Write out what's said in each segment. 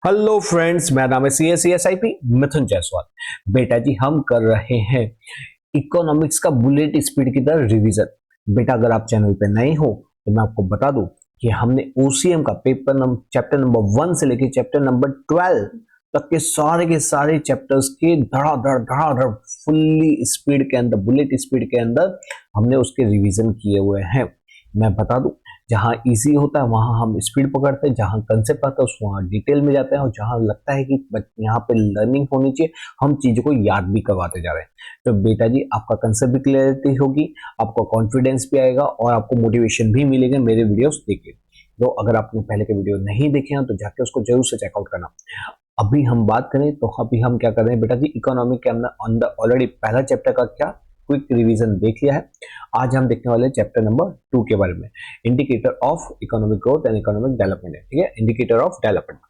Hello friends, मेरा नाम है CSCSIP मिथुन जायसवाल। बेटा जी, हम कर रहे हैं इकोनॉमिक्स का बुलेट स्पीड की तरह रिवीजन। बेटा, अगर आप चैनल पे नए हो तो मैं आपको बता दूं कि हमने OCM का पेपर नंबर चैप्टर नंबर 1 से लेकर चैप्टर नंबर 12 तक के सारे चैप्टर्स के धड़ाधड़ फुल्ली स्पीड के अंदर, बुलेट स्पीड के अंदर हमने उसके रिवीजन किए हुए हैं। मैं बता दूं, जहाँ इजी होता है वहां हम स्पीड पकड़ते हैं, जहाँ कंसेप्ट आता है उस वहाँ डिटेल में जाते हैं, और जहाँ लगता है कि यहाँ पे लर्निंग होनी चाहिए हम चीजों को याद भी करवाते जा रहे हैं। तो बेटा जी, आपका कंसेप्ट भी क्लियरिटी होगी, आपका कॉन्फिडेंस भी आएगा और आपको मोटिवेशन भी मिलेगा मेरे वीडियोस देख के। तो अगर आपने पहले के वीडियो नहीं देखे हैं तो जाके उसको जरूर से चेकआउट करना। अभी हम बात करें तो अभी हम क्या कर रहे हैं बेटा जी, इकोनॉमिक के अंदर ऑलरेडी पहला चैप्टर का क्या क्विक रिवीजन देख लिया है। आज हम देखने वाले चैप्टर नंबर 2 के बारे में, indicator of economic growth and economic development है। ठीक है, इंडिकेटर ऑफ डेवलपमेंट।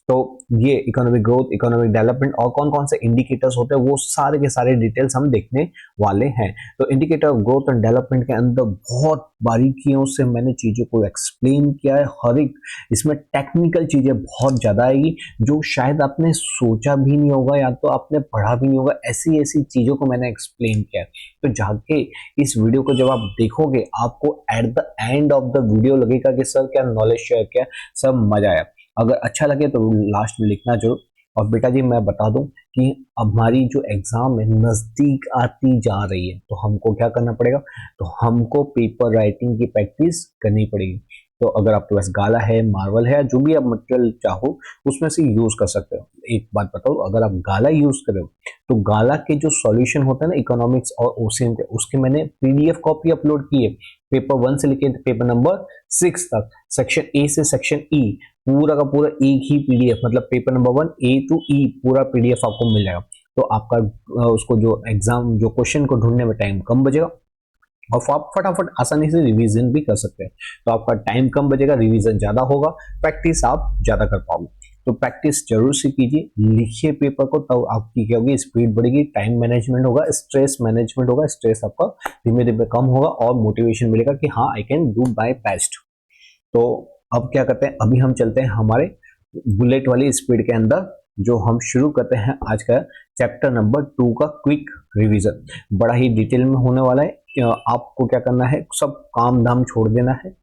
तो ये इकोनॉमिक ग्रोथ, इकोनॉमिक डेवलपमेंट और कौन कौन से इंडिकेटर्स होते हैं वो सारे के सारे डिटेल्स हम देखने वाले हैं। तो indicator of growth and development के अंदर बहुत बारीकियों से मैंने चीजों को एक्सप्लेन किया है। हर एक इसमें टेक्निकल चीजें बहुत ज्यादा आएगी जो शायद आपने सोचा भी नहीं होगा या तो आपने पढ़ा भी नहीं होगा। ऐसी ऐसी चीजों को मैंने एक्सप्लेन किया है। तो जाके इस वीडियो को जब आप देखोगे आपको at the end of the video लगेगा कि सर क्या नॉलेज शेयर किया, सब मजा आया। अगर अच्छा लगे तो लास्ट में लिखना जरूर। और बेटा जी, मैं बता दूं कि हमारी जो एग्जाम है नजदीक आती जा रही है, तो हमको क्या करना पड़ेगा, तो हमको पेपर राइटिंग की प्रैक्टिस करनी पड़ेगी। तो अगर आपके पास गाला है, मार्वल है, जो भी आप मटेरियल चाहो उसमें से यूज कर सकते हो। एक बात बताओ, अगर आप गाला यूज करो तो गाला के जो सॉल्यूशन होता है ना इकोनॉमिक्स और OCM के, उसके मैंने PDF कॉपी अपलोड की है। पेपर 1 से लेकर पेपर नंबर 6 तक, सेक्शन A से सेक्शन E, पूरा का पूरा एक ही PDF, मतलब paper number 1 A to E पूरा PDF आपको मिल जाएगा। तो आपका उसको जो एग्जाम जो क्वेश्चन को ढूंढने में टाइम कम बचेगा और आप फटाफट आसानी से रिवीजन भी कर सकते हैं। तो आपका टाइम कम बचेगा, रिवीजन ज्यादा होगा, प्रैक्टिस आप ज्यादा कर पाओगे। तो प्रैक्टिस जरूर से कीजिए, लिखिए पेपर को, तब आपकी क्या होगी, स्पीड बढ़ेगी, टाइम मैनेजमेंट होगा, स्ट्रेस मैनेजमेंट होगा, स्ट्रेस आपका धीमे धीमे कम होगा और मोटिवेशन मिलेगा कि हाँ I can do my best. तो अब क्या करते हैं, अभी हम चलते हैं हमारे बुलेट वाली स्पीड के अंदर, जो हम शुरू करते हैं आज का चैप्टर नंबर 2 का क्विक रिवीजन। बड़ा ही डिटेल में होने वाला है। आपको क्या करना है, सब काम धाम छोड़ देना है,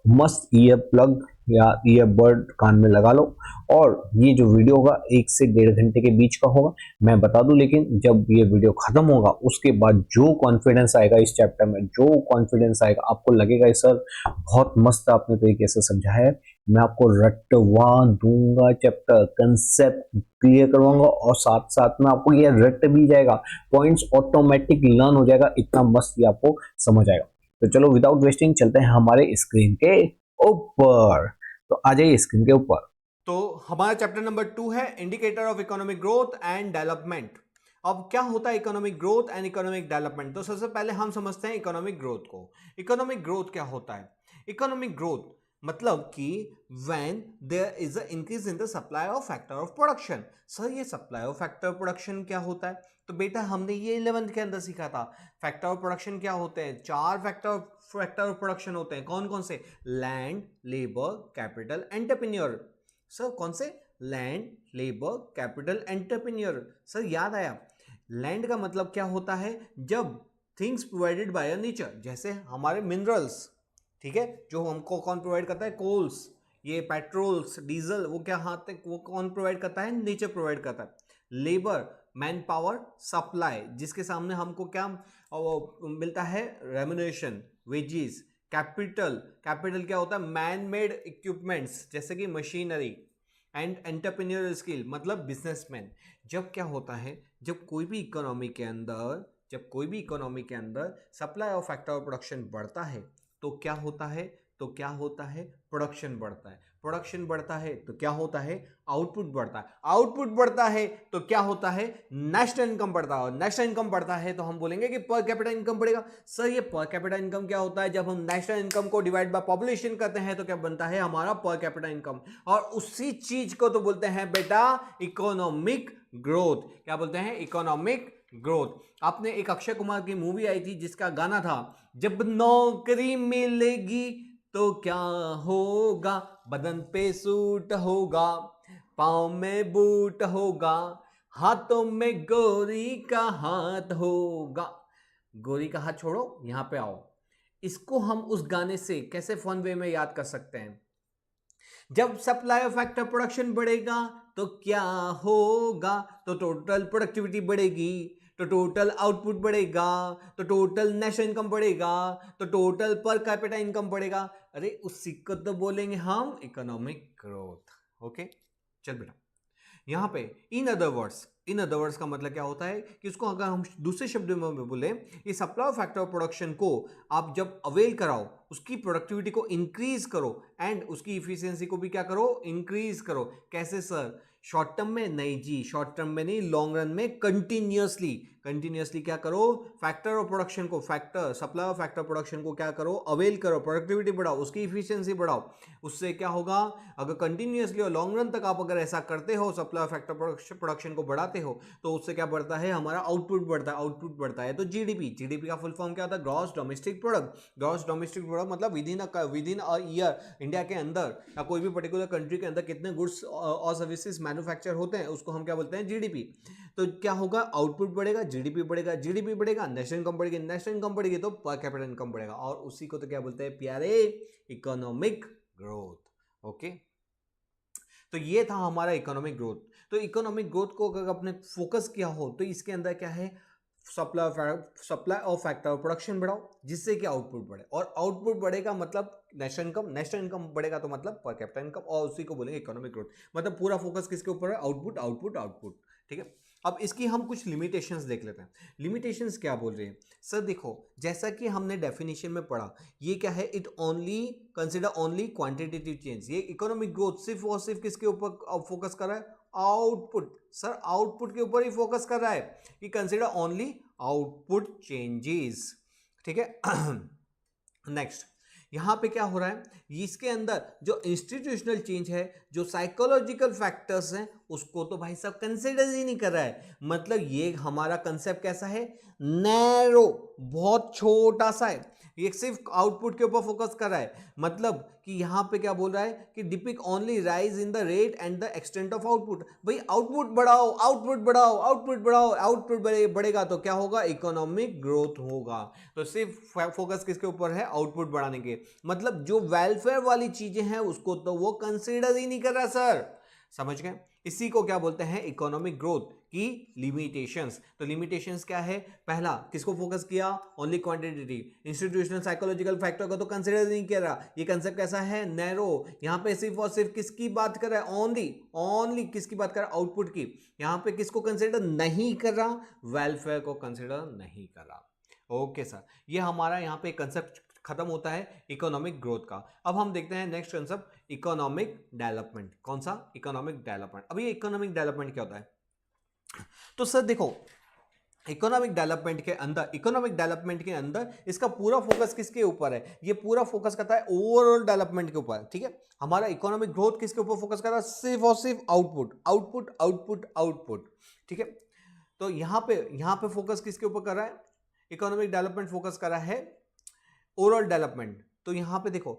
मस्त ईयर प्लग या ईयरबड कान में लगा लो, और ये जो वीडियो होगा 1 से 1.5 घंटे के बीच का होगा। मैं बता दूं, लेकिन जब ये वीडियो खत्म होगा उसके बाद जो कॉन्फिडेंस आएगा इस चैप्टर में, जो कॉन्फिडेंस आएगा, आपको लगेगा सर बहुत मस्त आपने तरीके से समझाया है, मैं आपको रटवा दूंगा, चैप्टर कंसेप्ट क्लियर करवाऊंगा और साथ साथ में आपको ये रट भी जाएगा, पॉइंट्स ऑटोमेटिक लर्न हो जाएगा, इतना मस्त ये आपको समझ आएगा। तो चलो विदाउट वेस्टिंग चलते हैं हमारे स्क्रीन के ऊपर। तो आ जाइए स्क्रीन के ऊपर। तो हमारा चैप्टर नंबर 2 है indicator of economic growth and development. अब क्या होता है economic growth and economic development? तो सबसे पहले हम समझते हैं इकोनॉमिक ग्रोथ को। इकोनॉमिक ग्रोथ क्या होता है? इकोनॉमिक ग्रोथ मतलब कि when there is a increase in the supply of factor of production. Sir ये supply of factor of production क्या होता है? तो बेटा हमने ये 11th के अंदर सीखा था। फैक्टर ऑफ प्रोडक्शन क्या होते हैं? 4 फैक्टर ऑफ प्रोडक्शन होते हैं। कौन कौन से? Land, labour, capital, entrepreneur. Sir कौन से? Land, labour, capital, entrepreneur. Sir याद आया? लैंड का मतलब क्या होता है? जब थिंग्स प्रोवाइडेड बाय नेचर, जैसे हमारे मिनरल्स, ठीक है, जो हमको कौन प्रोवाइड करता है? कोल्स, ये पेट्रोल्स, डीजल, वो क्या हाथ तक वो कौन प्रोवाइड करता है? नेचर प्रोवाइड करता है। लेबर, मैन पावर, सप्लाई, जिसके सामने हमको क्या मिलता है? Remuneration, wages. कैपिटल, कैपिटल क्या होता है? मैन मेड इक्विपमेंट्स जैसे कि मशीनरी। एंड एंटरप्रेन्योर स्किल मतलब बिजनेसमैन। जब क्या होता है, जब कोई भी इकोनॉमी के अंदर, सप्लाई और फैक्टर ऑफ प्रोडक्शन बढ़ता है तो क्या होता है? प्रोडक्शन बढ़ता है। प्रोडक्शन बढ़ता है तो क्या होता है? आउटपुट बढ़ता है। आउटपुट बढ़ता है तो क्या होता है? नेशनल इनकम बढ़ता है। नेशनल इनकम बढ़ता है तो हम बोलेंगे कि पर कैपिटा इनकम बढ़ेगा। सर ये पर कैपिटा इनकम क्या होता है? जब हम नेशनल इनकम को डिवाइड बाय पॉपुलेशन करते हैं तो क्या बनता है? हमारा पर कैपिटा इनकम। और उसी चीज को तो बोलते हैं बेटा इकोनॉमिक ग्रोथ। क्या बोलते हैं? Economic growth. आपने एक अक्षय कुमार की मूवी आई थी जिसका गाना था, जब नौकरी मिलेगी तो क्या होगा, बदन पे सूट होगा, पाँव में बूट होगा, हाथों में गोरी का हाथ होगा। गोरी का हाथ छोड़ो, यहां पे आओ। इसको हम उस गाने से कैसे फन वे में याद कर सकते हैं? जब सप्लाई ऑफ फैक्टर प्रोडक्शन बढ़ेगा तो क्या होगा? तो टोटल प्रोडक्टिविटी बढ़ेगी, तो टोटल आउटपुट बढ़ेगा, तो टोटल नेशनल इनकम बढ़ेगा, तो टोटल पर कैपिटा इनकम बढ़ेगा। अरे उसी को तो बोलेंगे हम इकोनॉमिक ग्रोथ। ओके, चल बेटा, यहां पे इन अदर वर्ड्स का मतलब क्या होता है कि उसको अगर हम दूसरे शब्दों में बोले, ये supply of factor of production को आप जब अवेल कराओ, उसकी प्रोडक्टिविटी को इंक्रीज करो एंड उसकी इफिशियंसी को भी क्या करो? इंक्रीज करो। कैसे सर? शॉर्ट टर्म में नहीं जी, शॉर्ट टर्म में नहीं, लॉन्ग रन में कंटिन्यूअसली क्या करो? फैक्टर ऑफ प्रोडक्शन को, factor supply of factor production को क्या करो? अवेल करो, प्रोडक्टिविटी बढ़ाओ, उसकी इफिशियंसी बढ़ाओ। उससे क्या होगा? अगर कंटिन्यूअसली और लॉन्ग रन तक आप अगर ऐसा करते हो, सप्लाई ऑफ फैक्टर प्रोडक्शन को बढ़ाते हो, तो उससे क्या बढ़ता है? हमारा आउटपुट बढ़ता है। तो जीडीपी का फुल फॉर्म क्या होता है? ग्रॉस डोमेस्टिक प्रोडक्ट मतलब विदिन अ ईयर इंडिया के अंदर या कोई भी पर्टिकुलर कंट्री के अंदर कितने गुड्स और सर्विसेज मैन्युफैक्चर होते हैं, उसको हम क्या बोलते हैं? जीडीपी। तो क्या होगा? आउटपुट बढ़ेगा, जीडीपी बढ़ेगा, नेशनल इनकम बढ़ेगी तो पर कैपिटल इनकम बढ़ेगा, और उसी को तो क्या बोलते हैं प्यारे? Economic growth. ओके, तो ये था हमारा इकोनॉमिक ग्रोथ। तो इकोनॉमिक ग्रोथ को अगर आपने फोकस किया हो तो इसके अंदर क्या है? सप्लाई ऑफ फैक्टर प्रोडक्शन बढ़ाओ जिससे कि आउटपुट बढ़े, और आउटपुट बढ़ेगा मतलब नेशनल इनकम बढ़ेगा तो मतलब पर कैपिटा इनकम, और उसी को बोलेंगे इकोनॉमिक ग्रोथ। मतलब पूरा फोकस किसके ऊपर है? आउटपुट। ठीक है, अब इसकी हम कुछ लिमिटेशंस देख लेते हैं। लिमिटेशंस क्या बोल रहे हैं सर? देखो, जैसा कि हमने डेफिनेशन में पढ़ा, ये क्या है? It only consider only quantitative change. ये इकोनॉमिक ग्रोथ सिर्फ और सिर्फ किसके ऊपर फोकस कर रहा है? आउटपुट। सर आउटपुट के ऊपर ही फोकस कर रहा है कि कंसिडर ओनली आउटपुट चेंजेस। ठीक है, नेक्स्ट, यहां पे क्या हो रहा है? इसके अंदर जो इंस्टीट्यूशनल चेंज है, जो साइकोलॉजिकल फैक्टर्स हैं, उसको तो भाई साहब कंसिडर ही नहीं कर रहा है। मतलब ये हमारा कंसेप्ट कैसा है? नैरो, बहुत छोटा सा है। ये सिर्फ आउटपुट के ऊपर फोकस कर रहा है। मतलब कि यहां पे क्या बोल रहा है कि depict only rise in the rate and the extent of output. भाई आउटपुट बढ़ाओ, आउटपुट बढ़ेगा तो क्या होगा? इकोनॉमिक ग्रोथ होगा। तो सिर्फ फोकस किसके ऊपर है? आउटपुट बढ़ाने के। मतलब जो वेलफेयर वाली चीजें हैं उसको तो वो कंसीडर ही नहीं कर रहा सर। समझ गए? इसी को क्या बोलते हैं? इकोनॉमिक ग्रोथ की लिमिटेशंस। तो लिमिटेशंस क्या है? पहला, किसको फोकस किया? Only quantitative. Institutional psychological factor को तो कंसीडर नहीं कर रहा। ये कंसेप्ट कैसा है? नैरो। यहां पे सिर्फ और सिर्फ किसकी बात कर रहा है? ओनली किसकी बात कर रहा है? आउटपुट की। यहां पे किसको कंसीडर नहीं कर रहा? वेलफेयर को कंसीडर नहीं कर रहा। ओके सर, ये हमारा यहाँ पे कंसेप्ट खत्म होता है इकोनॉमिक ग्रोथ का। अब हम देखते हैं नेक्स्ट कंसेप्ट, इकोनॉमिक डेवलपमेंट। कौन सा? Economic development. अब ये इकोनॉमिक डेवलपमेंट क्या होता है? तो सर देखो, इकोनॉमिक डेवलपमेंट के अंदर इसका पूरा फोकस किसके ऊपर है? ये पूरा फोकस करता है ओवरऑल डेवलपमेंट के ऊपर। ठीक है, हमारा इकोनॉमिक ग्रोथ किसके ऊपर फोकस कर रहा है? सिर्फ और सिर्फ आउटपुट। ठीक है, तो यहां पे फोकस किसके ऊपर कर रहा है? इकोनॉमिक डेवलपमेंट फोकस कर रहा है ओवरऑल डेवलपमेंट। तो यहां पे देखो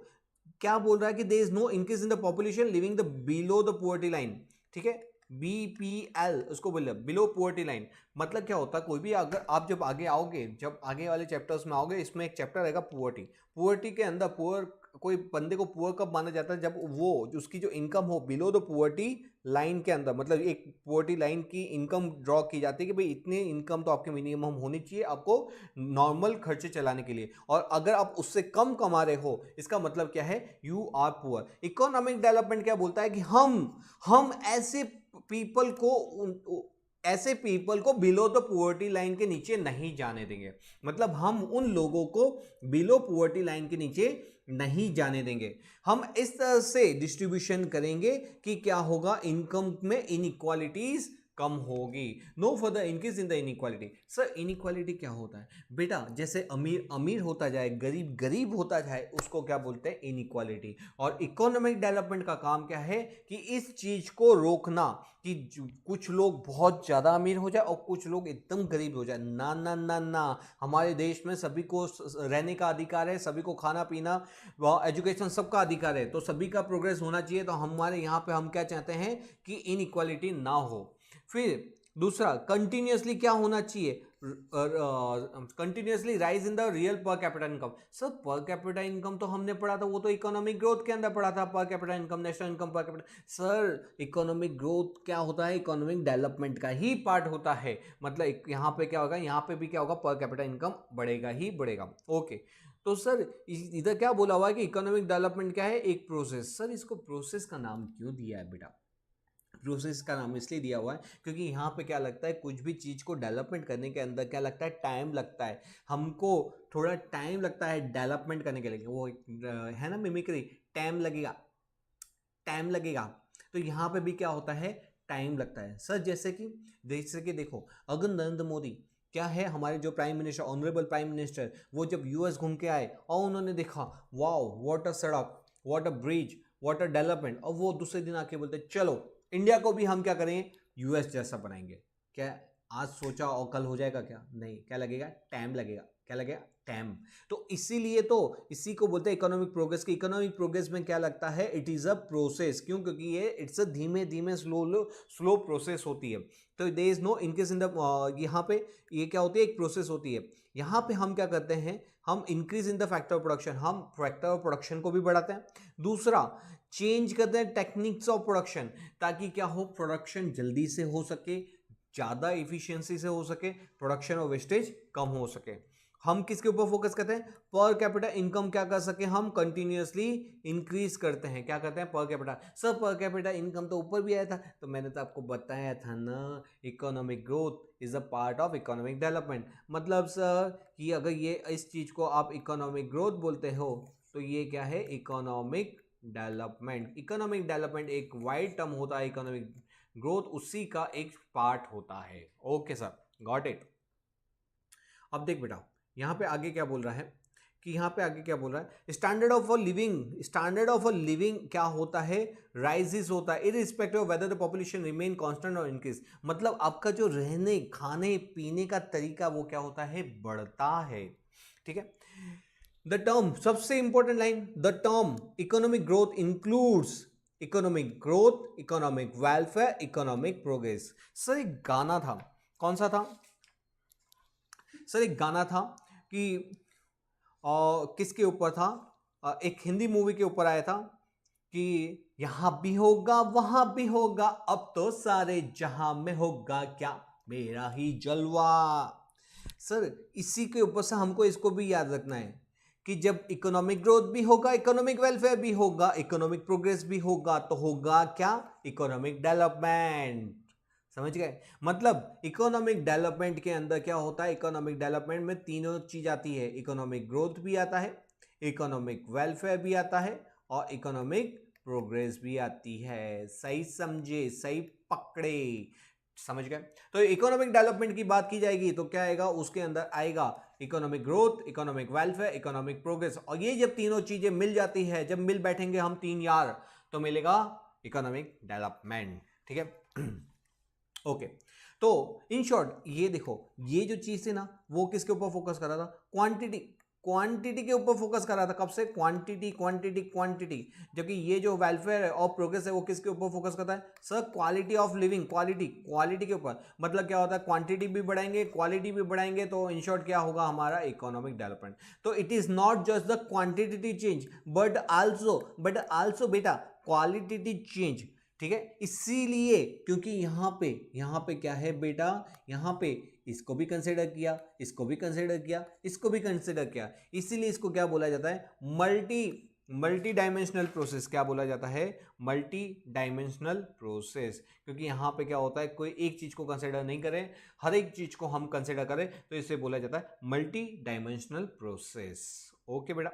क्या बोल रहा है कि there is no increase in the population living the below the poverty line. ठीक है, BPL उसको बोल रहे बिलो पुअर्टी लाइन। मतलब क्या होता है? कोई भी अगर आप जब आगे आओगे, जब आगे वाले चैप्टर्स में आओगे, इसमें एक चैप्टर रहेगा पुअर्टी के अंदर पुअर, कोई बंदे को पुअर कब माना जाता है? जब वो उसकी जो इनकम हो बिलो द पुअर्टी लाइन के अंदर, मतलब एक पुअर्टी लाइन की इनकम ड्रॉ की जाती है कि भाई इतने इनकम तो आपके मिनिमम होनी चाहिए आपको नॉर्मल खर्चे चलाने के लिए, और अगर आप उससे कम कमा रहे हो, इसका मतलब क्या है? You are poor. Economic development क्या बोलता है कि हम ऐसे पीपल को बिलो द पुअर्टी लाइन के नीचे नहीं जाने देंगे। मतलब हम उन लोगों को बिलो पुअर्टी लाइन के नीचे नहीं जाने देंगे। हम इस तरह से डिस्ट्रीब्यूशन करेंगे कि क्या होगा? इनकम में इनइक्वालिटीज कम होगी। No further increase in the inequality. Sir inequality क्या होता है बेटा? जैसे अमीर अमीर होता जाए, गरीब गरीब होता जाए, उसको क्या बोलते हैं? इनइक्वालिटी। और इकोनॉमिक डेवलपमेंट का काम क्या है कि इस चीज को रोकना कि कुछ लोग बहुत ज्यादा अमीर हो जाए और कुछ लोग एकदम गरीब हो जाए। ना ना ना ना, हमारे देश में सभी को रहने का अधिकार है, सभी को खाना पीना, एजुकेशन, सबका अधिकार है, तो सभी का प्रोग्रेस होना चाहिए। तो हमारे यहाँ पे हम क्या चाहते हैं कि इनइक्वालिटी ना हो। फिर दूसरा, कंटिन्यूअसली क्या होना चाहिए? Continuously rise in the real पर कैपिटा इनकम। सर पर कैपिटा इनकम तो हमने पढ़ा था, वो तो इकोनॉमिक ग्रोथ के अंदर पढ़ा था। पर capita income, national income per capita. Sir economic growth क्या होता है? इकोनॉमिक डेवलपमेंट का ही पार्ट होता है। मतलब यहाँ पे क्या होगा, यहाँ पे भी क्या होगा? पर कैपिटा इनकम बढ़ेगा ही बढ़ेगा। ओके, तो सर इधर क्या बोला हुआ है कि इकोनॉमिक डेवलपमेंट क्या है? एक प्रोसेस। सर इसको प्रोसेस का नाम क्यों दिया है बेटा? प्रोसेस का नाम इसलिए दिया हुआ है क्योंकि यहाँ पे क्या लगता है, कुछ भी चीज़ को डेवलपमेंट करने के अंदर क्या लगता है? टाइम लगता है। हमको थोड़ा टाइम लगता है डेवलपमेंट करने के लिए। वो है ना मिमिक्री, टाइम लगेगा, टाइम लगेगा। तो यहाँ पे भी क्या होता है? टाइम लगता है। सर जैसे कि देखो, अगर नरेंद्र मोदी क्या है, हमारे जो prime minister, honourable prime minister, वो जब यूएस घूम के आए और उन्होंने देखा, वाओ व्हाट अ सड़क, what a bridge, what a development, और वो दूसरे दिन आके बोलते चलो इंडिया को भी हम क्या करेंगे? यूएस जैसा बनाएंगे। क्या आज सोचा और कल हो जाएगा? क्या नहीं, क्या लगेगा? टाइम लगेगा। क्या लगेगा? टाइम। तो इसीलिए तो इसी को बोलते हैं इकोनॉमिक प्रोग्रेस। की इकोनॉमिक प्रोग्रेस में क्या लगता है? It is a process. क्यों? क्योंकि ये इट्स अ धीमे धीमे स्लो प्रोसेस होती है। तो there is no increase in the, यहाँ पे ये क्या होती है? एक प्रोसेस होती है। यहाँ पे हम क्या करते हैं? हम increase in the factor of production, हम फैक्टर ऑफ प्रोडक्शन को भी बढ़ाते हैं। दूसरा, चेंज करते हैं टेक्निक्स ऑफ प्रोडक्शन, ताकि क्या हो? प्रोडक्शन जल्दी से हो सके, ज़्यादा इफिशियंसी से हो सके, प्रोडक्शन और वेस्टेज कम हो सके। हम किसके ऊपर फोकस करते हैं? पर कैपिटा इनकम क्या कर सके हम? कंटिन्यूअसली इंक्रीज करते हैं। क्या करते हैं? Per capita. सर पर कैपिटा इनकम तो ऊपर भी आया था, तो मैंने तो आपको बताया था ना, economic growth is a part of economic development. मतलब सर कि अगर ये इस चीज को आप इकोनॉमिक ग्रोथ बोलते हो, तो ये क्या है? Economic development. इकोनॉमिक डेवलपमेंट एक वाइड टर्म होता है, इकोनॉमिक ग्रोथ उसी का एक पार्ट होता है। Okay sir, got it. अब देख बेटा, यहाँ पे आगे क्या बोल रहा है कि यहाँ पे आगे क्या बोल रहा है? Standard of a living, standard of a living क्या होता है? राइजेस होता है, irrespective of whether the population remain constant और इंक्रीज। मतलब आपका जो रहने खाने पीने का तरीका वो क्या होता है? बढ़ता है। ठीक है। द टर्म, सबसे important line, the term economic growth includes economic growth, economic welfare, economic progress. Sir एक गाना था, कौन सा था सर? एक गाना था कि किसके ऊपर था? एक हिंदी मूवी के ऊपर आया था कि यहां भी होगा वहां भी होगा, अब तो सारे जहां में होगा क्या मेरा ही जलवा। सर इसी के ऊपर से हमको इसको भी याद रखना है कि जब इकोनॉमिक ग्रोथ भी होगा, इकोनॉमिक वेलफेयर भी होगा, इकोनॉमिक प्रोग्रेस भी होगा, तो होगा क्या? Economic development. समझ गए? मतलब इकोनॉमिक डेवलपमेंट के अंदर क्या होता है? इकोनॉमिक डेवलपमेंट में तीनों चीज आती है। इकोनॉमिक ग्रोथ भी आता है, इकोनॉमिक वेलफेयर भी आता है, और इकोनॉमिक प्रोग्रेस भी आती है। सही समझे? सही पकड़े? समझ गए? तो इकोनॉमिक डेवलपमेंट की बात की जाएगी तो क्या आएगा? उसके अंदर आएगा economic growth, economic welfare, economic progress. और ये जब तीनों चीजें मिल जाती है, जब मिल बैठेंगे हम तीन यार, तो मिलेगा इकोनॉमिक डेवलपमेंट। ठीक है। ओके, तो इन शॉर्ट ये देखो, ये जो चीज थी ना, वो किसके ऊपर फोकस कर रहा था? क्वांटिटी, क्वांटिटी के ऊपर फोकस कर रहा था। कब से? Quantity quantity quantity. जबकि ये जो वेलफेयर है और प्रोग्रेस है वो किसके ऊपर फोकस करता है? Sir quality of living, quality, quality के ऊपर। मतलब क्या होता है? क्वांटिटी भी बढ़ाएंगे, क्वालिटी भी बढ़ाएंगे, तो इन शॉर्ट क्या होगा हमारा? Economic development. तो it is not just the quantity change but also बेटा क्वालिटी चेंज। ठीक है, इसीलिए क्योंकि यहां पे क्या है बेटा? यहां पे इसको भी कंसिडर किया, इसको भी कंसिडर किया, इसको भी कंसिडर किया, इसीलिए इसको क्या बोला जाता है? Multi dimensional process. क्या बोला जाता है? Multi dimensional process. क्योंकि यहां पे क्या होता है? कोई एक चीज को कंसिडर नहीं करें, हर एक चीज को हम कंसिडर करें, तो इसे बोला जाता है मल्टी डायमेंशनल प्रोसेस। ओके बेटा,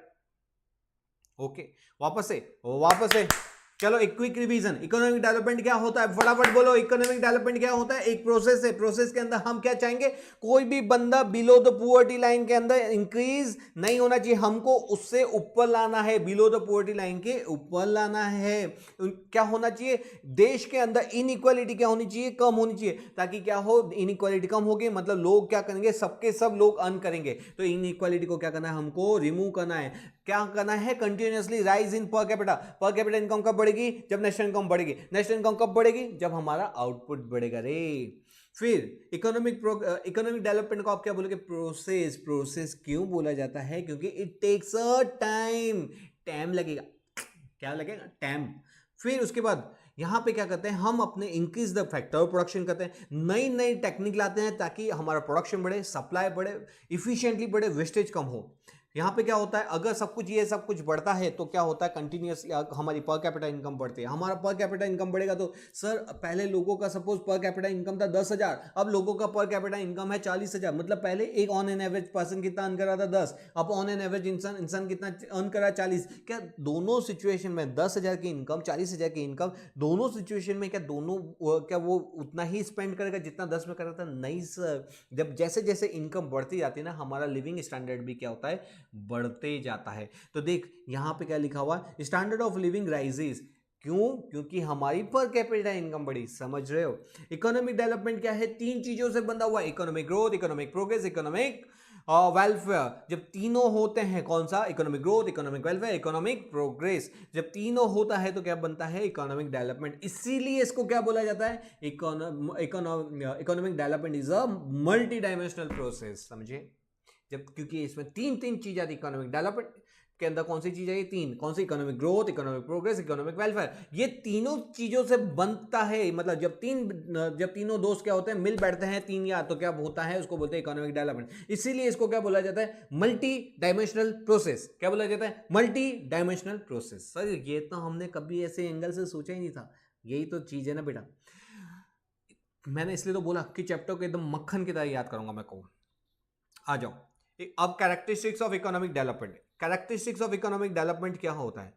ओके। वापस से चलो एक क्विक रिवीजन, इकोनॉमिक डेवलपमेंट क्या होता है, फटाफट बोलो। इकोनॉमिक डेवलपमेंट क्या होता है? एक प्रोसेस है, प्रोसेस के अंदर हम क्या चाहेंगे, कोई भी बंदा बिलो द पुअर्टी लाइन के अंदर इंक्रीज नहीं होना चाहिए, हमको उससे ऊपर लाना है, बिलो द पुअर्टी लाइन के ऊपर लाना है। क्या होना चाहिए? देश के अंदर इनइक्वालिटी क्या होनी चाहिए? कम होनी चाहिए, ताकि क्या हो, इनइक्वालिटी कम होगी, मतलब लोग क्या करेंगे, सबके सब लोग अर्न करेंगे। तो इनइक्वालिटी को क्या करना है, हमको रिमूव करना है। क्या करना है? Continuously rise in per capita income कब बढ़ेगी? जब नेशनल इनकम बढ़ेगी। नेशनल इनकम कब बढ़ेगी? जब हमारा आउटपुट बढ़ेगा रे। फिर इकोनॉमिक डेवलपमेंट को आप क्या बोलोगे? प्रोसेस क्यों बोला जाता है? क्योंकि इट टेक्स अ टाइम लगेगा। क्या लगेगा? टाइम। फिर उसके बाद यहां पे क्या करते हैं, हम अपने increase the factor of production करते हैं, नई नई टेक्निक लाते हैं ताकि हमारा प्रोडक्शन बढ़े, सप्लाई बढ़े, इफिशिएंटली बढ़े, वेस्टेज कम हो। यहाँ पे क्या होता है, अगर सब कुछ ये सब कुछ बढ़ता है तो क्या होता है, कंटिन्यूसली हमारी पर कैपिटा इनकम बढ़ती है। हमारा पर कैपिटा इनकम बढ़ेगा तो सर पहले लोगों का सपोज पर कैपिटा इनकम था 10,000, अब लोगों का पर कैपिटा इनकम है 40,000। मतलब पहले एक ऑन एन एवरेज पर्सन कितना अर्न कर रहा था? 10। अब ऑन एन एवरेज इंसान कितना अर्न कर रहा है? 40। क्या दोनों सिचुएशन में 10,000 की इनकम, 40,000 की इनकम, दोनों सिचुएशन में क्या दोनों क्या वो उतना ही स्पेंड करेगा जितना 10 में कर रहा था? नहीं सर। जब जैसे जैसे इनकम बढ़ती जाती है ना, हमारा लिविंग स्टैंडर्ड भी क्या होता है, बढ़ते जाता है। तो देख यहां पे क्या लिखा हुआ है, स्टैंडर्ड ऑफ लिविंग राइजेस। क्यों? क्योंकि हमारी पर कैपिटा इनकम बढ़ी। समझ रहे हो? इकोनॉमिक डेवलपमेंट क्या है? तीन चीजों से बंधा हुआ है, economic growth, economic progress, economic welfare. जब तीनों होते हैं, कौन सा? Economic growth, economic welfare, economic progress. जब तीनों होता है तो क्या बनता है? Economic development. इसीलिए इसको क्या बोला जाता है? Economic development is a multi dimensional process. समझे? जब क्योंकि इसमें तीन चीज आती है इकोनॉमिक डेवलपमेंट के अंदर। कौन सी चीज है ये? तीन। कौन सी? Economic growth, economic progress, economic welfare. ये तीनों चीजों से बनता है। मतलब जब तीनों दोस्त क्या होते हैं, मिल बैठते हैं तीन यार, तो क्या होता है, उसको बोलते हैं इकोनॉमिक डेवलपमेंट। इसीलिए इसको क्या बोला जाता है? Multi dimensional process. क्या बोला जाता है? Multi dimensional process. सर ये तो हमने कभी ऐसे एंगल से सोचा ही नहीं था। यही तो चीज है ना बेटा। मैंने इसलिए तो बोला कि चैप्टर को एकदम मक्खन की तरह याद करूंगा मैं को। आ जाओ अब characteristics of economic development. Characteristics of economic development क्या होता है?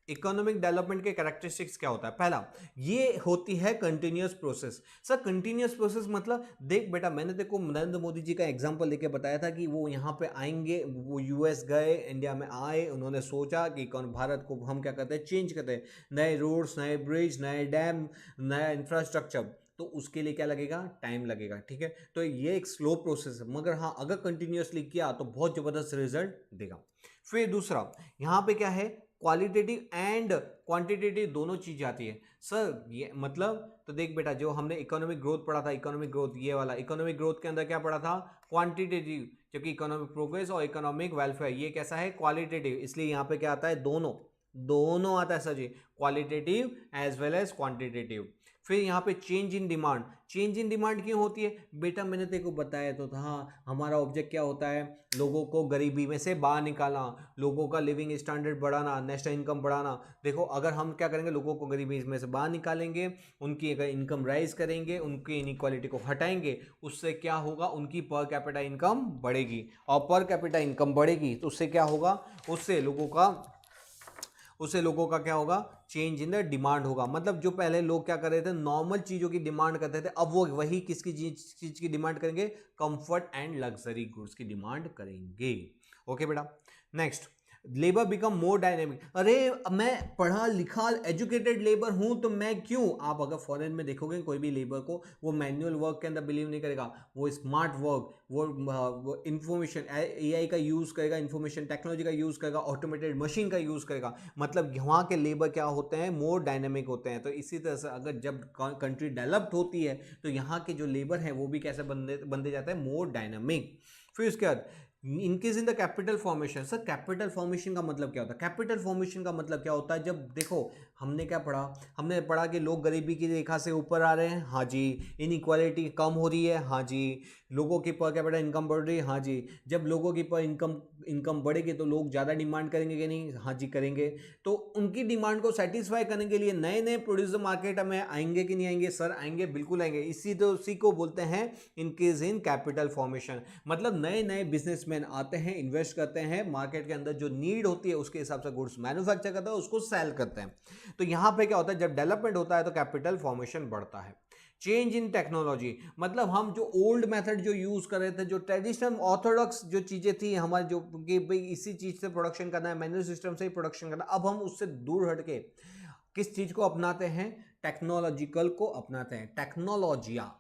इकोनॉमिक डेवलपमेंट के कैरेक्टरिस्टिक्स क्या होता है? पहला, ये होती है continuous process. Sir continuous process मतलब देख बेटा, मैंने देखो नरेंद्र मोदी जी का एग्जांपल लेके बताया था कि वो यहाँ पे आएंगे, वो यूएस गए, इंडिया में आए, उन्होंने सोचा कि कौन भारत को हम क्या करते हैं, चेंज करते हैं, नए रोड्स, नए ब्रिज, नए डैम, नया इंफ्रास्ट्रक्चर। तो उसके लिए क्या लगेगा? टाइम लगेगा। ठीक है, तो ये एक स्लो प्रोसेस है, मगर हाँ अगर कंटिन्यूअसली किया तो बहुत जबरदस्त रिजल्ट देगा। फिर दूसरा, यहाँ पे क्या है, क्वालिटेटिव एंड क्वांटिटेटिव दोनों चीज आती है। सर ये मतलब, तो देख बेटा, जो हमने इकोनॉमिक ग्रोथ पढ़ा था, इकोनॉमिक ग्रोथ ये वाला, इकोनॉमिक ग्रोथ के अंदर क्या पढ़ा था? क्वांटिटेटिव। जबकि इकोनॉमिक प्रोग्रेस और इकोनॉमिक वेलफेयर ये कैसा है? क्वालिटेटिव। इसलिए यहाँ पे क्या आता है? दोनों आता है sir ji, qualitative as well as quantitative. फिर यहाँ पे change in demand. Change in demand क्यों होती है बेटा? मैंने तेरे को बताया तो था, हमारा ऑब्जेक्ट क्या होता है? लोगों को गरीबी में से बाहर निकालना, लोगों का लिविंग स्टैंडर्ड बढ़ाना, नेशनल इनकम बढ़ाना। देखो अगर हम क्या करेंगे, लोगों को गरीबी में से बाहर निकालेंगे, उनकी अगर इनकम राइज करेंगे, उनकी इनइक्वालिटी को हटाएंगे, उससे क्या होगा? उनकी पर कैपिटा इनकम बढ़ेगी, और पर कैपिटा इनकम बढ़ेगी तो उससे क्या होगा? उससे लोगों का क्या होगा? चेंज इन द डिमांड होगा। मतलब जो पहले लोग क्या कर रहे थे, नॉर्मल चीजों की डिमांड करते थे, अब वो वही किसकी चीज की डिमांड करेंगे? कंफर्ट एंड लग्जरी गुड्स की डिमांड करेंगे। ओके बेटा, next, labour become more dynamic. अरे मैं पढ़ा लिखा एजुकेटेड लेबर हूं तो मैं क्यों? आप अगर फॉरेन में देखोगे कोई भी लेबर को, वो मैनुअल वर्क के अंदर बिलीव नहीं करेगा, वो स्मार्ट वर्क, वो इंफॉर्मेशन एआई का यूज करेगा, इंफॉर्मेशन टेक्नोलॉजी का यूज करेगा, ऑटोमेटेड मशीन का यूज करेगा। मतलब वहाँ के लेबर क्या होते हैं? मोर डायनेमिक होते हैं। तो इसी तरह से अगर जब कंट्री डेवलप्ड होती है तो यहाँ के जो लेबर है वो भी कैसे बनते जाते हैं? मोर डायनेमिक। फिर उसके बाद increase in the capital formation. Sir capital formation का मतलब क्या होता है? कैपिटल फॉर्मेशन का मतलब क्या होता है? जब देखो हमने क्या पढ़ा, हमने पढ़ा कि लोग गरीबी की रेखा से ऊपर आ रहे हैं, हाँ जी, इनइक्वालिटी कम हो रही है, हाँ जी, लोगों की पर कैपिटल इनकम बढ़ रही है, हाँ जी। जब लोगों की पर इनकम बढ़ेगी तो लोग ज़्यादा डिमांड करेंगे कि नहीं? हाँ जी करेंगे। तो उनकी डिमांड को सेटिस्फाई करने के लिए नए नए प्रोड्यूसर मार्केट में आएंगे कि नहीं आएंगे? सर आएंगे, बिल्कुल आएंगे। इसी को बोलते हैं इंक्रीज इन कैपिटल फॉर्मेशन। मतलब नए नए बिजनेसमैन आते हैं, इन्वेस्ट करते हैं, मार्केट के अंदर जो नीड होती है उसके हिसाब से गुड्स मैन्युफैक्चर करते हैं, उसको सेल करते हैं। तो यहाँ पे क्या होता है, जब डेवलपमेंट होता है तो कैपिटल फॉर्मेशन बढ़ता है। चेंज इन टेक्नोलॉजी, मतलब हम जो ओल्ड मेथड जो यूज कर रहे थे, जो ट्रेडिशनल ऑर्थोडॉक्स जो चीजें थी हमारे, जो कि भाई इसी चीज से प्रोडक्शन करना है, मैनुअल सिस्टम से ही प्रोडक्शन करना है, अब हम उससे दूर हटके किस चीज को अपनाते हैं, टेक्नोलॉजिकल को अपनाते हैं, टेक्नोलॉजिया।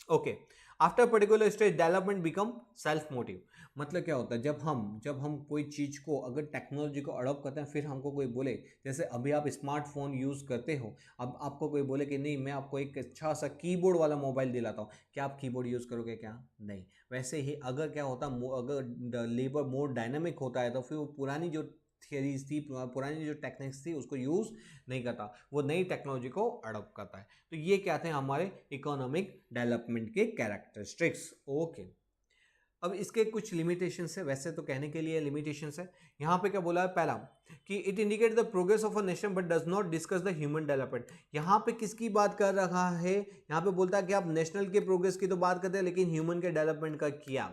Okay, after particular stage development become self motive. मतलब क्या होता है, जब हम कोई चीज़ को अगर टेक्नोलॉजी को अडॉप्ट करते हैं, फिर हमको कोई बोले, जैसे अभी आप स्मार्टफोन यूज़ करते हो, अब आपको कोई बोले कि नहीं मैं आपको एक अच्छा सा कीबोर्ड वाला मोबाइल दिलाता हूँ, क्या आप कीबोर्ड यूज़ करोगे? क्या नहीं। वैसे ही अगर क्या होता, अगर लेबर मोर डायनामिक होता है तो फिर वो पुरानी जो थियरीज थी, पुरानी जो टेक्निक्स थी उसको यूज़ नहीं करता, वो नई टेक्नोलॉजी को अडॉप्ट करता है। तो ये क्या थे हमारे इकोनॉमिक डेवलपमेंट के कैरेक्टरिस्टिक्स। ओके, अब इसके कुछ लिमिटेशंस है, वैसे तो कहने के लिए लिमिटेशंस है। यहाँ पे क्या बोला है, पहला कि it indicate the progress of a nation but does not discuss the human development. यहाँ पे किसकी बात कर रहा है, यहाँ पे बोलता है कि आप नेशनल के प्रोग्रेस की तो बात करते हैं लेकिन ह्यूमन के डेवलपमेंट का किया।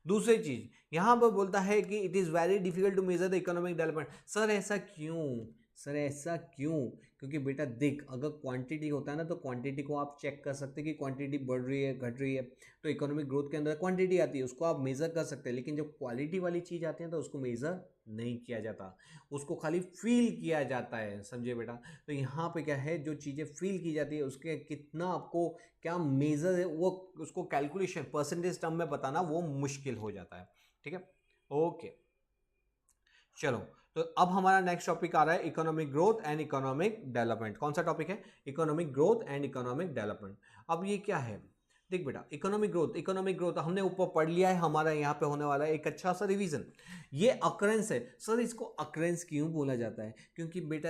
दूसरी चीज यहाँ पर बोलता है कि it is very difficult to measure the economic development. Sir ऐसा क्यों, सर ऐसा क्यों? क्योंकि बेटा देख, अगर क्वांटिटी होता है ना तो क्वांटिटी को आप चेक कर सकते हैं कि क्वांटिटी बढ़ रही है घट रही है, तो इकोनॉमिक ग्रोथ के अंदर क्वांटिटी आती है, उसको आप मेज़र कर सकते हैं। लेकिन जब क्वालिटी वाली चीज़ आती है तो उसको मेज़र नहीं किया जाता, उसको खाली फील किया जाता है, समझे बेटा। तो यहाँ पे क्या है, जो चीज़ें फील की जाती है उसके कितना आपको क्या मेज़र है, वो उसको कैलकुलेशन परसेंटेज टर्म में बताना वो मुश्किल हो जाता है। ठीक है, ओके चलो, तो अब हमारा नेक्स्ट टॉपिक आ रहा है economic growth and economic development. कौन सा टॉपिक है? Economic growth and economic development. अब ये क्या है, देख बेटा, इकोनॉमिक ग्रोथ हमने ऊपर पढ़ लिया है, हमारा यहाँ पे होने वाला है एक अच्छा सा रिवीजन। ये अकरेंस है। सर इसको अकरेंस क्यों बोला जाता है? क्योंकि बेटा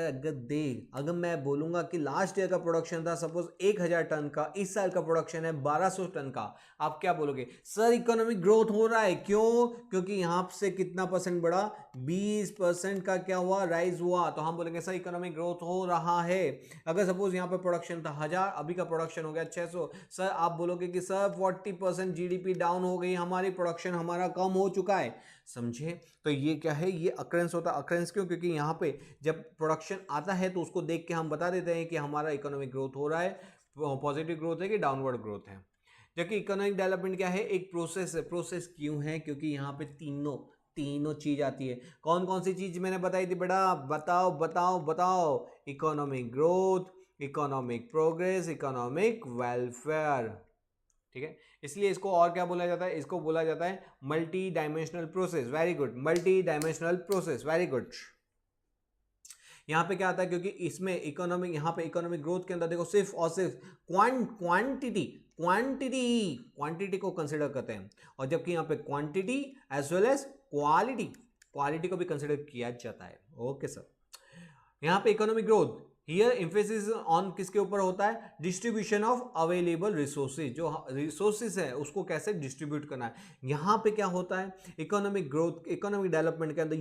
अगर मैं बोलूंगा कि लास्ट ईयर का प्रोडक्शन था सपोज 1000 टन का, इस साल का प्रोडक्शन है 1200 टन का, आप क्या बोलोगे? सर इकोनॉमिक ग्रोथ हो रहा है। क्यों? क्योंकि यहाँ से कितना परसेंट बढ़ा, 20% का क्या हुआ, राइज हुआ, तो हम बोलेंगे सर इकोनॉमिक ग्रोथ हो रहा है। अगर सपोज यहाँ पे प्रोडक्शन था 1000, अभी का प्रोडक्शन हो गया 600, सर आप बोलोगे कि सर 40% जीडीपी डाउन हो गई, हमारी प्रोडक्शन हमारा कम हो चुका है, समझे। तो ये क्या है, ये अकरेंस होता है। अकरेंस क्यों? क्योंकि यहाँ पे जब प्रोडक्शन आता है तो उसको देख के हम बता देते हैं कि हमारा इकोनॉमिक ग्रोथ हो रहा है, पॉजिटिव ग्रोथ है कि डाउनवर्ड ग्रोथ है। जबकि इकोनॉमिक डेवलपमेंट क्या है, एक प्रोसेस है। प्रोसेस क्यों है? क्योंकि यहाँ पे तीनों चीज आती है। कौन कौन सी चीज मैंने बताई थी बेटा? बताओ बताओ बताओ। Economic growth, economic progress, economic welfare. ठीक है, इसलिए इसको और क्या बोला जाता है? इसको बोला जाता है multi dimensional process. Very good, multi dimensional process, very good. यहाँ पे क्या आता है, क्योंकि इसमें इकोनॉमिक, यहाँ पे इकोनॉमिक ग्रोथ के अंदर देखो सिर्फ और सिर्फ क्वांटिटी को कंसिडर करते हैं, और जबकि यहाँ पे quantity as well as quality को भी कंसिडर किया जाता है। ओके सर, यहाँ पे economic growth here emphasis on किसके ऊपर होता है? Distribution of available resources. जो रिसोर्सेज है उसको कैसे डिस्ट्रीब्यूट करना है। यहाँ पे क्या होता है, इकोनॉमिक ग्रोथ, इकोनॉमिक डेवलपमेंट के अंदर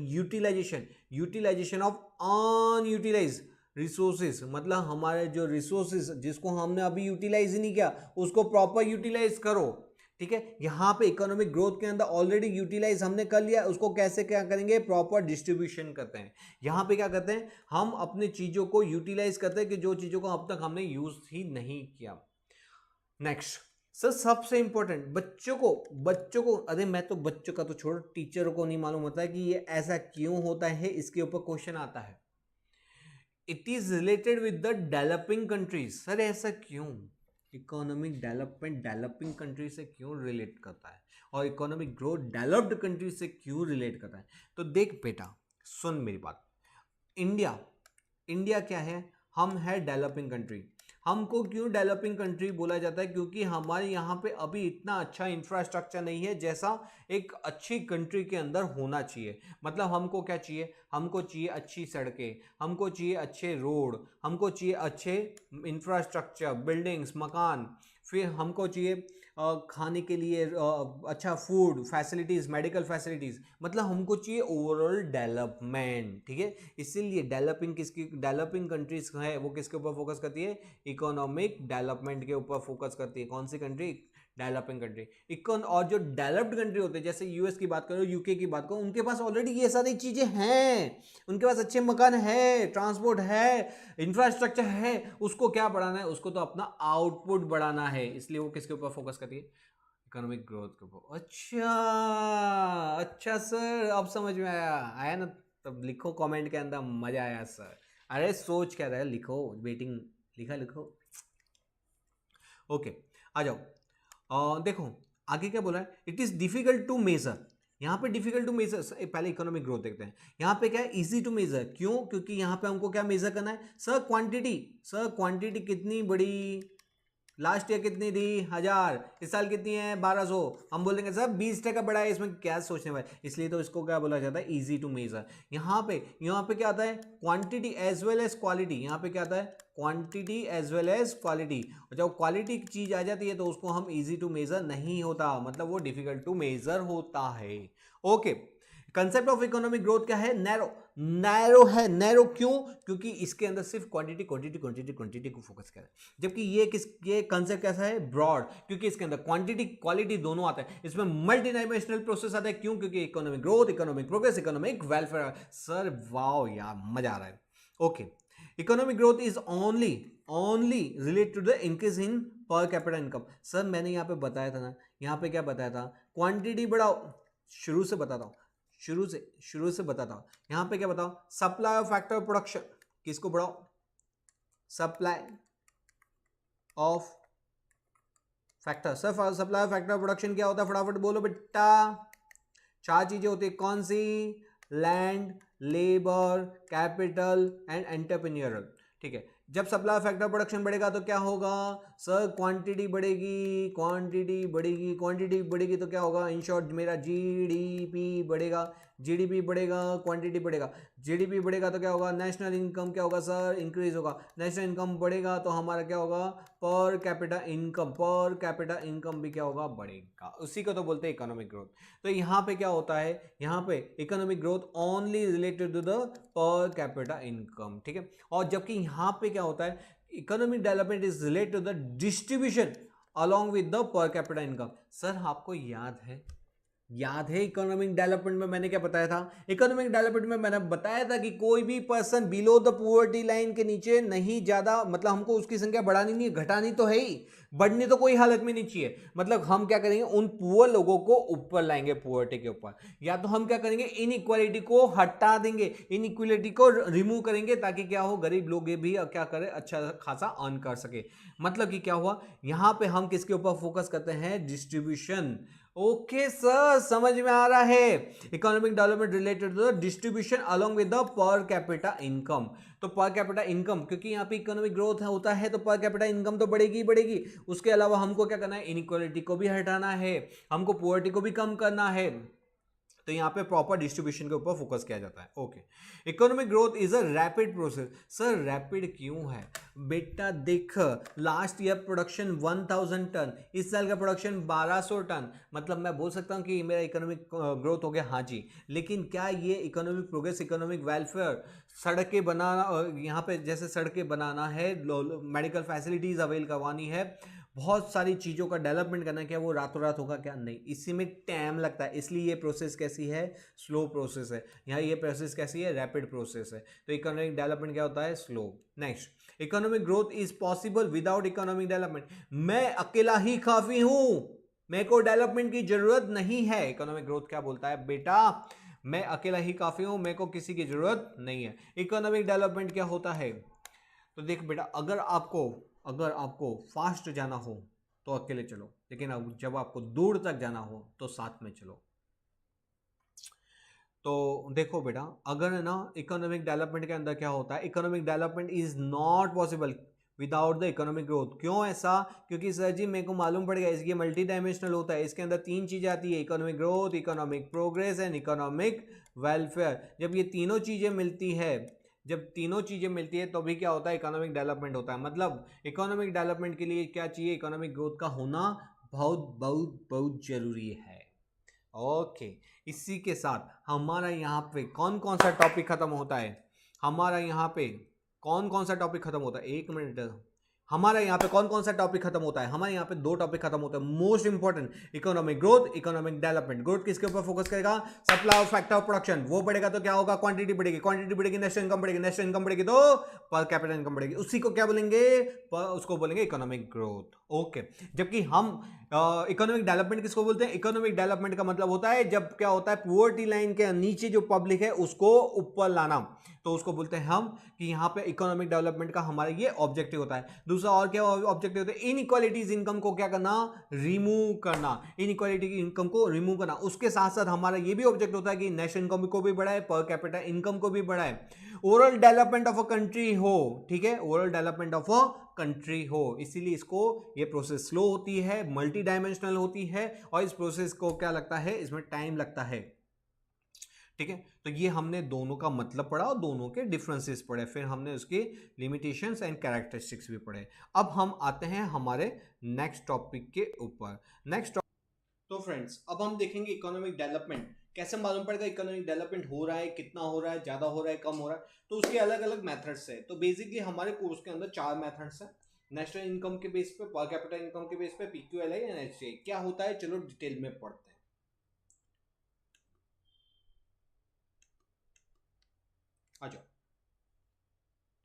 यूटिलाइजेशन ऑफ अनयूटिलाइज रिसोर्सेज, मतलब हमारे जो रिसोर्सेज जिसको हमने अभी यूटिलाइज नहीं किया उसको प्रॉपर यूटिलाइज करो। ठीक है, यहाँ पे इकोनॉमिक ग्रोथ के अंदर ऑलरेडी यूटिलाइज हमने कर लिया, उसको कैसे क्या करेंगे? प्रॉपर डिस्ट्रीब्यूशन करते हैं। यहाँ पे क्या करते हैं, हम अपने चीजों को यूटिलाइज करते हैं कि जो चीजों को अब तक हमने यूज ही नहीं किया। नेक्स्ट सर, सबसे इंपॉर्टेंट, बच्चों को अरे मैं तो बच्चों का तो छोड़ो, टीचरों को नहीं मालूम होता है कि ये ऐसा क्यों होता है, इसके ऊपर क्वेश्चन आता है। It is related with the developing countries. Sir ऐसा क्यों? इकोनॉमिक डेवलपमेंट डेवलपिंग कंट्री से क्यों रिलेट करता है, और इकोनॉमिक ग्रोथ डेवलप्ड कंट्री से क्यों रिलेट करता है? तो देख बेटा, सुन मेरी बात। इंडिया क्या है? हम है डेवलपिंग कंट्री। हमको क्यों डेवलपिंग कंट्री बोला जाता है? क्योंकि हमारे यहाँ पे अभी इतना अच्छा इंफ्रास्ट्रक्चर नहीं है जैसा एक अच्छी कंट्री के अंदर होना चाहिए। मतलब हमको क्या चाहिए? हमको चाहिए अच्छी सड़कें, हमको चाहिए अच्छे रोड, हमको चाहिए अच्छे इंफ्रास्ट्रक्चर, बिल्डिंग्स, मकान, फिर हमको चाहिए खाने के लिए अच्छा फूड फैसिलिटीज़, मेडिकल फैसिलिटीज़, मतलब हमको चाहिए ओवरऑल डेवलपमेंट। ठीक है, इसीलिए डेवलपिंग कंट्रीज है वो किसके ऊपर फोकस करती है? इकोनॉमिक डेवलपमेंट के ऊपर फोकस करती है। कौन सी कंट्री? Developing country. और जो डेवलप्ड कंट्री होते हैं, जैसे यूएस की बात करो, यूके की बात करो, उनके पास ऑलरेडी ये सारी चीजें हैं, उनके पास अच्छे मकान है, ट्रांसपोर्ट है, इंफ्रास्ट्रक्चर है। उसको क्या बढ़ाना है? उसको तो अपना आउटपुट बढ़ाना है, इसलिए वो किसके ऊपर फोकस करती है? इकोनॉमिक ग्रोथ के ऊपर। अच्छा अच्छा सर, अब समझ में आया आया ना? तब लिखो कमेंट के अंदर, मजा आया सर। अरे सोच क्या रहे, लिखो, वेटिंग लिखा लिखो। ओके, आ जाओ। देखो आगे क्या बोला है, it is difficult to measure. यहाँ पे डिफिकल्ट टू मेजर, पहले इकोनॉमिक ग्रोथ देखते हैं। यहाँ पे क्या है, इजी टू मेजर। क्यों? क्योंकि यहाँ पे हमको क्या मेजर करना है? Sir quantity. सर क्वांटिटी कितनी बड़ी? लास्ट ईयर कितनी थी? 1000। इस साल कितनी है? 1200। हम बोलेंगे सर 20% बढ़ा है, इसमें क्या सोचने वाले? इसलिए तो इसको क्या बोला जाता है? Easy to measure. यहाँ पे क्या आता है? Quantity as well as quality. यहाँ पे क्या आता है? Quantity as well as quality. और जब क्वालिटी की चीज आ जाती है तो उसको हम इजी टू मेजर नहीं होता, मतलब वो डिफिकल्ट टू मेजर होता है। Okay, concept of economic growth क्या है? नैरो। नैरो है। नैरो क्यों? क्योंकि इसके अंदर सिर्फ क्वांटिटी क्वांटिटी क्वांटिटी क्वांटिटी को फोकस कर रहा है। जबकि ये कंसेप्ट कैसा है? ब्रॉड, क्योंकि इसके अंदर क्वांटिटी क्वालिटी दोनों आता है। इसमें मल्टी डायमेंशनल प्रोसेस आता है। क्यों? क्योंकि economic growth, economic progress, economic welfare. Sir wow यार, मजा आ रहा है। Okay, economic growth is only related to the increase in per capita income. Sir मैंने यहाँ पे बताया था ना, यहाँ पे क्या बताया था? क्वांटिटी बढ़ाओ। शुरू से बताता हूँ, शुरू से बताता हूँ। यहाँ पे क्या बताओ? Supply of factor of production, किसको बढ़ाओ? Supply of factor. Sir supply of factor of production क्या होता है? फटाफट बोलो बेटा। 4 चीजें होती है, कौन सी? Land, labour, capital and entrepreneurial. ठीक है, जब सप्लाई फैक्टर प्रोडक्शन बढ़ेगा तो क्या होगा? सर क्वांटिटी बढ़ेगी, क्वांटिटी बढ़ेगी, क्वांटिटी बढ़ेगी तो क्या होगा? इन शॉर्ट मेरा जीडीपी बढ़ेगा, जीडीपी बढ़ेगा, क्वांटिटी बढ़ेगा। जीडीपी बढ़ेगा तो क्या होगा? नेशनल इनकम क्या होगा सर? इंक्रीज होगा। नेशनल इनकम बढ़ेगा तो हमारा क्या होगा? पर कैपिटा इनकम, पर कैपिटा इनकम भी क्या होगा? बढ़ेगा। उसी को तो बोलते हैं इकोनॉमिक ग्रोथ। तो यहाँ पे क्या होता है? यहाँ पे economic growth only related to the per capita income. ठीक है, और जबकि यहाँ पे क्या होता है? Economic development is related to the distribution along with the per capita income. Sir आपको याद है इकोनॉमिक डेवलपमेंट में मैंने क्या बताया था? इकोनॉमिक डेवलपमेंट में मैंने बताया था कि कोई भी person below the poverty line के नीचे नहीं ज्यादा, मतलब हमको उसकी संख्या बढ़ानी नहीं है, घटानी तो है ही, बढ़नी तो कोई हालत में नहीं चाहिए। मतलब हम क्या करेंगे? उन पुअर लोगों को ऊपर लाएंगे, पुअर्टी के ऊपर। या तो हम क्या करेंगे? इनइक्वालिटी को हटा देंगे, इनइक्वालिटी को रिमूव करेंगे, ताकि क्या हो? गरीब लोग भी क्या करें? अच्छा खासा अर्न कर सके। मतलब कि क्या हुआ? यहां पे हम किसके ऊपर फोकस करते हैं? डिस्ट्रीब्यूशन। ओके सर, समझ में आ रहा है। Economic development related to the distribution along with the per capita income. तो पर कैपिटा इनकम, क्योंकि यहाँ पे इकोनॉमिक ग्रोथ होता है तो पर कैपिटा इनकम तो बढ़ेगी बढ़ेगी। उसके अलावा हमको क्या करना है? इनइक्वालिटी को भी हटाना है, हमको पुअर्टी को भी कम करना है। तो यहाँ पे प्रॉपर डिस्ट्रीब्यूशन के ऊपर फोकस किया जाता है। Okay, economic growth is a rapid process. Sir rapid क्यों है? बेटा देख, लास्ट ईयर प्रोडक्शन 1000 टन, इस साल का प्रोडक्शन 1200 टन। मतलब मैं बोल सकता हूँ कि मेरा इकोनॉमिक ग्रोथ हो गया, हाँ जी। लेकिन क्या ये इकोनॉमिक प्रोग्रेस, इकोनॉमिक वेलफेयर, सड़कें बनाना, यहाँ पे जैसे सड़कें बनाना है, मेडिकल फैसिलिटीज अवेल करवानी है, बहुत सारी चीज़ों का डेवलपमेंट करना, क्या वो रातों रात होगा? क्या नहीं, इसी में टाइम लगता है। इसलिए ये प्रोसेस कैसी है? स्लो प्रोसेस है। यहाँ ये प्रोसेस कैसी है? रैपिड प्रोसेस है। तो इकोनॉमिक डेवलपमेंट क्या होता है? Slow. Next, economic growth is possible without economic development. मैं अकेला ही काफी हूं, मेरे को डेवलपमेंट की जरूरत नहीं है। इकोनॉमिक ग्रोथ क्या बोलता है? बेटा मैं अकेला ही काफी हूं, मेरे को किसी की जरूरत नहीं है। इकोनॉमिक डेवलपमेंट क्या होता है? तो देख बेटा, अगर आपको फास्ट जाना हो तो अकेले चलो, लेकिन अब जब आपको दूर तक जाना हो तो साथ में चलो। तो देखो बेटा, अगर ना इकोनॉमिक डेवलपमेंट के अंदर क्या होता है? Economic development is not possible without the economic growth. क्यों ऐसा? क्योंकि सर जी मेरे को मालूम पड़ गया, इसकी मल्टी डायमेंशनल होता है, इसके अंदर 3 चीजें आती है, economic growth, economic progress and economic welfare. जब ये तीनों चीजें मिलती है, जब तीनों चीजें मिलती है तो भी क्या होता है? इकोनॉमिक डेवलपमेंट होता है। मतलब इकोनॉमिक डेवलपमेंट के लिए क्या चाहिए? इकोनॉमिक ग्रोथ का होना बहुत बहुत बहुत जरूरी है। ओके, इसी के साथ हमारा यहाँ पे कौन कौन सा टॉपिक खत्म होता है? हमारा यहाँ पे कौन कौन सा टॉपिक खत्म होता है? 1 मिनट, हमारा यहाँ पे कौन कौन सा टॉपिक खत्म होता है? हमारे यहाँ पे 2 टॉपिक खत्म होते हैं most important, economic growth, economic development. Growth किसके ऊपर फोकस करेगा? Supply of factor of production, वो बढ़ेगा तो क्या होगा? क्वांटिटी बढ़ेगी, क्वांटिटी बढ़ेगी नेशनल इनकम बढ़ेगी, नेशनल इनकम बढ़ेगी तो पर कैपिटल इनकम बढ़ेगी, उसी को क्या बोलेंगे? उसको बोलेंगे इकोनॉमिक ग्रोथ। ओके, जबकि हम इकोनॉमिक डेवलपमेंट किसको बोलते हैं? इकोनॉमिक डेवलपमेंट का मतलब होता है जब क्या होता है, पुअर्टी लाइन के नीचे जो पब्लिक है उसको ऊपर लाना, तो उसको बोलते हैं हम कि यहाँ पे इकोनॉमिक डेवलपमेंट का हमारा ये ऑब्जेक्टिव होता है। दूसरा और क्या ऑब्जेक्टिव होता है? इनइक्वालिटीज इनकम को क्या करना? रिमूव करना, इनइक्वालिटी की इनकम को रिमूव करना। उसके साथ साथ हमारा ये भी ऑब्जेक्ट होता है कि नेशनल इनकम को भी बढ़ाए, पर कैपिटा इनकम को भी बढ़ाए, overall development of a country हो। ठीक है, overall development of a country हो, इसीलिए इसको ये प्रोसेस स्लो होती है, मल्टी डायमेंशनल होती है, और इस प्रोसेस को क्या लगता है? इसमें टाइम लगता है। ठीक है, तो ये हमने दोनों का मतलब पढ़ा और दोनों के डिफरेंसेस पढ़े, फिर हमने उसके लिमिटेशंस एंड कैरेक्टरिस्टिक्स भी पढ़े। अब हम आते हैं हमारे नेक्स्ट टॉपिक के ऊपर। तो फ्रेंड्स, अब हम देखेंगे इकोनॉमिक डेवलपमेंट। कैसे मालूम पड़ेगा इकोनॉमिक डेवलपमेंट हो रहा है, कितना हो रहा है, ज्यादा हो रहा है, कम हो रहा है? तो उसके अलग अलग मेथड्स है। तो बेसिकली हमारे कोर्स के अंदर 4 मेथड्स हैं, नेशनल इनकम के बेस पे, पर कैपिटा इनकम के बेस पे, पीक्यूएलआई एंड एचसीए। क्या होता है, चलो डिटेल में पढ़ते हैं। आ जाओ।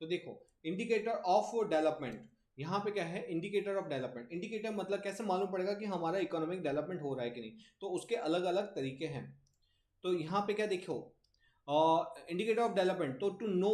तो देखो, इंडिकेटर ऑफ डेवलपमेंट, यहां पे क्या है? Indicator of development. इंडिकेटर मतलब कैसे मालूम पड़ेगा कि हमारा इकोनॉमिक डेवलपमेंट हो रहा है कि नहीं? तो उसके अलग अलग तरीके हैं। तो यहाँ पे क्या देखो, इंडिकेटर ऑफ डेवलपमेंट, तो टू नो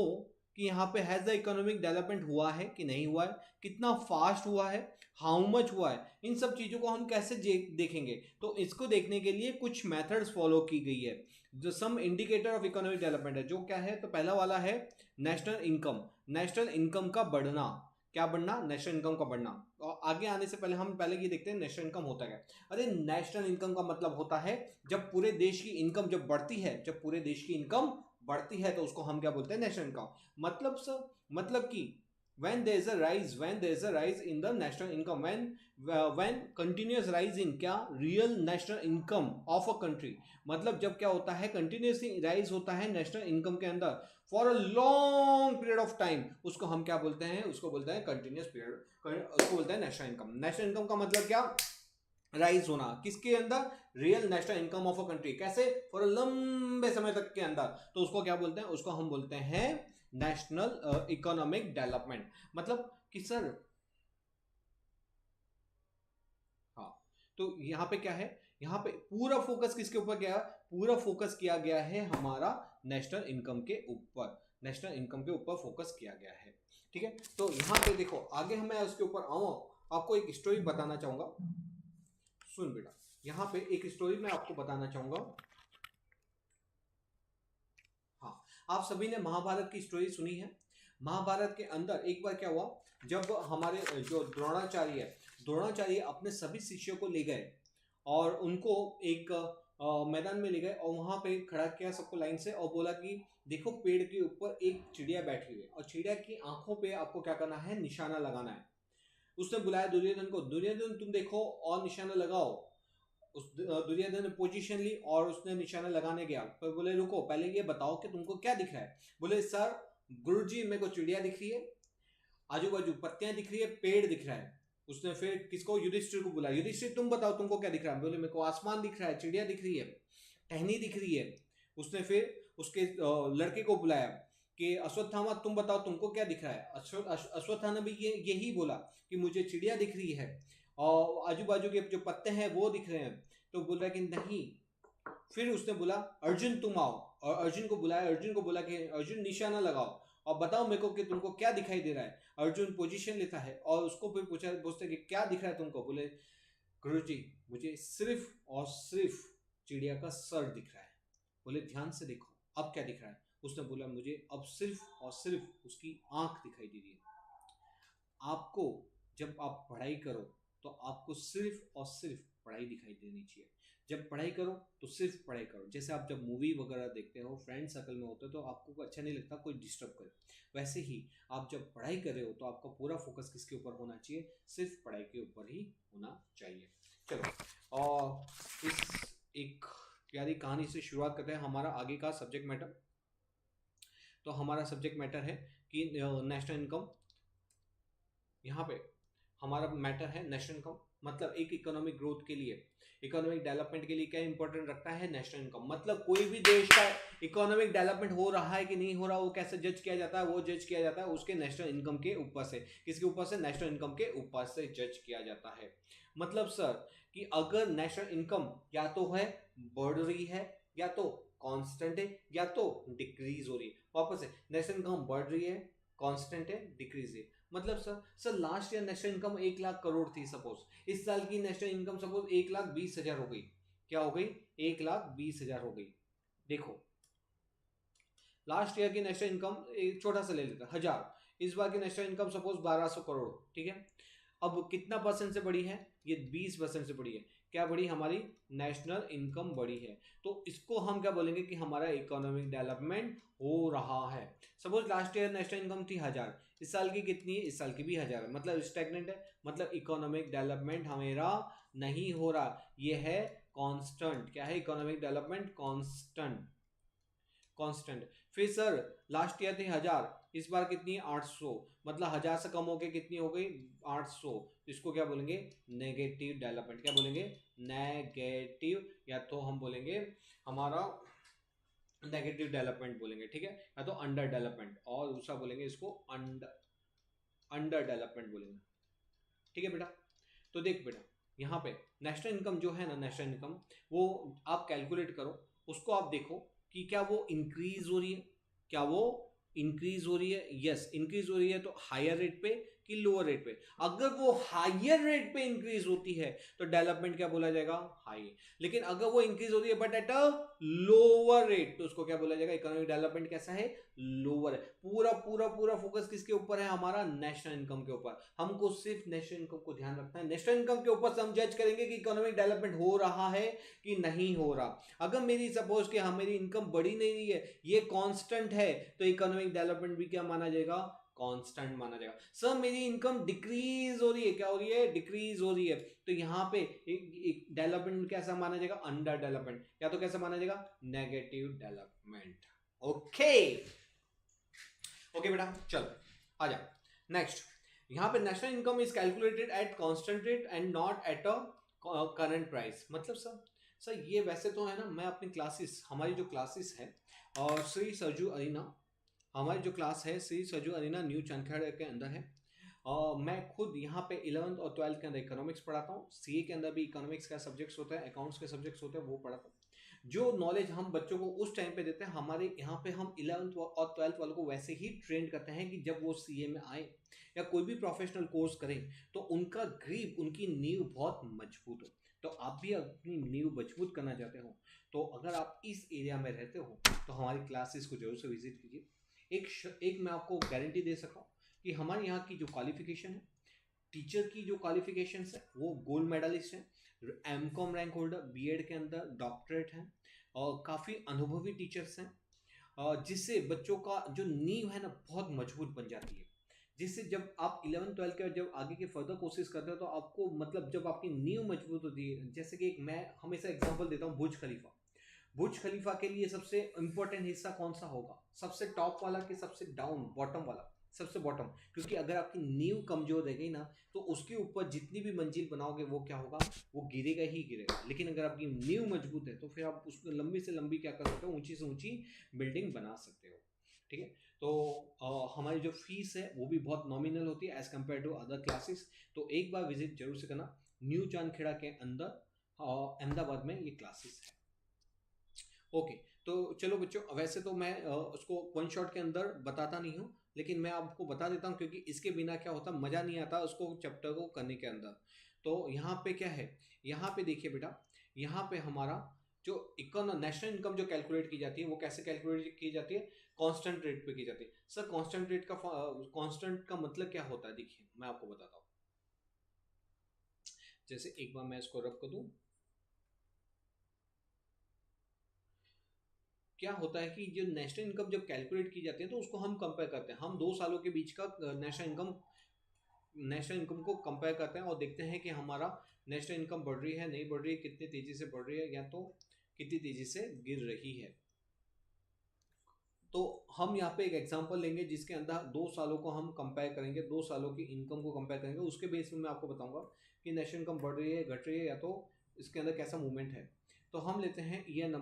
कि यहाँ पे हैज द इकोनॉमिक डेवलपमेंट हुआ है कि नहीं हुआ है, कितना फास्ट हुआ है, हाउ मच हुआ है, इन सब चीज़ों को हम कैसे देखेंगे? तो इसको देखने के लिए कुछ मेथड्स फॉलो की गई है। जो सम इंडिकेटर ऑफ इकोनॉमिक डेवलपमेंट है, जो क्या है? तो पहला वाला है नेशनल इनकम। नेशनल इनकम का बढ़ना, क्या बढ़ना? नेशनल इनकम का बढ़ना। और आगे आने से पहले हम पहले ये देखते हैं नेशनल इनकम होता है क्या। अरे, नेशनल इनकम का मतलब होता है जब पूरे देश की इनकम जब बढ़ती है, जब पूरे देश की इनकम बढ़ती है तो उसको हम क्या बोलते हैं? National income. मतलब सर, मतलब कि when there is a rise in the national income, when continuous rise in क्या? real national income of a country। मतलब जब क्या होता है? continuously rise होता है नेशनल इनकम के अंदर for a long period of time, उसको हम क्या बोलते हैं? उसको बोलते हैं कंटिन्यूस पीरियड, उसको बोलते हैं नेशनल इनकम। नेशनल इनकम का मतलब क्या? राइज होना, किसके अंदर? Real national income of a country. कैसे? फॉर लंबे समय तक के अंदर, तो उसको क्या बोलते हैं? उसको हम बोलते हैं नेशनल इकोनॉमिक डेवलपमेंट। मतलब कि सर, हाँ, तो यहाँ पे क्या है? यहाँ पे पूरा फोकस किसके ऊपर गया? पूरा फोकस किया गया है हमारा नेशनल इनकम के ऊपर, नेशनल इनकम के ऊपर फोकस किया गया है। ठीक है, तो यहाँ पे देखो, आगे मैं उसके ऊपर आऊँ, आपको एक स्टोरी बताना चाहूंगा। सुन बेटा, यहाँ पे एक स्टोरी मैं आपको बताना चाहूंगा। हाँ, आप सभी ने महाभारत की स्टोरी सुनी है। महाभारत के अंदर एक बार क्या हुआ, जब हमारे जो द्रोणाचार्य है, द्रोणाचार्य अपने सभी शिष्यों को ले गए और उनको एक मैदान में ले गए और वहां पे खड़ा किया सबको लाइन से, और बोला कि देखो, पेड़ के ऊपर एक चिड़िया बैठी हुई है और चिड़िया की आंखों पे आपको क्या करना है? निशाना लगाना है। उसने बुलाया दुर्योधन को, दुर्योधन तुम देखो और निशाना लगाओ। उस दुर्योधन ने पोजीशन ली और उसने निशाना लगाने गया, पर बोले रुको, पहले ये बताओ कि तुमको क्या दिख रहा है? बोले सर, गुरुजी मेरे को चिड़िया दिख रही है, आजू बाजू पत्तियां दिख रही है, पेड़ दिख रहा है। उसने फिर किसको? युधिष्ठिर को बुलाया, युधिष्ठिर तुम बताओ तुमको क्या दिख रहा है? बोले मेरे को आसमान दिख रहा है, चिड़िया दिख रही है, टहनी दिख रही है। उसने फिर उसके लड़के को बुलाया कि अश्वत्थामा तुम बताओ तुमको क्या दिख रहा है? अश्वत्थामा भी यही बोला कि मुझे चिड़िया दिख रही है और आजू बाजू के जो पत्ते हैं वो दिख रहे हैं। तो बोल रहा है कि नहीं। फिर उसने बोला अर्जुन तुम आओ, और अर्जुन को बुलाया, अर्जुन को बोला कि अर्जुन निशाना लगाओ और बताओ मेरे को कि तुमको क्या दिखाई दे रहा है। अर्जुन पोजीशन लेता है और उसको फिर पूछते कि क्या दिख रहा है तुमको? बोले गुरुजी, मुझे सिर्फ और सिर्फ चिड़िया का सर दिख रहा है। बोले ध्यान से देखो, अब क्या दिख रहा है? उसने बोला मुझे अब सिर्फ और सिर्फ उसकी आंख दिखाई दे रही है। आपको जब आप पढ़ाई करो तो आपको सिर्फ और सिर्फ पढ़ाई दिखाई देनी चाहिए। जब पढ़ाई करो तो सिर्फ पढ़ाई करो। जैसे आप जब मूवी वगैरह देखते हो, फ्रेंड सर्कल में होते हो, तो आपको अच्छा नहीं लगता कोई डिस्टर्ब करे। वैसे ही आप जब पढ़ाई कर रहे हो तो आपका पूरा फोकस किसके ऊपर होना चाहिए? सिर्फ पढ़ाई के ऊपर ही होना चाहिए। चलो, और इस एक प्यारी कहानी से शुरुआत करते हैं हमारा आगे का सब्जेक्ट मैटर। तो हमारा सब्जेक्ट मैटर है कि नेशनल इनकम। यहाँ पे हमारा मैटर है नेशनल इनकम, मतलब एक इकोनॉमिक ग्रोथ के लिए, इकोनॉमिक डेवलपमेंट के लिए क्या इंपॉर्टेंट रखता है, नेशनल इनकम। मतलब कोई भी देश का इकोनॉमिक डेवलपमेंट हो रहा है कि नहीं हो रहा, वो कैसे जज किया जाता है, वो जज किया जाता है उसके नेशनल इनकम के ऊपर से। किसके ऊपर से, नेशनल इनकम के ऊपर से जज किया जाता है। मतलब सर कि अगर नेशनल इनकम या तो है बढ़ रही है, या तो कांस्टेंट है, या तो डिक्रीज हो रही है। वापस से, नेशनल इनकम बढ़ रही है, कांस्टेंट है, डिक्रीज है। मतलब sir last year national income 1 lakh crore थी सपोज, इस साल की नेशनल इनकम सपोज 1,20,000 हो गई। क्या हो गई, 1,20,000 हो गई। देखो लास्ट ईयर की नेशनल इनकम एक छोटा सा ले लेते हैं 1000, इस बार की नेशनल इनकम सपोज 1200 करोड़, ठीक है। अब कितना परसेंट से बढ़ी है, ये 20% से बढ़ी है। क्या बढ़ी, हमारी नेशनल इनकम बढ़ी है। तो इसको हम क्या बोलेंगे कि हमारा इकोनॉमिक डेवलपमेंट हो रहा है। Suppose last year national income थी 1000, इस साल की कितनी है, इस साल की भी 1000 है, मतलब स्टैग्नेंट है, मतलब इकोनॉमिक डेवलपमेंट हमारा नहीं हो रहा, ये है कांस्टेंट। क्या है, इकोनॉमिक डेवलपमेंट कांस्टेंट, कांस्टेंट। फिर सर लास्ट ईयर थी 1000, इस बार कितनी है, 800, मतलब 1000 से कम हो गई, कितनी हो गई, 800। इसको क्या बोलेंगे, नेगेटिव डेवलपमेंट। क्या बोलेंगे, नेगेटिव, या तो हम बोलेंगे हमारा नेगेटिव डेवलपमेंट बोलेंगे, ठीक है, या तो अंडर डेवलपमेंट, और दूसरा बोलेंगे इसको अंडर डेवलपमेंट बोलेंगे, ठीक है बेटा। तो देख बेटा, यहाँ पे नेशनल इनकम जो है ना, नेशनल इनकम वो आप कैलकुलेट करो, उसको आप देखो कि क्या वो इंक्रीज हो रही है, क्या वो इंक्रीज हो रही है। यस इंक्रीज हो रही है, तो हायर रेट पे कि लोअर रेट पे। अगर वो हायर रेट पे इंक्रीज होती है तो डेवलपमेंट क्या बोला जाएगा, हाई। लेकिन अगर वो इंक्रीज हो रही है but at a lower rate, तो उसको क्या बोला जाएगा, इकोनॉमिक डेवलपमेंट कैसा है, लोअर है। पूरा पूरा पूरा फोकस किसके ऊपर है, हमारा नेशनल इनकम के ऊपर। हमको सिर्फ नेशनल इनकम को ध्यान रखना है, नेशनल इनकम के ऊपर से हम जज करेंगे कि इकोनॉमिक डेवलपमेंट हो रहा है कि नहीं हो रहा। अगर मेरी सपोज कि हाँ मेरी इनकम बढ़ी नहीं रही है, ये कांस्टेंट है, तो इकोनॉमिक डेवलपमेंट भी क्या माना जाएगा, कांस्टेंट माना जाएगा। सर मेरी इनकम डिक्रीज हो रही है, क्या हो रही है, डिक्रीज हो रही है, तो यहाँ पे डेवलपमेंट कैसा माना जाएगा, अंडर डेवलपमेंट, या तो कैसा माना जाएगा, नेगेटिव डेवलपमेंट। ओके ओके बेटा, चलो आ जा नेक्स्ट। यहाँ पे national income is calculated at constant rate and not at a current price. मतलब सर ये वैसे तो है ना, मैं अपनी क्लासेस, हमारी जो क्लासेस है और श्री सरजू अरीना, हमारी जो क्लास है श्री सरजू अरीना न्यू चंदखेड़ के अंदर है। और मैं खुद यहाँ पे 11th और 12th के अंदर इकोनॉमिक्स पढ़ाता हूँ, सीए के अंदर भी इकोनॉमिक्स का सब्जेक्ट्स होता है, अकाउंट्स के सब्जेक्ट्स होते हैं, वो पढ़ाता हूँ। जो नॉलेज हम बच्चों को उस टाइम पे देते हैं, हमारे यहाँ पे हम 11th और 12th वालों को वैसे ही ट्रेन करते हैं कि जब वो सीए में आए या कोई भी प्रोफेशनल कोर्स करें तो उनका ग्रीप, उनकी नींव बहुत मजबूत हो। तो आप भी अपनी नींव मजबूत करना चाहते हो, तो अगर आप इस एरिया में रहते हो तो हमारी क्लासेस को जरूर से विजिट कीजिए। एक मैं आपको गारंटी दे सका हूँ कि हमारे यहाँ की जो क्वालिफिकेशन है, टीचर की जो क्वालिफिकेशन है वो गोल्ड मेडलिस्ट है, एमकॉम रैंक होल्डर, बीएड के अंदर डॉक्टरेट है, और काफ़ी अनुभवी टीचर्स हैं, जिससे बच्चों का जो नींव है ना बहुत मजबूत बन जाती है। जिससे जब आप 11th 12th के जब आगे के फर्दर कोर्सेज करते हो तो आपको मतलब जब आपकी नींव मजबूत होती है, जैसे कि एक मैं हमेशा एग्जांपल देता हूँ, बुर्ज खलीफा। बुर्ज खलीफा के लिए सबसे इंपॉर्टेंट हिस्सा कौन सा होगा, सबसे टॉप वाला कि सबसे डाउन बॉटम वाला, सबसे बॉटम। क्योंकि अगर आपकी नींव कमजोर रह गई ना तो उसके ऊपर जितनी भी मंजिल बनाओगे वो क्या होगा, वो गिरेगा ही गिरेगा। लेकिन अगर आपकी नींव मजबूत है तो फिर आप उसमें लंबी से लंबी क्या कर सकते हो, ऊंची से ऊंची बिल्डिंग बना सकते हो, ठीक है। तो हमारी जो फीस है वो भी बहुत नॉमिनल होती है as compare to other classes. तो एक बार विजिट जरूर से करना, न्यू चांदखेड़ा के अंदर अहमदाबाद में ये क्लासेस है। ओके तो चलो बच्चों, वैसे तो मैं उसको वन शॉट के अंदर बताता नहीं हूँ, लेकिन मैं आपको बता देता हूँ क्योंकि इसके बिना क्या होता, मज़ा नहीं आता उसको चैप्टर को करने के अंदर। तो यहाँ पे क्या है, यहाँ पे देखिए बेटा, यहाँ पे हमारा जो नेशनल इनकम जो कैलकुलेट की जाती है वो कैसे कैलकुलेट की जाती है, कांस्टेंट रेट पे की जाती है। सर कांस्टेंट रेट का कांस्टेंट का मतलब क्या होता है, देखिए मैं आपको बताता हूँ। जैसे एक बार मैं इसको रब कर दूँ, क्या होता है कि जो नेशनल इनकम जब कैलकुलेट की जाती है तो उसको हम कंपेयर करते हैं, हम 2 सालों के बीच का नेशनल इनकम को कंपेयर करते हैं और देखते हैं कि हमारा नेशनल इनकम बढ़ रही है नहीं बढ़ रही है, कितनी तेजी से बढ़ रही है या तो कितनी तेजी से गिर रही है। तो हम यहाँ पे एक एग्जांपल लेंगे जिसके अंदर 2 सालों को हम कंपेयर करेंगे, 2 सालों की इनकम को कंपेयर करेंगे, उसके बेस में मैं आपको बताऊंगा कि नेशनल इनकम बढ़ रही है, घट रही है, या तो इसके अंदर कैसा मूवमेंट है। तो हम लेते हैं ईयर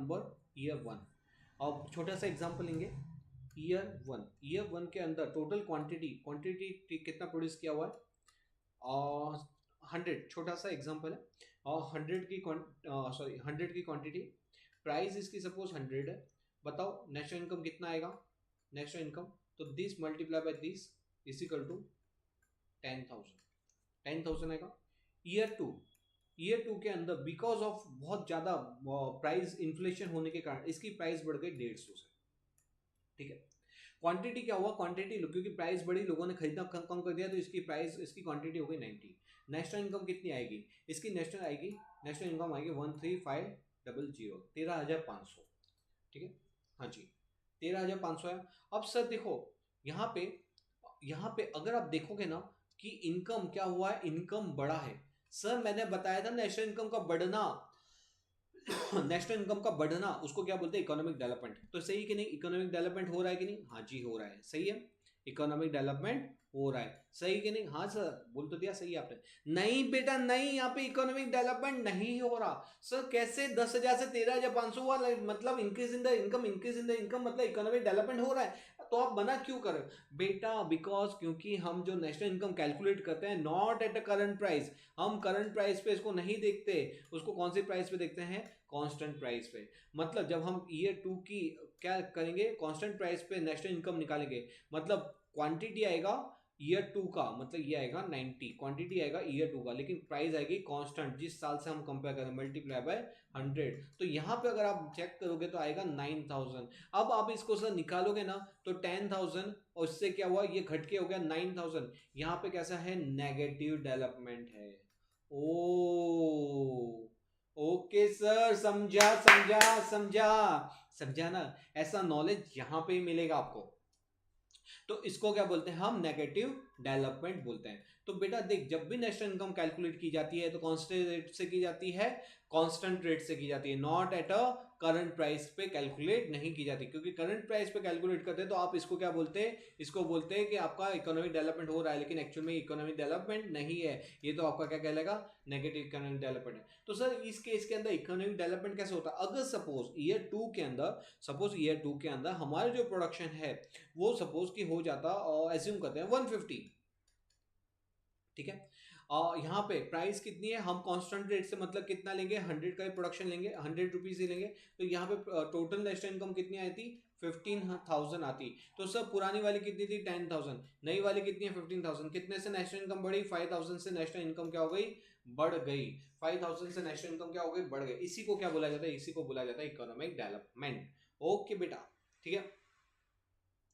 1। अब छोटा सा एग्जांपल लेंगे ईयर 1 के अंदर टोटल क्वांटिटी कितना प्रोड्यूस किया हुआ है, 100, छोटा सा एग्जांपल है, और 100 की क्वांटिटी, प्राइस इसकी सपोज 100 है। बताओ नेशनल इनकम कितना आएगा, नेशनल इनकम, तो this multiply by this is equal to 10,000 आएगा। ईयर टू के अंदर बिकॉज ऑफ बहुत ज्यादा प्राइस इन्फ्लेशन होने के कारण इसकी प्राइस बढ़ गई 150 से, ठीक है। क्वांटिटी क्या हुआ, क्वांटिटी क्योंकि प्राइस बढ़ी, लोगों ने खरीदना कम कर दिया, तो इसकी क्वांटिटी हो गई 90। नेशनल इनकम कितनी आएगी, इसकी नेशनल इनकम आएगी 13,500, 13,500, ठीक है। हाँ जी, 13,500 है। अब सर देखो यहाँ पे अगर आप देखोगे ना कि इनकम क्या हुआ है, इनकम बढ़ा है। सर मैंने बताया था नेशनल इनकम का बढ़ना नेशनल इनकम का बढ़ना उसको क्या बोलते हैं, इकोनॉमिक डेवलपमेंट। तो सही कि नहीं, इकोनॉमिक डेवलपमेंट हो रहा है कि नहीं, हाँ जी हो रहा है, सही है, इकोनॉमिक डेवलपमेंट हो रहा है, सही कि नहीं, हाँ सर बोल तो दिया सही आपने। नहीं बेटा नहीं, यहाँ पे इकोनॉमिक डेवलपमेंट नहीं हो रहा। सर कैसे 10,000 से 13,500 हुआ, मतलब इंक्रीज इन द इनकम मतलब इकोनॉमिक डेवलपमेंट हो रहा है, तो आप बना क्यों कर बेटा, बिकॉज क्योंकि हम जो नेशनल इनकम कैलकुलेट करते हैं not at a current price, हम करंट प्राइस पे इसको नहीं देखते, उसको कौन सी प्राइस पे देखते हैं, कांस्टेंट प्राइस पे। मतलब जब हम ईयर 2 की क्या करेंगे, कांस्टेंट प्राइस पे नेशनल इनकम निकालेंगे, मतलब क्वांटिटी आएगा ईयर 2 का, मतलब ये आएगा 90, क्वांटिटी आएगा ईयर 2 का, लेकिन प्राइस आएगी कांस्टेंट जिस साल से हम कंपेयर करें, मल्टीप्लाई बाय 100। तो यहाँ पे अगर आप चेक करोगे तो आएगा 9,000। अब आप इसको सर निकालोगे ना तो 10,000, और इससे क्या हुआ, ये घट के हो गया 9,000। यहाँ पे कैसा है, नेगेटिव डेवलपमेंट है। ओ ओके सर, समझा ना, ऐसा नॉलेज यहां पे ही मिलेगा आपको। तो इसको क्या बोलते हैं हम, नेगेटिव डेवलपमेंट बोलते हैं। तो बेटा देख, जब भी नेशनल इनकम कैलकुलेट की जाती है तो कांस्टेंट रेट से की जाती है, कांस्टेंट रेट से की जाती है, not at a current price पे कैलकुलेट नहीं की जाती, क्योंकि करंट प्राइस पे कैलकुलेट करते हैं तो आप इसको क्या बोलते हैं, इसको बोलते हैं कि आपका इकोनॉमिक डेवलपमेंट हो रहा है, लेकिन एक्चुअल में इकोनॉमिक डेवलपमेंट नहीं है, ये तो आपका क्या कहलाएगा, नेगेटिव इकोनॉमिक डेवलपमेंट है। तो सर इस केस के अंदर इकोनॉमिक डेवलपमेंट कैसे होता है, अगर सपोज ईयर 2 के अंदर हमारा जो प्रोडक्शन है वो सपोज कि हो जाता, और एज्यूम करते हैं 150, ठीक है। यहाँ पे प्राइस कितनी है, हम कांस्टेंट रेट से मतलब कितना लेंगे, 100 का प्रोडक्शन लेंगे, 100 रुपीज ही लेंगे, तो यहाँ पे टोटल नेशनल इनकम कितनी आई थी, 15,000 आती। तो सर पुरानी वाली कितनी थी, 10,000, नई वाली कितनी है, 15,000, कितने से नेशनल इनकम बढ़ी, 5,000 से नेशनल इनकम क्या हो गई, बढ़ गई, 5,000 से नेशनल इनकम क्या हो गई, बढ़ गई। इसी को क्या बोला जाता है, इसी को बोला जाता है इकोनॉमिक डेवलपमेंट। ओके बेटा, ठीक है,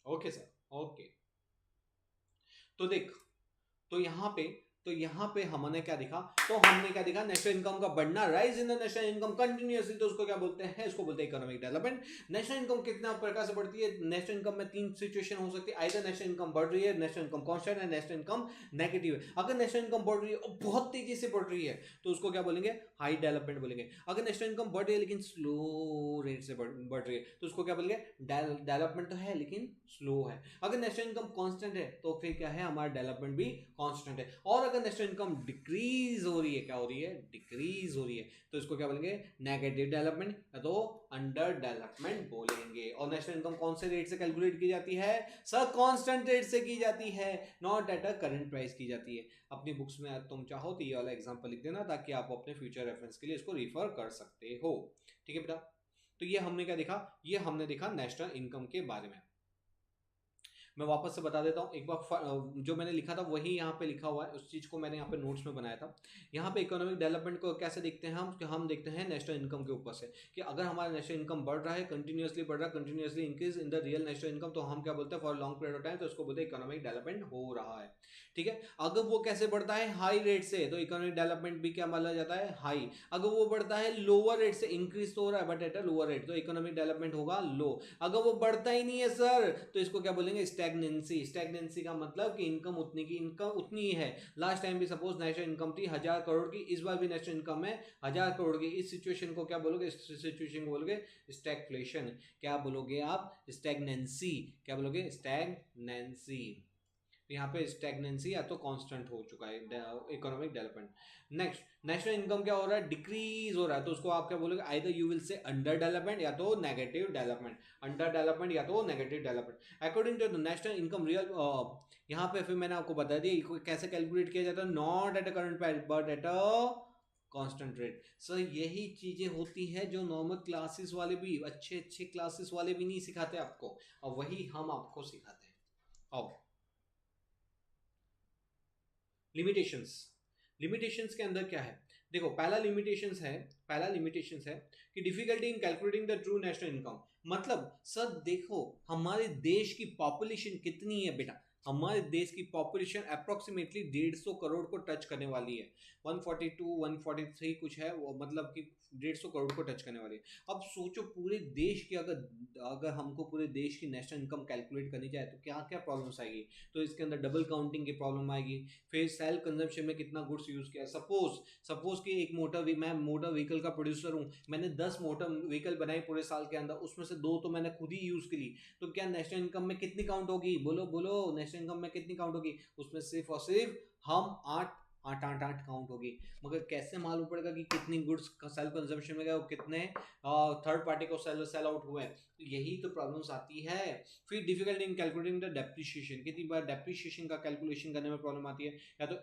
ओके सर, ओके। तो देख, तो यहाँ पे हमने क्या देखा, नेशनल इनकम का बढ़ना, rise in the national income continuously, तो उसको क्या बोलते हैं, इसको बोलते हैं इकोनॉमिक डेवलपमेंट। नेशनल इनकम कितना प्रकार से बढ़ती है, नेशनल इनकम में 3 सिचुएशन हो सकती है, आइदर नेशनल इनकम बढ़ रही है, नेशनल इनकम कांस्टेंट है, नेशनल इनकम नेगेटिव है। अगर नेशनल इनकम बढ़ रही है और बहुत तेजी से बढ़ रही है तो उसको क्या बोलेंगे, हाई डेवलपमेंट बोलेंगे। अगर नेशनल इनकम बढ़ रही है लेकिन स्लो रेट से बढ़ रही है तो उसको क्या बोलेंगे, डेवलपमेंट तो है लेकिन स्लो है। अगर नेशनल इनकम कांस्टेंट है तो फिर क्या है, हमारा डेवलपमेंट भी कांस्टेंट है। और अगर नेशनल इनकम डिक्रीज हो रही है, क्या हो रही है, डिक्रीज हो रही है, तो इसको क्या बोलेंगे, नेगेटिव डेवलपमेंट या तो अंडर डेवलपमेंट बोलेंगे। और नेशनल इनकम कौन से रेट से कैलकुलेट की जाती है, सर कांस्टेंट रेट से की जाती है, not at a current price की जाती है। अपनी बुक्स में तुम चाहो तो ये वाला एग्जांपल लिख देना ताकि आप अपने फ्यूचर रेफरेंस के लिए इसको रिफर कर सकते हो, ठीक है बेटा। तो ये हमने क्या देखा, ये हमने देखा नेशनल इनकम के बारे में। मैं वापस से बता देता हूँ एक बार, जो मैंने लिखा था वही यहाँ पे लिखा हुआ है, उस चीज़ को मैंने यहाँ पे नोट्स में बनाया था। यहाँ पे इकोनॉमिक डेवलपमेंट को कैसे देखते हैं हम देखते हैं नेशनल इनकम के ऊपर से, कि अगर हमारा नेशनल इनकम बढ़ रहा है, कंटिन्यूअसली बढ़ रहा है, continuously increase in the real national income, तो हम क्या बोलते हैं, for long period of time, तो उसको बोलते हैं इकोनॉमिक डेवलपमेंट हो रहा है, ठीक है। अगर वो कैसे बढ़ता है, हाई रेट से, तो इकोनॉमिक डेवलपमेंट भी क्या माना जाता है, हाई। अगर वो बढ़ता है लोअर रेट से, इंक्रीज तो हो रहा है but at a lower rate, तो इकोनॉमिक डेवलपमेंट होगा लो। अगर वो बढ़ता ही नहीं है सर, तो इसको क्या बोलेंगे, स्टैग्नेंसी। स्टैग्नेंसी का मतलब कि इनकम उतनी की इनकम उतनी ही है। लास्ट टाइम भी सपोज नेशनल इनकम थी 1000 करोड़ की, इस बार भी नेशनल इनकम है 1000 करोड़ की। इस सिचुएशन को क्या बोलोगे, इस सिचुएशन को बोलोगे स्टैगफ्लेशन। क्या बोलोगे आप, स्टैग्नेंसी। क्या बोलोगे, स्टैग्नेंसी। यहाँ पे स्टैग्नेंसी या तो कांस्टेंट हो चुका है economic development. Next, national income क्या हो रहा है, डिक्रीज हो रहा है, तो उसको आप क्या बोलोगे, either you will say under development या तो नेगेटिव डेवलपमेंट। अंडर डेवलपमेंट या तो negative development according to the national income real. यहाँ पे फिर मैंने आपको बता दिया कैसे कैलकुलेट किया जाता है, not at a current price but at a constant rate. Sir यही चीजें होती है जो नॉर्मल क्लासेस वाले भी, अच्छे अच्छे क्लासेस वाले भी नहीं सिखाते आपको, और वही हम आपको सिखाते हैं। अब लिमिटेशंस। लिमिटेशंस के अंदर क्या है, देखो पहला लिमिटेशंस है कि difficulty in calculating the true national income. मतलब सर देखो हमारे देश की पॉपुलेशन कितनी है बेटा, हमारे देश की पॉपुलेशन अप्रोक्सीमेटली 150 करोड़ को टच करने वाली है। 142 143 कुछ है वो, मतलब कि 150 करोड़ को टच करने वाली है। अब सोचो पूरे देश की अगर अगर हमको पूरे देश की नेशनल इनकम कैलकुलेट करनी जाए तो क्या क्या प्रॉब्लम्स आएगी। तो इसके अंदर डबल काउंटिंग की प्रॉब्लम आएगी, फिर सेल्फ कंजम्पशन में कितना गुड्स यूज किया। सपोज कि एक मैं मोटर व्हीकल का प्रोड्यूसर हूं, मैंने 10 मोटर व्हीकल बनाई पूरे साल के अंदर, उसमें से 2 तो मैंने खुद ही यूज की। तो क्या नेशनल इनकम में कितनी काउंट होगी, बोलो बोलो, नेशनल इनकम में कितनी काउंट होगी, उसमें सिर्फ और सिर्फ हम 8 काउंट होगी। मगर कैसे मालूम पड़ेगा कि कितनी गुड्स सेल्फ कंजम्पशन में गए और कितने थर्ड पार्टी को सेल आउट हुए। तो यही तो प्रॉब्लम्स आती है। फिर difficulty in calculating the depreciation, कितनी बार डेप्रिसिएशन का कैलकुलेशन करने में प्रॉब्लम आती है। या तो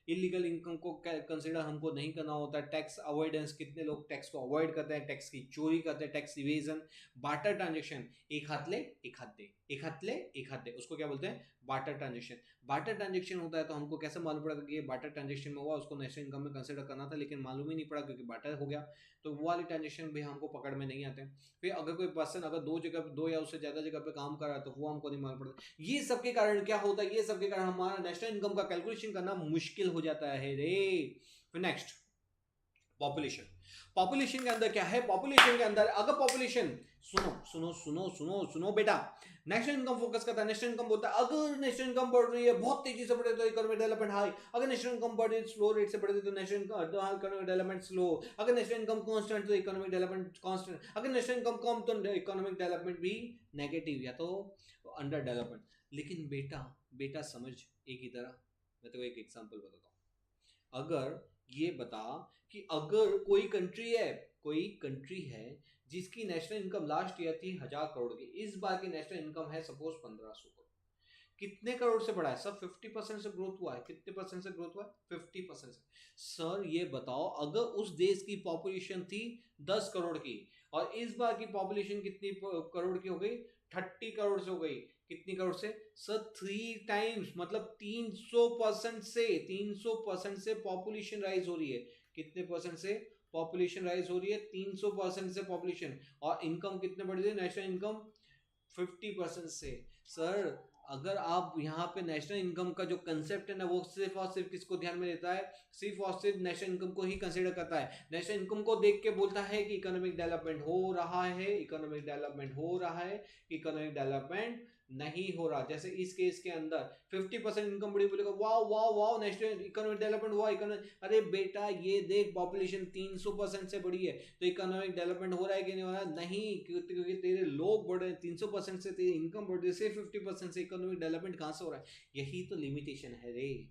इलीगल इनकम को कंसिडर हमको नहीं करना होता। टैक्स अवॉइडेंस, कितने लोग टैक्स को अवॉइड करते हैं, टैक्स की चोरी करते हैं, टैक्स इवेजन। बार्टर ट्रांजेक्शन, एक हाथ ले एक हाथ दे, एक हाथ ले एक हाथ दे, उसको क्या बोलते हैं, बार्टर ट्रांजेक्शन। बार्टर ट्रांजेक्शन होता है तो हमको कैसे मालूम पड़ा कि ये बार्टर ट्रांजेक्शन में हुआ, उसको नेशनल इनकम में कंसिडर करना था लेकिन मालूम ही नहीं पड़ा क्योंकि बार्टर हो गया। तो वो वाले ट्रांजेक्शन भी हमको पकड़ में नहीं आते। फिर अगर कोई पर्सन अगर दो या उससे ज्यादा जगह पे काम कर रहा है तो वो हमको नहीं मालूम पड़ता। ये सब के कारण क्या होता है, ये सब के कारण हमारा नेशनल इनकम का कैलकुलेशन करना मुश्किल हो जाता है रे। फिर नेक्स्ट, पॉपुलेशन। पॉपुलेशन के अंदर क्या है, पॉपुलेशन के अंदर अगर पॉपुलेशन, सुनो सुनो सुनो सुनो सुनो बेटा, नेशनल इनकम फोकस करता है। नेशनल इनकम बोलता है अगर नेशनल इनकम बढ़ रही है बहुत तेजी से बढ़ रही है तो इकोनॉमिक डेवलपमेंट हाई, अगर नेशनल इनकम बढ़ रही है स्लो रेट से बढ़ रही है तो नेशनल इकोनॉमिक डेवलपमेंट स्लो, अगर नेशनल इनकम कांस्टेंट तो इकोनॉमिक डेवलपमेंट कांस्टेंट, अगर नेशनल इनकम कम तो इकोनॉमिक डेवलपमेंट भी नेगेटिव या तो अंडर डेवलपमेंट। लेकिन बेटा बेटा समझ एक ही तरह, मैं तो एक एग्जांपल बताता हूं। अगर ये बता कि अगर कोई कंट्री है जिसकी नेशनल इनकम लास्ट ईयर थी 1000 करोड़ की, इस बार की नेशनल इनकम है सपोज 1500 करोड़, कितने करोड़ से बढ़ा है, सब 50% से ग्रोथ हुआ है। कितने परसेंट से ग्रोथ हुआ है, 50% से। सर ये बताओ अगर उस देश की पॉपुलेशन थी 10 करोड़ की और इस बार की पॉपुलेशन कितनी करोड़ की हो गई, 30 करोड़ से हो गई। कितनी करोड़ से सर, 3 टाइम्स, मतलब 300% से पॉपुलेशन राइज हो रही है। कितने परसेंट से पॉपुलेशन राइज हो रही है, 300% से पॉपुलेशन। और इनकम कितने बढ़ रही है, नेशनल इनकम 50% से। सर अगर आप यहाँ पे नेशनल इनकम का जो कंसेप्ट है ना वो सिर्फ और सिर्फ किसको ध्यान में लेता है, सिर्फ और सिर्फ नेशनल इनकम को ही कंसीडर करता है। नेशनल इनकम को देख के बोलता है कि इकोनॉमिक डेवलपमेंट हो रहा है, इकोनॉमिक डेवलपमेंट हो रहा है, इकोनॉमिक डेवलपमेंट नहीं हो रहा। जैसे इस केस के अंदर 50% इनकम बढ़ी, बोलेगा wow wow wow national economic development हुआ, इकोनॉमिक, अरे बेटा ये देख पॉपुलेशन 300% से बढ़ी है तो इकोनॉमिक डेवलपमेंट हो रहा है कि नहीं हो रहा है, नहीं, क्योंकि तेरे लोग बढ़ रहे हैं 300% से, तेरी इनकम बढ़ रही है सिर्फ 50% से, इकोनॉमिक डेवलपमेंट कहां से हो रहा है। यही तो लिमिटेशन है रे,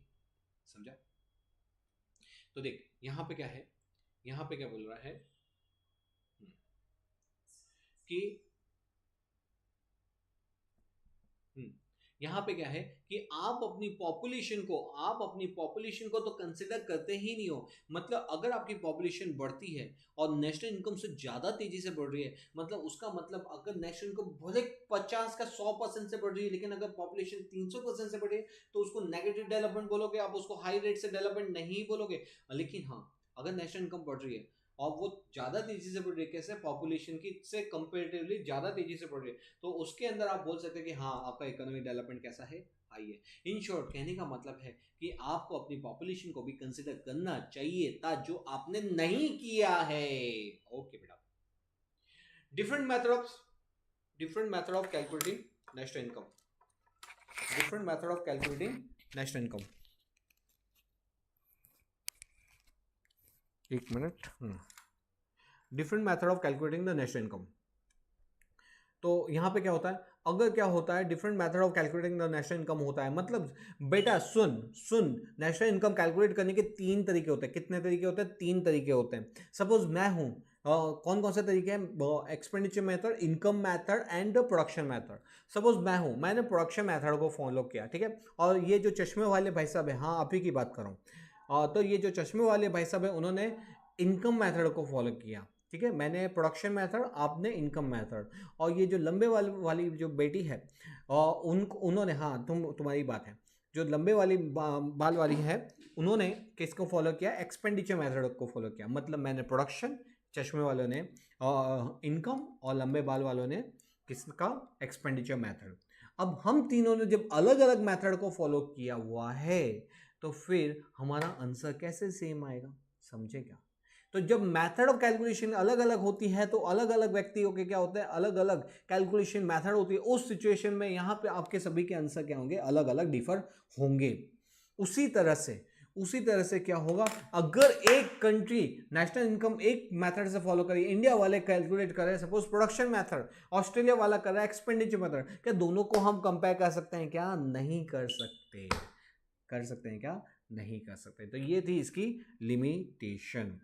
समझा। तो देख यहां पे क्या है, यहां पे क्या बोल रहा है कि यहाँ पे क्या है कि आप अपनी पॉपुलेशन को तो कंसिडर करते ही नहीं हो। मतलब अगर आपकी पॉपुलेशन बढ़ती है और नेशनल इनकम से ज्यादा तेजी से बढ़ रही है, मतलब उसका मतलब अगर नेशनल इनकम भले 50 का 100% से बढ़ रही है लेकिन अगर पॉपुलेशन 300% से बढ़ रही है तो उसको नेगेटिव डेवलपमेंट बोलोगे, आप उसको हाई रेट से डेवलपमेंट नहीं बोलोगे। लेकिन हाँ, अगर नेशनल इनकम बढ़ रही है और वो ज़्यादा तेजी से बढ़ रही है, कैसे, पॉपुलेशन की से कंपेरेटिवली ज़्यादा तेजी से बढ़ रही है, तो उसके अंदर आप बोल सकते हैं कि हाँ आपका इकोनॉमिक डेवलपमेंट कैसा है, हाई है। इन शॉर्ट कहने का मतलब है कि आपको अपनी पॉपुलेशन को भी कंसिडर करना चाहिए था, जो आपने नहीं किया है। ओके बेटा, different method of calculating national income, different method of calculating national income। एक minute, different method of calculating the national income. तो यहाँ पे क्या होता है, अगर क्या होता है different method of calculating the national income होता है, मतलब बेटा सुन नेशनल इनकम कैलकुलेट करने के 3 तरीके होते हैं। कितने तरीके होते हैं? 3 तरीके होते हैं। सपोज मैं हूँ, कौन कौन से तरीके हैं? Expenditure method, income method and production method. Suppose मैं हूँ, मैंने प्रोडक्शन मेथड को फॉलो किया, ठीक है, और ये जो चश्मे वाले भाई साहब है, हाँ आप ही की बात कर रहा हूँ, तो ये जो चश्मे वाले भाई साहब है उन्होंने इनकम मेथड को फॉलो किया, ठीक है, मैंने प्रोडक्शन मेथड, आपने इनकम मेथड। और ये जो लंबे वाली जो बेटी है, उन्होंने, हाँ तुम्हारी बात है, जो लंबे वाली बाल वाली है, उन्होंने किसको फॉलो किया? एक्सपेंडिचर मेथड को फॉलो किया। मतलब मैंने प्रोडक्शन, चश्मे वालों ने इनकम, और लंबे बाल वालों ने किसका? Expenditure method. अब हम तीनों ने जब अलग अलग मेथड को फॉलो किया हुआ है, तो फिर हमारा आंसर कैसे सेम आएगा? समझे क्या? तो जब मेथड ऑफ कैलकुलेशन अलग अलग होती है, तो अलग अलग व्यक्तियों के क्या होते हैं? अलग अलग कैलकुलेशन मेथड होती है। उस सिचुएशन में यहाँ पे आपके सभी के आंसर क्या होंगे? अलग अलग डिफर होंगे। उसी तरह से क्या होगा, अगर एक कंट्री नेशनल इनकम एक मेथड से फॉलो करें, इंडिया वाले कैलकुलेट करें सपोज प्रोडक्शन मेथड, ऑस्ट्रेलिया वाला कर रहा है एक्सपेंडिचर मेथड, क्या दोनों को हम कंपेयर कर सकते हैं? क्या नहीं कर सकते? कर सकते हैं क्या? नहीं कर सकते। तो ये थी इसकी लिमिटेशन।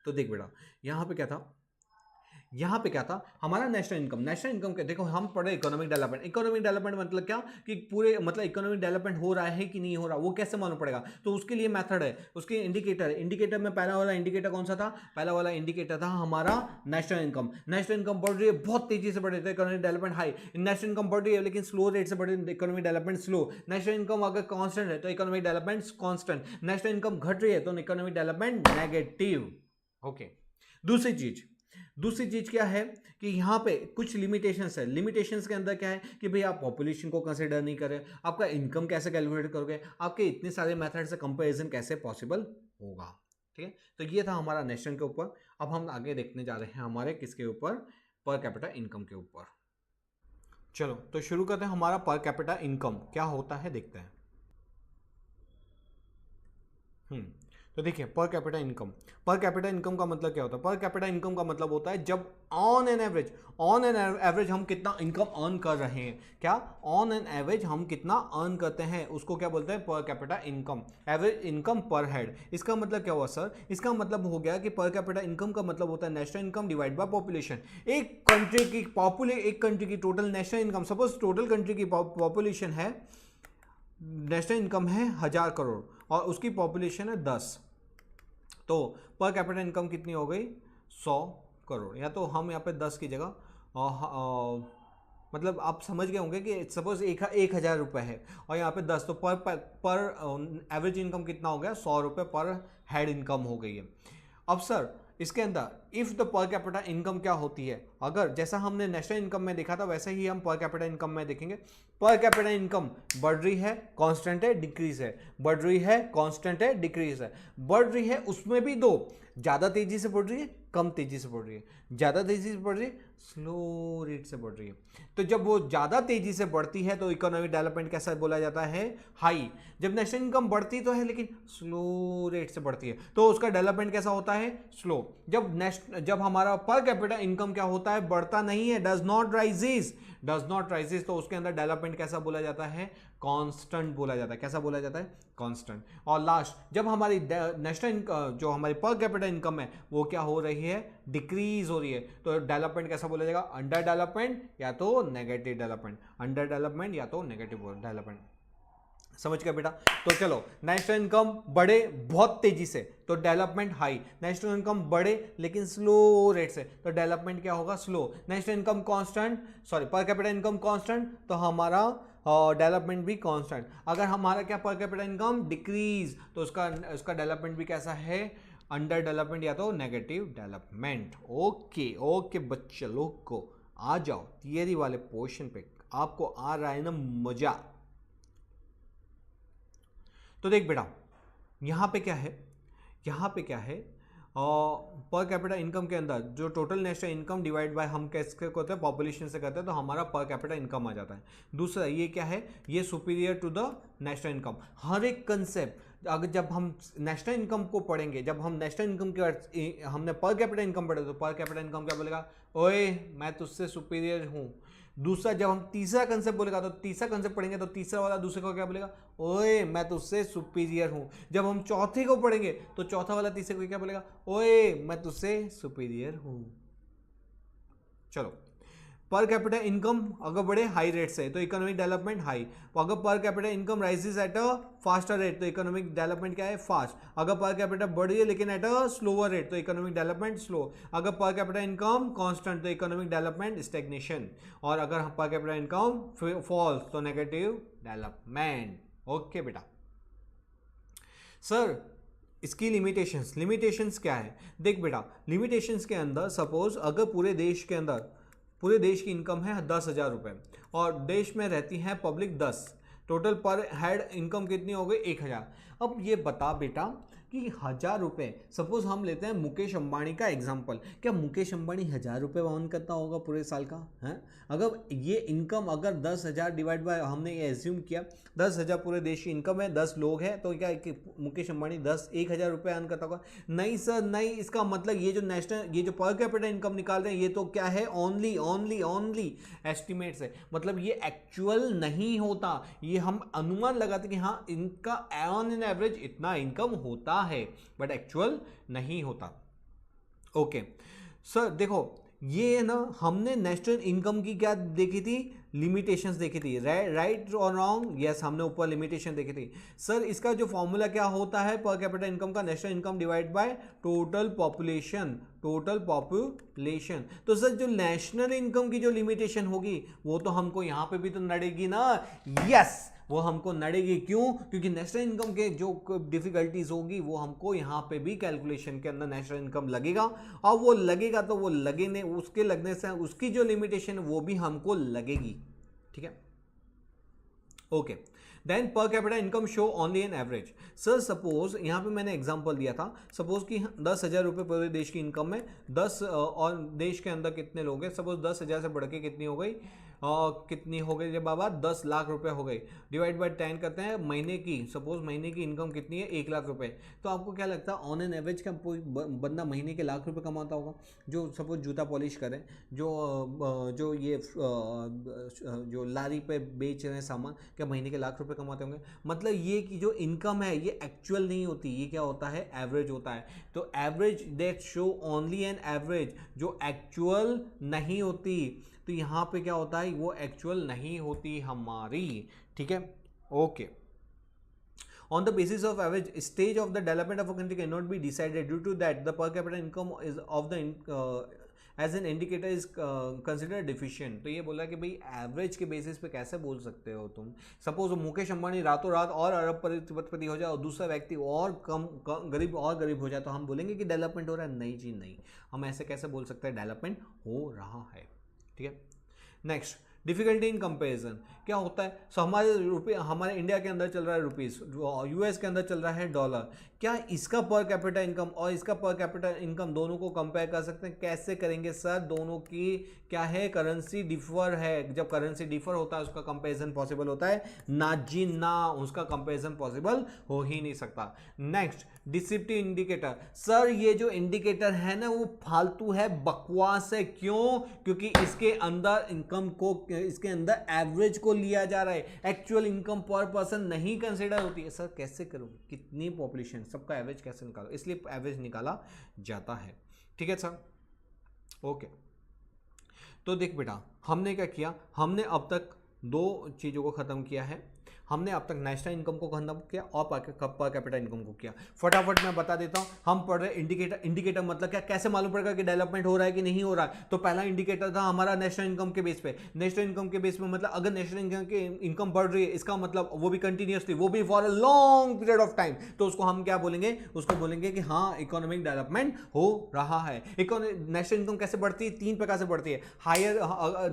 तो देख बेटा, यहाँ पे क्या था हमारा नेशनल इनकम क्या, देखो हम पढ़े इकोनॉमिक डेवलपमेंट मतलब क्या, कि पूरे मतलब इकोनॉमिक डेवलपमेंट हो रहा है कि नहीं हो रहा, वो कैसे मालूम पड़ेगा? तो उसके लिए मेथड है, उसके इंडिकेटर में पहला वाला इंडिकेटर कौन सा था? पहला वाला इंडिकेटर था हमारा नेशनल इनकम बढ़ रही है, बहुत तेजी से बढ़ रही है, economic development high. National income बढ़ रही है लेकिन स्लो रेट से बढ़ रही है, economic development slow. National income अगर कांस्टेंट है तो economic development constant. National income घट रही है तो इकोनॉमिक डेवलपमेंट नेगेटिव। ओके, दूसरी चीज क्या है कि यहाँ पे कुछ लिमिटेशंस है। लिमिटेशंस के अंदर क्या है कि भाई आप पॉपुलेशन को कंसीडर नहीं करें, आपका इनकम कैसे कैलकुलेट करोगे, आपके इतने सारे मेथड से कंपैरिजन कैसे पॉसिबल होगा, ठीक है। तो ये था हमारा नेशनल के ऊपर। अब हम आगे देखने जा रहे हैं हमारे किसके ऊपर? पर कैपिटा इनकम के ऊपर। चलो तो शुरू करते हैं, हमारा पर कैपिटा इनकम क्या होता है देखते हैं। तो देखिए पर कैपिटा इनकम का मतलब क्या होता है? पर कैपिटा इनकम का मतलब होता है जब ऑन एन एवरेज हम कितना इनकम अर्न कर रहे हैं। क्या? ऑन एन एवरेज हम कितना अर्न करते हैं, उसको क्या बोलते हैं? पर कैपिटा इनकम, एवरेज इनकम पर हेड। इसका मतलब क्या हुआ सर? इसका मतलब हो गया कि पर कैपिटा इनकम का मतलब होता है national income divide by population. एक कंट्री की total national income, suppose total country की पॉपुलेशन है, नेशनल इनकम है 1000 करोड़ और उसकी पॉपुलेशन है 10, तो पर कैपिटा इनकम कितनी हो गई? 100 करोड़। या तो हम यहाँ पे 10 की जगह मतलब आप समझ गए होंगे कि सपोज 1000 रुपये है और यहाँ पे 10, तो पर एवरेज इनकम कितना हो गया? 100 रुपये पर हेड इनकम हो गई है। अब सर इसके अंदर if the per capita income क्या होती है, अगर जैसा हमने नेशनल इनकम में देखा था वैसे ही हम पर कैपिटा इनकम में देखेंगे। पर कैपिटा इनकम बढ़ रही है, कांस्टेंट है, डिक्रीज है, बढ़ रही है, कांस्टेंट है, डिक्रीज है। बढ़ रही है उसमें भी दो, ज़्यादा तेजी से बढ़ रही है, कम तेजी से बढ़ रही है, ज़्यादा तेजी से बढ़ रही है, स्लो रेट से बढ़ रही है। तो जब वो ज़्यादा तेजी से बढ़ती है तो इकोनॉमिक डेवलपमेंट कैसा बोला जाता है? हाई। जब नेशनल इनकम बढ़ती तो है लेकिन स्लो रेट से बढ़ती है तो उसका डेवलपमेंट कैसा होता है? स्लो। जब हमारा पर कैपिटा इनकम क्या होता है? बढ़ता नहीं है, डज नॉट राइजेस, तो उसके अंदर डेवलपमेंट कैसा बोला जाता है? कांस्टेंट बोला जाता है। कैसा बोला जाता है? कांस्टेंट। और लास्ट जब हमारी नेशनल जो हमारी पर कैपिटा इनकम है वो क्या हो रही है? डिक्रीज हो रही है, तो डेवलपमेंट कैसा बोला जाएगा? अंडर डेवलपमेंट या तो नेगेटिव डेवलपमेंट, अंडर डेवलपमेंट या तो नेगेटिव डेवलपमेंट। समझ गया बेटा? तो चलो, नेशनल इनकम बढ़े बहुत तेजी से तो डेवलपमेंट हाई, नेशनल इनकम बढ़े लेकिन स्लो रेट से तो डेवलपमेंट क्या होगा? Slow. National income constant, sorry पर कैपिटा इनकम कांस्टेंट तो हमारा डेवलपमेंट भी कांस्टेंट। अगर हमारा क्या पर कैपिटा इनकम डिक्रीज तो उसका डेवलपमेंट भी कैसा है? अंडर डेवलपमेंट या तो नेगेटिव डेवलपमेंट। ओके ओके बच्चे लोग को आ जाओ थियरी वाले पोर्शन पे, आपको आ रहा है ना मजा। तो देख बेटा यहाँ पे क्या है, यहाँ पे क्या है, पर कैपिटा इनकम के अंदर जो total national income divide by हम कैसे करते हैं, पॉपुलेशन से करते हैं, तो हमारा पर कैपिटा इनकम आ जाता है। दूसरा ये क्या है, ये superior to the national income. हर एक कंसेप्ट अगर जब हम नेशनल इनकम को पढ़ेंगे, जब हम नेशनल इनकम के हमने पर कैपिटा इनकम पढ़े तो पर कैपिटा इनकम क्या बोलेगा, ओए मैं तुझसे सुपीरियर हूँ। दूसरा जब हम तीसरा कंसेप्ट बोलेगा तो तीसरा कंसेप्ट पढ़ेंगे तो तीसरा वाला दूसरे को क्या बोलेगा, ओए मैं तुझसे सुपीरियर हूं। जब हम चौथे को पढ़ेंगे तो चौथा वाला तीसरे को क्या बोलेगा, ओए मैं तुझसे सुपीरियर हूं। चलो पर कैपिटा इनकम अगर बढ़े हाई रेट से तो इकोनॉमिक डेवलपमेंट हाई, अगर पर capita income rises at a faster rate तो इकोनॉमिक डेवलपमेंट क्या है, फास्ट। अगर पर कैपिटा बढ़ी है लेकिन एट अ स्लोअर रेट तो इकोनॉमिक डेवलपमेंट स्लो। अगर पर कैपिटा इनकम कांस्टेंट तो इकोनॉमिक डेवलपमेंट स्टैग्नेशन, और अगर पर कैपिटा इनकम फॉल्स तो नेगेटिव डेवलपमेंट। ओके बेटा सर इसकी लिमिटेशंस क्या है, देख बेटा लिमिटेशंस के अंदर सपोज अगर पूरे देश की इनकम है 10,000 रुपये और देश में रहती है पब्लिक 10, टोटल पर हेड इनकम कितनी हो गई 1,000। अब ये बता बेटा कि 1,000 रुपये, सपोज हम लेते हैं मुकेश अंबानी का एग्जांपल, क्या मुकेश अंबानी 1,000 रुपये अर्न करता होगा पूरे साल का है? अगर ये इनकम अगर 10,000 डिवाइड बाय हमने ये एज्यूम किया 10,000 पूरे देश की इनकम है, 10 लोग हैं तो क्या कि मुकेश अंबानी 1,000 रुपये अर्न करता होगा? नहीं सर नहीं, इसका मतलब ये जो पर कैपिटा इनकम निकाल रहे हैं ये तो क्या है, ओनली एस्टिमेट्स है, मतलब ये एक्चुअल नहीं होता। ये हम अनुमान लगाते कि हाँ इनका ऑन एन एवरेज इतना इनकम होता है बट एक्चुअल नहीं होता। ओके सर देखो ये ना हमने नेशनल इनकम की क्या देखी थी, लिमिटेशंस देखी थी, राइट और रॉन्ग, यस हमने ऊपर लिमिटेशन देखी थी। सर इसका जो फॉर्मूला क्या होता है पर कैपिटा इनकम का, national income divide by total population. तो सर जो नेशनल इनकम की जो लिमिटेशन होगी वो तो हमको यहाँ पे भी तो नड़ेगी ना, यस वो हमको नड़ेगी। क्यों? क्योंकि नेशनल इनकम के जो डिफिकल्टीज होगी वो हमको यहाँ पे भी कैलकुलेशन के अंदर नेशनल इनकम लगेगा, और वो लगेगा तो वो लगने उसके लगने से उसकी जो लिमिटेशन वो भी हमको लगेगी। ठीक है okay then per capita income show only an average. Sir suppose यहाँ पे मैंने एग्जांपल दिया था, सपोज कि 10,000 रुपये पूरे देश की इनकम में 10 और देश के अंदर कितने लोग हैं, सपोज 10,000 से बढ़ के कितनी हो गई, कितनी हो गई जब बाबा 10 लाख रुपए हो गई, डिवाइड बाय 10 करते हैं महीने की, सपोज महीने की इनकम कितनी है 1 लाख रुपए। तो आपको क्या लगता है ऑन एन एवरेज का कोई बंदा महीने के लाख रुपए कमाता होगा? जो सपोज जूता पॉलिश करें, जो ये जो लारी पे बेच रहे हैं सामान, क्या महीने के लाख रुपए कमाते होंगे? मतलब ये कि जो इनकम है ये एक्चुअल नहीं होती, ये क्या होता है एवरेज होता है। तो average that show only an average, जो एक्चुअल नहीं होती, तो यहाँ पे क्या होता है वो एक्चुअल नहीं होती हमारी। ठीक है okay On the basis of average stage of the development of a country cannot be decided, due to that the per capita income is of the as an indicator is considered deficient। तो ये बोला कि भाई average के basis पे कैसे बोल सकते हो तुम? सपोज मुकेश अंबानी रातों रात और अरबपति हो जाए और दूसरा व्यक्ति और गरीब हो जाए तो हम बोलेंगे कि डेवलपमेंट हो रहा है? नहीं जी नहीं, हम ऐसे कैसे बोल सकते हैं डेवलपमेंट हो रहा है। ठीक है नेक्स्ट डिफिकल्टी इन कंपेरिजन क्या होता है? सो हमारे इंडिया के अंदर चल रहा है रुपीस, यूएस के अंदर चल रहा है डॉलर, क्या इसका पर कैपिटा इनकम और इसका पर कैपिटा इनकम दोनों को कंपेयर कर सकते हैं? कैसे करेंगे सर? दोनों की क्या है, करेंसी डिफर है, जब करेंसी डिफर होता है उसका कंपेरिजन पॉसिबल होता है ना जी ना, उसका कंपेरिजन पॉसिबल हो ही नहीं सकता। नेक्स्ट डिस्क्रिप्टिव इंडिकेटर, सर ये जो इंडिकेटर है ना वो फालतू है, बकवास है। क्यों? क्योंकि इसके अंदर इनकम को, इसके अंदर एवरेज को लिया जा रहा है, एक्चुअल इनकम पर पर्सन नहीं कंसिडर होती है। सर कैसे करोगे, कितनी पॉपुलेशन, सबका एवरेज कैसे निकालो? इसलिए एवरेज निकाला जाता है। ठीक है सर ओके तो देख बेटा हमने क्या किया, हमने अब तक दो चीज़ों को ख़त्म किया है। हमने अब तक नेशनल इनकम को खत्म किया और पर कैपिटा इनकम को किया। फटाफट मैं बता देता हूँ, हम पढ़ रहे इंडिकेटर मतलब क्या, कैसे मालूम पड़ेगा कि डेवलपमेंट हो रहा है कि नहीं हो रहा है। तो पहला इंडिकेटर था हमारा नेशनल इनकम के बेस पे। नेशनल इनकम के बेस पे मतलब अगर नेशनल इनकम की इनकम बढ़ रही है, इसका मतलब वो भी कंटिन्यूसली, वो भी for a long period of time, तो उसको हम क्या बोलेंगे, उसको बोलेंगे कि हाँ इकोनॉमिक डेवलपमेंट हो रहा है। नेशनल इनकम कैसे बढ़ती है, 3 प्रकार से बढ़ती है। हायर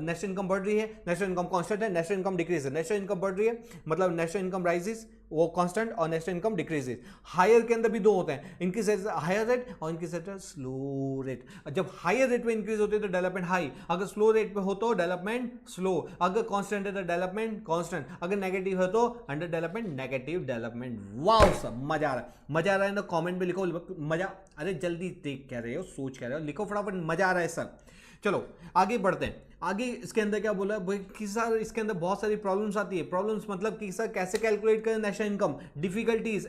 नेशनल इनकम बढ़ रही है, नेशनल इनकम कांस्टेंट है, नेशनल इनकम डिक्रीज है। नेशनल इनकम बढ़ रही है मतलब नेशनल इनकम राइजेस, वो कांस्टेंट, और नेशनल इनकम डिक्रीजेस। हायर के अंदर भी 2 होते हैं, इंक्रीज हायर रेट और इंक्रीज स्लो रेट। जब हायर रेट पे इंक्रीज होती है तो डेवलपमेंट हाई, अगर स्लो रेट पे हो तो डेवलपमेंट स्लो, अगर कांस्टेंट है तो डेवलपमेंट कांस्टेंट, अगर नेगेटिव है तो under development negative development. Wow, सब मजा आ रहा है, मजा आ रहा है ना, कमेंट में लिखो मजा। अरे जल्दी देख कह रहे हो, सोच कह रहे हो, लिखो फटाफट, मजा आ रहा है सर। चलो आगे बढ़ते हैं। आगे इसके अंदर क्या बोला भाई कि सर इसके अंदर बहुत सारी प्रॉब्लम्स आती है। प्रॉब्लम्स मतलब कि सर कैसे कैलकुलेट करें नेशनल इनकम, डिफिकल्टीज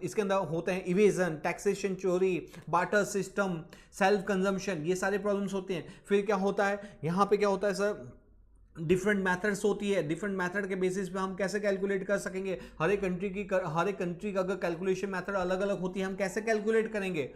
इसके अंदर होते हैं, इवेजन, टैक्सेशन, चोरी, बार्टर सिस्टम, सेल्फ कंजम्पशन, ये सारे प्रॉब्लम्स होते हैं। फिर क्या होता है यहाँ पे, क्या होता है सर, डिफरेंट मैथड्स होती है, डिफरेंट मैथड के बेसिस पे हम कैसे कैलकुलेट कर सकेंगे। हर एक कंट्री का अगर कैलकुलेशन मैथड अलग अलग होती है, हम कैसे कैलकुलेट करेंगे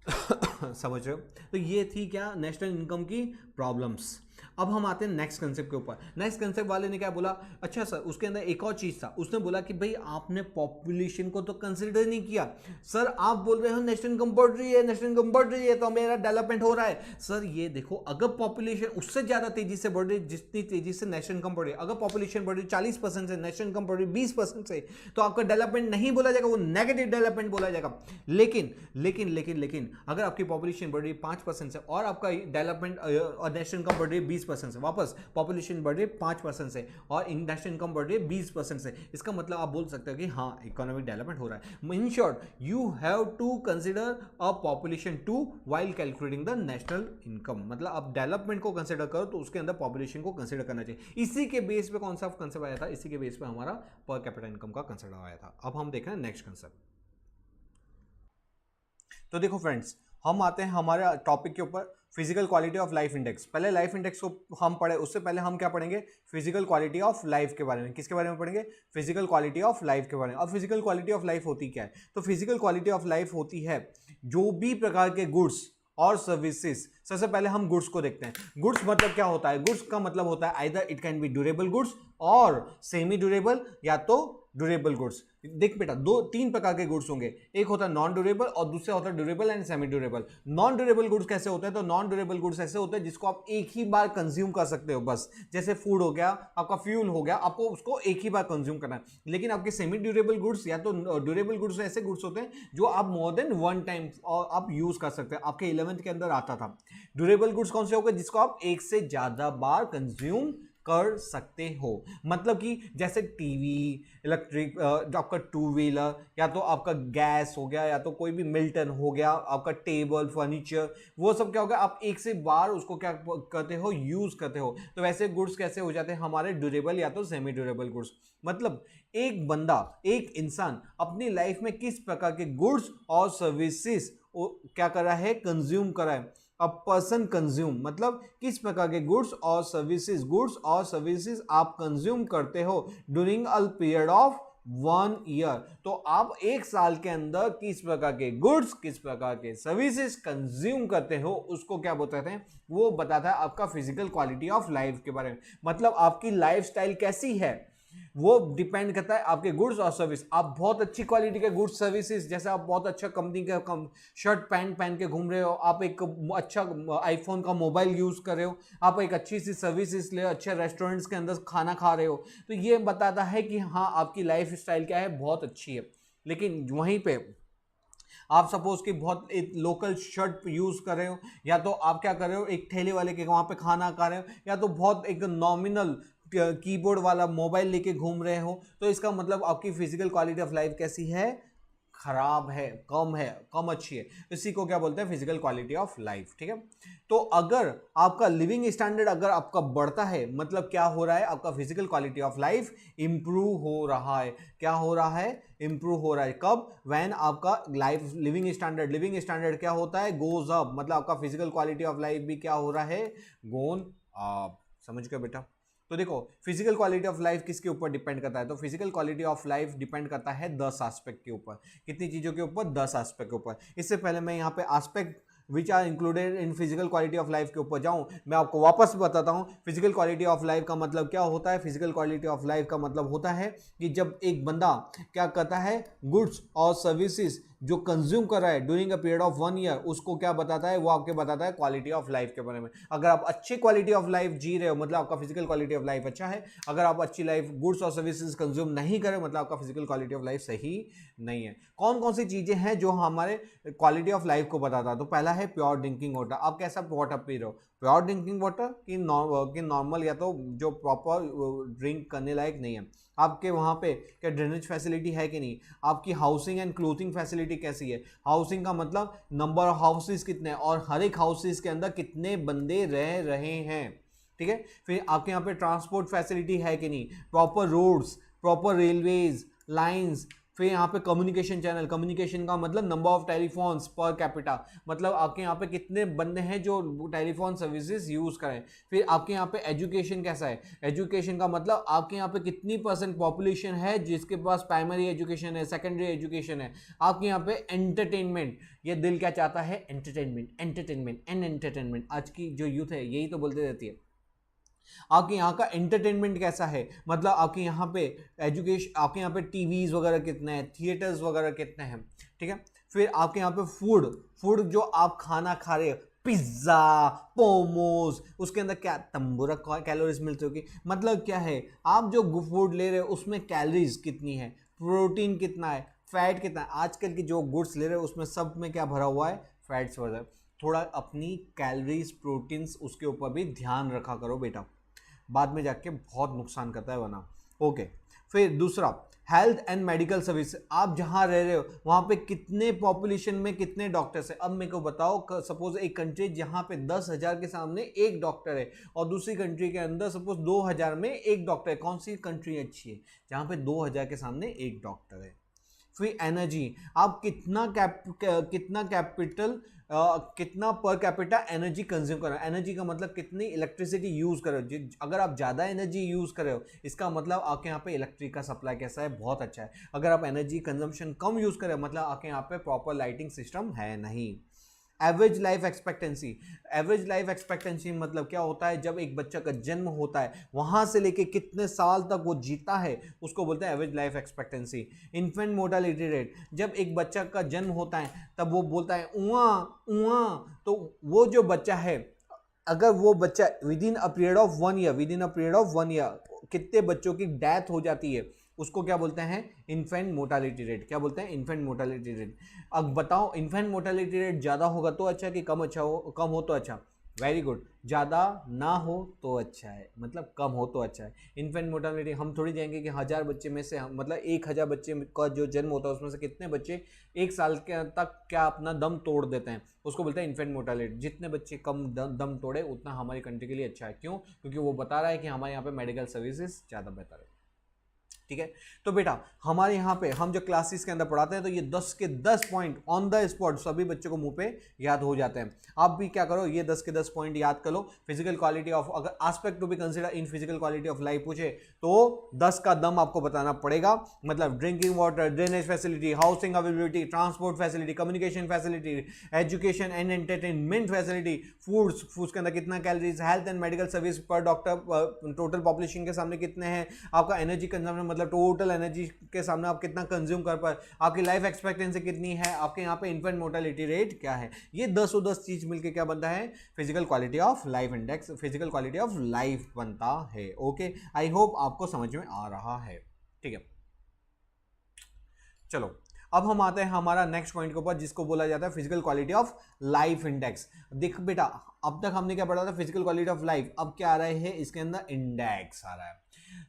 समझ रहे हो। तो ये थी क्या, नेशनल इनकम की प्रॉब्लम्स। अब हम आते हैं नेक्स्ट कंसेप्ट के ऊपर। नेक्स्ट कंसेप्ट वाले ने क्या बोला, अच्छा सर उसके अंदर एक और चीज था, उसने बोला कि भाई आपने पॉपुलेशन को तो कंसिडर नहीं किया। सर आप बोल रहे हो नेशनल इनकम बढ़ रही है, नेशनल इनकम बढ़ रही है तो मेरा डेवलपमेंट हो रहा है। सर ये देखो, अगर पॉपुलेशन उससे ज्यादा तेजी से बढ़ रही है जितनी तेजी से नेशनल इनकम बढ़ रही है, अगर पॉपुलेशन बढ़ रही है 40% से, नेशनल इनकम बढ़ रही है 20% से, तो आपका डेवलपमेंट नहीं बोला जाएगा, वो नेगेटिव डेवलपमेंट बोला जाएगा। लेकिन लेकिन लेकिन लेकिन अगर आपकी पॉपुलेशन बढ़ रही है 5% से और आपका डेवलपमेंट और नेशनल इनकम बढ़ रही है 20% से, वापस पॉपुलेशन बढ़ रही है 5% से और नेशनल इनकम बढ़ रही है 20% से, इसका मतलब आप बोल सकते हो कि हाँ इकोनॉमिक डेवलपमेंट हो रहा है। In short, you have to consider a population too while calculating the national income. मतलब आप डेवलपमेंट को कंसिडर करो तो उसके अंदर पॉपुलेशन को कंसिडर करना चाहिए। इसी के बेस पे कौन सा कंसेप्ट आया था, इसी के बेस पे हमारा पर कैपिटा इनकम का कंसेप्ट आया था। अब हम देख रहे हैं नेक्स्ट कंसेप्ट। तो देखो फ्रेंड्स, हम आते हैं हमारे टॉपिक के ऊपर, physical quality of life index. पहले लाइफ इंडेक्स को हम पढ़े, उससे पहले हम क्या पढ़ेंगे, फिजिकल क्वालिटी ऑफ लाइफ के बारे में। किसके बारे में पढ़ेंगे, फिजिकल क्वालिटी ऑफ लाइफ के बारे में। अब फिजिकल क्वालिटी ऑफ लाइफ होती क्या है, तो फिजिकल क्वालिटी ऑफ लाइफ होती है जो भी प्रकार के गुड्स और सर्विसेज। सबसे पहले हम गुड्स को देखते हैं। गुड्स मतलब क्या होता है, गुड्स का मतलब होता है either it can be durable goods और सेमी ड्यूरेबल या तो ड्यूरेबल गुड्स। देख बेटा, 3 प्रकार के गुड्स होंगे, एक होता है नॉन ड्यूरेबल और दूसरा होता है durable and semi durable. Non durable goods कैसे होते हैं, तो नॉन ड्यूरेबल गुड्स ऐसे होते हैं जिसको आप एक ही बार कंज्यूम कर सकते हो, बस जैसे फूड हो गया, आपका फ्यूल हो गया, आपको उसको एक ही बार कंज्यूम करना है। लेकिन आपके सेमी ड्यूरेबल गुड्स या तो ड्यूरेबल गुड्स ऐसे गुड्स होते हैं जो आप मोर देन 1 टाइम और आप यूज कर सकते हैं। आपके 11th के अंदर आता था। ड्यूरेबल गुड्स कौन से हो गए, जिसको आप एक से ज्यादा बार कंज्यूम कर सकते हो। मतलब कि जैसे टीवी, इलेक्ट्रिक, आपका 2 व्हीलर, या तो आपका गैस हो गया, या तो कोई भी मिल्टन हो गया, आपका टेबल, फर्नीचर, वो सब क्या हो गया, आप एक से बार उसको क्या करते हो, यूज करते हो। तो वैसे गुड्स कैसे हो जाते हैं हमारे, ड्यूरेबल या तो सेमी ड्यूरेबल गुड्स। मतलब एक बंदा, एक इंसान अपनी लाइफ में किस प्रकार के गुड्स और सर्विसेज क्या कर रहा है, कंज्यूम कर रहा है। अ पर्सन कंज्यूम मतलब किस प्रकार के गुड्स और सर्विसेज आप कंज्यूम करते हो during a period of 1 year. तो आप एक साल के अंदर किस प्रकार के गुड्स, किस प्रकार के सर्विसेज कंज्यूम करते हो, उसको क्या बताते हैं, वो बताता है आपका फिजिकल क्वालिटी ऑफ लाइफ के बारे में। मतलब आपकी लाइफस्टाइल कैसी है, वो डिपेंड करता है आपके गुड्स और सर्विस। आप बहुत अच्छी क्वालिटी के गुड्स सर्विसेज, जैसे आप बहुत अच्छा कंपनी का शर्ट पैंट पहन के घूम रहे हो, आप एक अच्छा आईफोन का मोबाइल यूज कर रहे हो, आप एक अच्छी सी सर्विसेज ले, अच्छे रेस्टोरेंट्स के अंदर खाना खा रहे हो, तो ये बताता है कि हाँ आपकी लाइफ स्टाइल क्या है, बहुत अच्छी है। लेकिन वहीं पे आप सपोज कि बहुत एक लोकल शर्ट यूज कर रहे हो, या तो आप क्या कर रहे हो, एक ठेले वाले के वहां पे खाना खा रहे हो, या तो बहुत एक नॉमिनल कीबोर्ड वाला मोबाइल लेके घूम रहे हो, तो इसका मतलब आपकी फिजिकल क्वालिटी ऑफ लाइफ कैसी है, खराब है, कम अच्छी है। इसी को क्या बोलते हैं, फिजिकल क्वालिटी ऑफ लाइफ। ठीक है, तो अगर आपका लिविंग स्टैंडर्ड अगर आपका बढ़ता है, मतलब क्या हो रहा है, आपका physical quality of life improve हो रहा है। क्या हो रहा है, इंप्रूव हो रहा है। कब, व्हेन आपका लाइफ लिविंग स्टैंडर्ड क्या होता है, गोज अप। मतलब आपका फिजिकल क्वालिटी ऑफ लाइफ भी क्या हो रहा है, गोन अप। समझ गए बेटा। तो देखो फिजिकल क्वालिटी ऑफ लाइफ किसके ऊपर डिपेंड करता है, तो physical quality of life depend करता है 10 एस्पेक्ट के ऊपर। कितनी चीज़ों के ऊपर? 10 एस्पेक्ट के ऊपर। इससे पहले मैं यहाँ पे aspect which are included in physical quality of life के ऊपर जाऊं, मैं आपको वापस बताता हूं फिजिकल क्वालिटी ऑफ लाइफ का मतलब क्या होता है। फिजिकल क्वालिटी ऑफ लाइफ का मतलब होता है कि जब एक बंदा क्या करता है, गुड्स और सर्विसेज जो कंज्यूम कर रहा है during a period of 1 year, उसको क्या बताता है, वो आपके बताता है क्वालिटी ऑफ लाइफ के बारे में। अगर आप अच्छी क्वालिटी ऑफ लाइफ जी रहे हो मतलब आपका फिजिकल क्वालिटी ऑफ लाइफ अच्छा है। अगर आप अच्छी लाइफ गुड्स और सर्विसेज कंज्यूम नहीं कर रहे मतलब आपका फिजिकल क्वालिटी ऑफ लाइफ सही नहीं है। कौन कौन सी चीजें हैं जो हमारे क्वालिटी ऑफ लाइफ को बताता है? तो पहला है प्योर ड्रिंकिंग वाटर। आप कैसा वाटर पी रहे हो? प्योर ड्रिंकिंग वाटर कि नॉर्मल या तो जो प्रॉपर ड्रिंक करने लायक नहीं है। आपके वहाँ पे क्या ड्रेनेज फैसिलिटी है कि नहीं? आपकी हाउसिंग एंड क्लोथिंग फैसिलिटी कैसी है? हाउसिंग का मतलब नंबर ऑफ हाउसेस कितने हैं और हर एक हाउसेस के अंदर कितने बंदे रह रहे हैं, ठीक है। फिर आपके यहाँ पे ट्रांसपोर्ट फैसिलिटी है कि नहीं? Proper roads, proper railways lines. फिर यहाँ पे कम्युनिकेशन चैनल, कम्युनिकेशन का मतलब number of telephones per capita, मतलब आपके यहाँ पे कितने बंदे हैं जो टेलीफोन सर्विसेज यूज़ करें। फिर आपके यहाँ पे एजुकेशन कैसा है? एजुकेशन का मतलब आपके यहाँ पे कितनी % पॉपुलेशन है जिसके पास प्राइमरी एजुकेशन है, सेकेंडरी एजुकेशन है। आपके यहाँ पे एंटरटेनमेंट, ये दिल क्या चाहता है? Entertainment, entertainment and entertainment. आज की जो यूथ है यही तो बोलते रहती है। आपके यहाँ का एंटरटेनमेंट कैसा है, मतलब आपके यहाँ पे एजुकेशन, आपके यहाँ पे टीवीज वगैरह कितने हैं, थिएटर्स वगैरह कितने हैं, ठीक है। फिर आपके यहाँ पे फूड, फूड जो आप खाना खा रहे हो, पिज्ज़ा, पोमोज, उसके अंदर क्या तंबूरा कैलोरीज मिलती होगी, मतलब क्या है, आप जो फूड ले रहे हो उसमें कैलोरीज कितनी है, प्रोटीन कितना है, फैट कितना है। आजकल की जो गुड्स ले रहे हो उसमें सब में क्या भरा हुआ है? फैट्स भरा है। थोड़ा अपनी कैलोरीज, प्रोटीन्स उसके ऊपर भी ध्यान रखा करो बेटा, बाद में जाके बहुत नुकसान करता है वरना। ओके, फिर दूसरा हेल्थ एंड मेडिकल सर्विस। आप जहाँ रह रहे हो वहाँ पे कितने पॉपुलेशन में कितने डॉक्टर्स है? अब मेरे को बताओ, सपोज एक कंट्री जहाँ पे 10,000 के सामने एक डॉक्टर है और दूसरी कंट्री के अंदर सपोज 2,000 में एक डॉक्टर है, कौन सी कंट्री अच्छी है? जहाँ पे 2,000 के सामने एक डॉक्टर है। फिर एनर्जी, आप कितना कैपिटल कितना पर कैपिटा एनर्जी कंज्यूम कर रहे हो। एनर्जी का मतलब कितनी इलेक्ट्रिसिटी यूज़ कर रहे हो। अगर आप ज़्यादा एनर्जी यूज़ कर रहे हो इसका मतलब आपके यहाँ पे इलेक्ट्रिक का सप्लाई कैसा है? बहुत अच्छा है। अगर आप एनर्जी कंजम्पशन कम यूज़ कर रहे हो मतलब आपके यहाँ पे प्रॉपर लाइटिंग सिस्टम है नहीं। Average life expectancy, average life expectancy मतलब क्या होता है? जब एक बच्चा का जन्म होता है वहाँ से लेके कितने साल तक वो जीता है उसको बोलते हैं average life expectancy. Infant mortality rate, जब एक बच्चा का जन्म होता है तब वो बोलता है उआ उआ, तो वो जो बच्चा है अगर वो बच्चा with in a period of 1 year, with in a period of 1 year कितने बच्चों की डेथ हो जाती है उसको क्या बोलते हैं? Infant mortality rate. क्या बोलते हैं? Infant mortality rate. अब बताओ इन्फेंट मोर्टालिटी रेट ज़्यादा होगा तो अच्छा कि कम अच्छा हो? कम हो तो अच्छा। Very good. ज़्यादा ना हो तो अच्छा है, मतलब कम हो तो अच्छा है। इन्फेंट मोर्टालिटी हम थोड़ी जाएंगे कि 1000 बच्चे में से मतलब 1000 बच्चे का जो जन्म होता है उसमें से कितने बच्चे 1 साल के तक क्या अपना दम तोड़ देते हैं, उसको बोलते हैं इन्फेंट मोर्टालिटी। जितने बच्चे कम दम तोड़े उतना हमारी कंट्री के लिए अच्छा है। क्यों? क्योंकि वो बता रहा है कि हमारे यहाँ पे मेडिकल सर्विसेज ज़्यादा बेहतर है, ठीक है। तो बेटा हमारे यहाँ पे हम जो क्लासेस के अंदर पढ़ाते हैं तो ये 10 के 10 पॉइंट ऑन द स्पॉट सभी बच्चों को मुंह पे याद हो जाते हैं। आप भी क्या करो, ये 10 के 10 पॉइंट याद कर लो। फिजिकल क्वालिटी ऑफ, अगर aspect to be consider in physical quality of life पूछे तो 10 का दम आपको बताना पड़ेगा, मतलब drinking water, drainage facility, housing availability, transport facility, communication facility, education and entertainment facility, foods, foods के अंदर कितना calories, health and medical service per doctor total population के सामने कितने हैं, आपका एनर्जी कंजम्पशन मतलब टोटल एनर्जी के सामने आप कितना कंज्यूम कर पाए, आपकी लाइफ एक्सपेक्टेंसी कितनी है, आपके यहाँ पे इन्फेंट मोर्टालिटी रेट क्या है। ये 10 चीज मिलके क्या बनता है? Physical quality of life index, physical quality of life बनता है। ओके, आई होप आपको समझ में आ रहा है, ठीक है। चलो अब हम आते हैं हमारा नेक्स्ट पॉइंट के ऊपर जिसको बोला जाता है physical quality of life index. देख बेटा अब तक हमने क्या पढ़ा था? Physical quality of life. अब क्या आ रहा है? इसके अंदर इंडेक्स आ रहा है।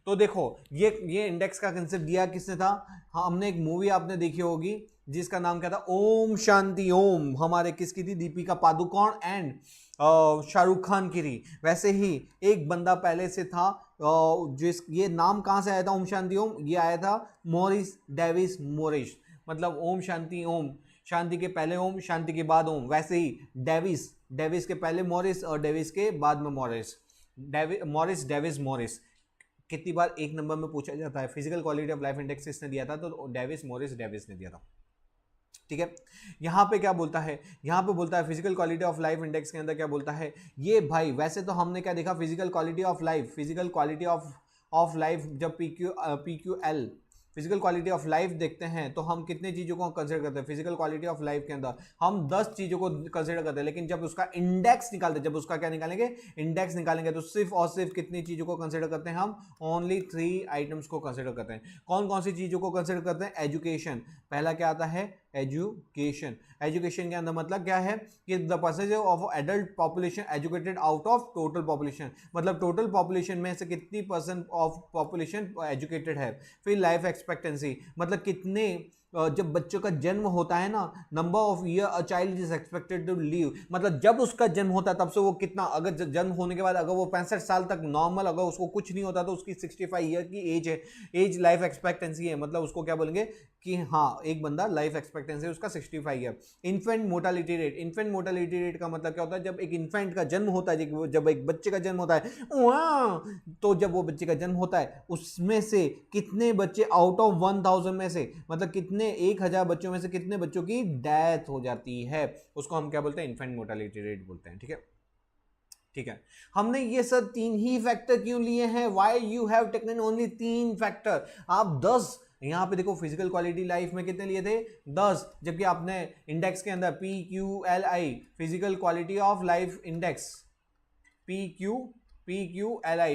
तो देखो ये इंडेक्स का कंसेप्ट दिया किसने था? हाँ, हमने एक मूवी आपने देखी होगी जिसका नाम क्या था? ओम शांति ओम। हमारे किसकी थी? दीपिका पादुकोण एंड शाहरुख खान की थी। वैसे ही एक बंदा पहले से था जिस, ये नाम कहाँ से आया था ओम शांति ओम? ये आया था मॉरिस डेविस मॉरिस, मतलब ओम शांति ओम, शांति के पहले ओम, शांति के बाद ओम। वैसे ही डेविस के पहले मॉरिस और डेविस के बाद में मॉरिस, मॉरिस डेविस मॉरिस। कितनी बार एक नंबर में पूछा जाता है physical quality of life index किसने दिया था, तो डेविस मॉरिस डेविस ने दिया था। ठीक है, यहाँ पे क्या बोलता है, यहाँ पे बोलता है physical quality of life index के अंदर क्या बोलता है ये भाई, वैसे तो हमने क्या देखा physical quality of life, physical quality of life जब PQL physical quality of life देखते हैं तो हम कितने चीज़ों को कंसिडर करते हैं फिजिकल क्वालिटी ऑफ लाइफ के अंदर, हम 10 चीज़ों को कंसिडर करते हैं, लेकिन जब उसका इंडेक्स निकालते हैं, जब उसका क्या निकालेंगे, इंडेक्स निकालेंगे, तो सिर्फ और सिर्फ कितनी चीज़ों को कंसिडर करते हैं हम, ओनली 3 आइटम्स को कंसिडर करते हैं। कौन कौन सी चीज़ों को कंसिडर करते हैं, एजुकेशन, पहला क्या आता है एजुकेशन, एजुकेशन के अंदर मतलब क्या है कि the percentage of adult population educated out of total population, मतलब टोटल पॉपुलेशन में से कितनी % ऑफ पॉपुलेशन एजुकेटेड है। फिर लाइफ एक्सपेक्टेंसी, मतलब कितने जब बच्चों का जन्म होता है ना, number of year a child is expected to live, मतलब जब उसका जन्म होता है तब से वो कितना, अगर जन्म होने के बाद अगर वो 65 साल तक नॉर्मल, अगर उसको कुछ नहीं होता तो उसकी 65 ईयर की एज है, एज लाइफ एक्सपेक्टेंसी है, मतलब उसको क्या बोलेंगे कि हाँ एक बंदा लाइफ एक्सपेक्टेंसी उसका 65 year. Infant mortality rate, infant mortality rate का मतलब क्या होता है, जब एक इन्फेंट का जन्म होता है, जब एक बच्चे का जन्म होता है, तो जब वो बच्चे का जन्म होता है उसमें से कितने बच्चे आउट ऑफ 1000 में से, मतलब कितने 1000 बच्चों में से कितने बच्चों की डेथ हो जाती है, उसको हम क्या बोलते हैं, इन्फेंट मोर्टालिटी रेट बोलते हैं। ठीक है, ठीक है, हमने ये सब 3 ही फैक्टर क्यों लिए हैं, why you have taken only 3 factor, आप 10 यहां पे देखो फिजिकल क्वालिटी लाइफ में कितने लिए थे 10, जबकि आपने इंडेक्स के अंदर PQLI physical quality of life index, PQLI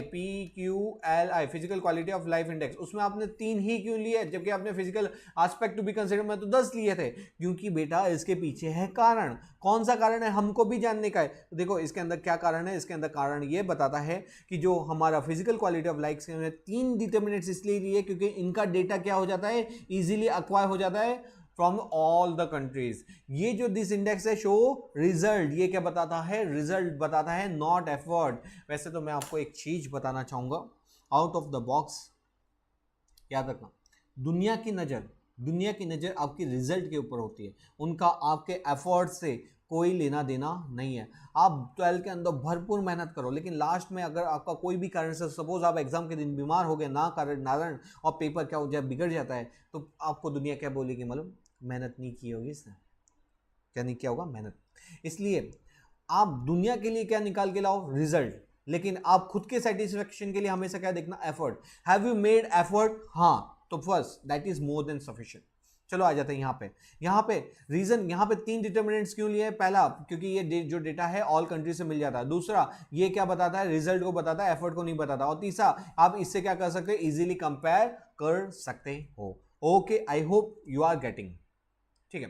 physical quality of life index, उसमें आपने 3 ही क्यों लिए, जबकि आपने physical aspect to be consider में तो 10 लिए थे, क्योंकि बेटा इसके पीछे है कारण। कौन सा कारण है हमको भी जानने का है, तो देखो इसके अंदर क्या कारण है, इसके अंदर कारण ये बताता है कि जो हमारा फिजिकल क्वालिटी ऑफ लाइफ के 3 डिटर्मिनेंट्स इसलिए लिए क्योंकि इनका डेटा क्या हो जाता है, इजीली एक्वायर हो जाता है फ्रॉम ऑल द कंट्रीज। ये जो दिस इंडेक्स है शो रिजल्ट, ये क्या बताता है, रिजल्ट बताता है, नॉट एफर्ट। वैसे तो मैं आपको एक चीज बताना चाहूंगा आउट ऑफ द बॉक्स, याद रखना, दुनिया की नजर आपकी रिजल्ट के ऊपर होती है, उनका आपके एफर्ट से कोई लेना देना नहीं है। आप 12 के अंदर भरपूर मेहनत करो, लेकिन लास्ट में अगर आपका कोई भी कारण से, सपोज आप एग्जाम के दिन बीमार हो गए ना कारण और पेपर क्या हो जाए, बिगड़ जाता है, तो आपको दुनिया क्या बोलेगी मालूम, मेहनत नहीं की होगी इसने, क्या नहीं किया होगा, मेहनत। इसलिए आप दुनिया के लिए क्या निकाल के लाओ, रिजल्ट, लेकिन आप खुद के सेटिस्फेक्शन के लिए हमेशा क्या देखना, effort. Have you made effort, हाँ, तो first that is more than sufficient. चलो आ जाते हैं यहाँ पे रीजन, यहाँ पे 3 डिटर्मिनेंट्स क्यों लिए, पहला क्योंकि ये जो डेटा है ऑल कंट्री से मिल जाता है, दूसरा ये क्या बताता है, रिजल्ट को बताता है, एफर्ट को नहीं बताता, और तीसरा आप इससे क्या कर सकते हो, इजीली कंपेयर कर सकते हो। Okay, I hope you are getting. ठीक है,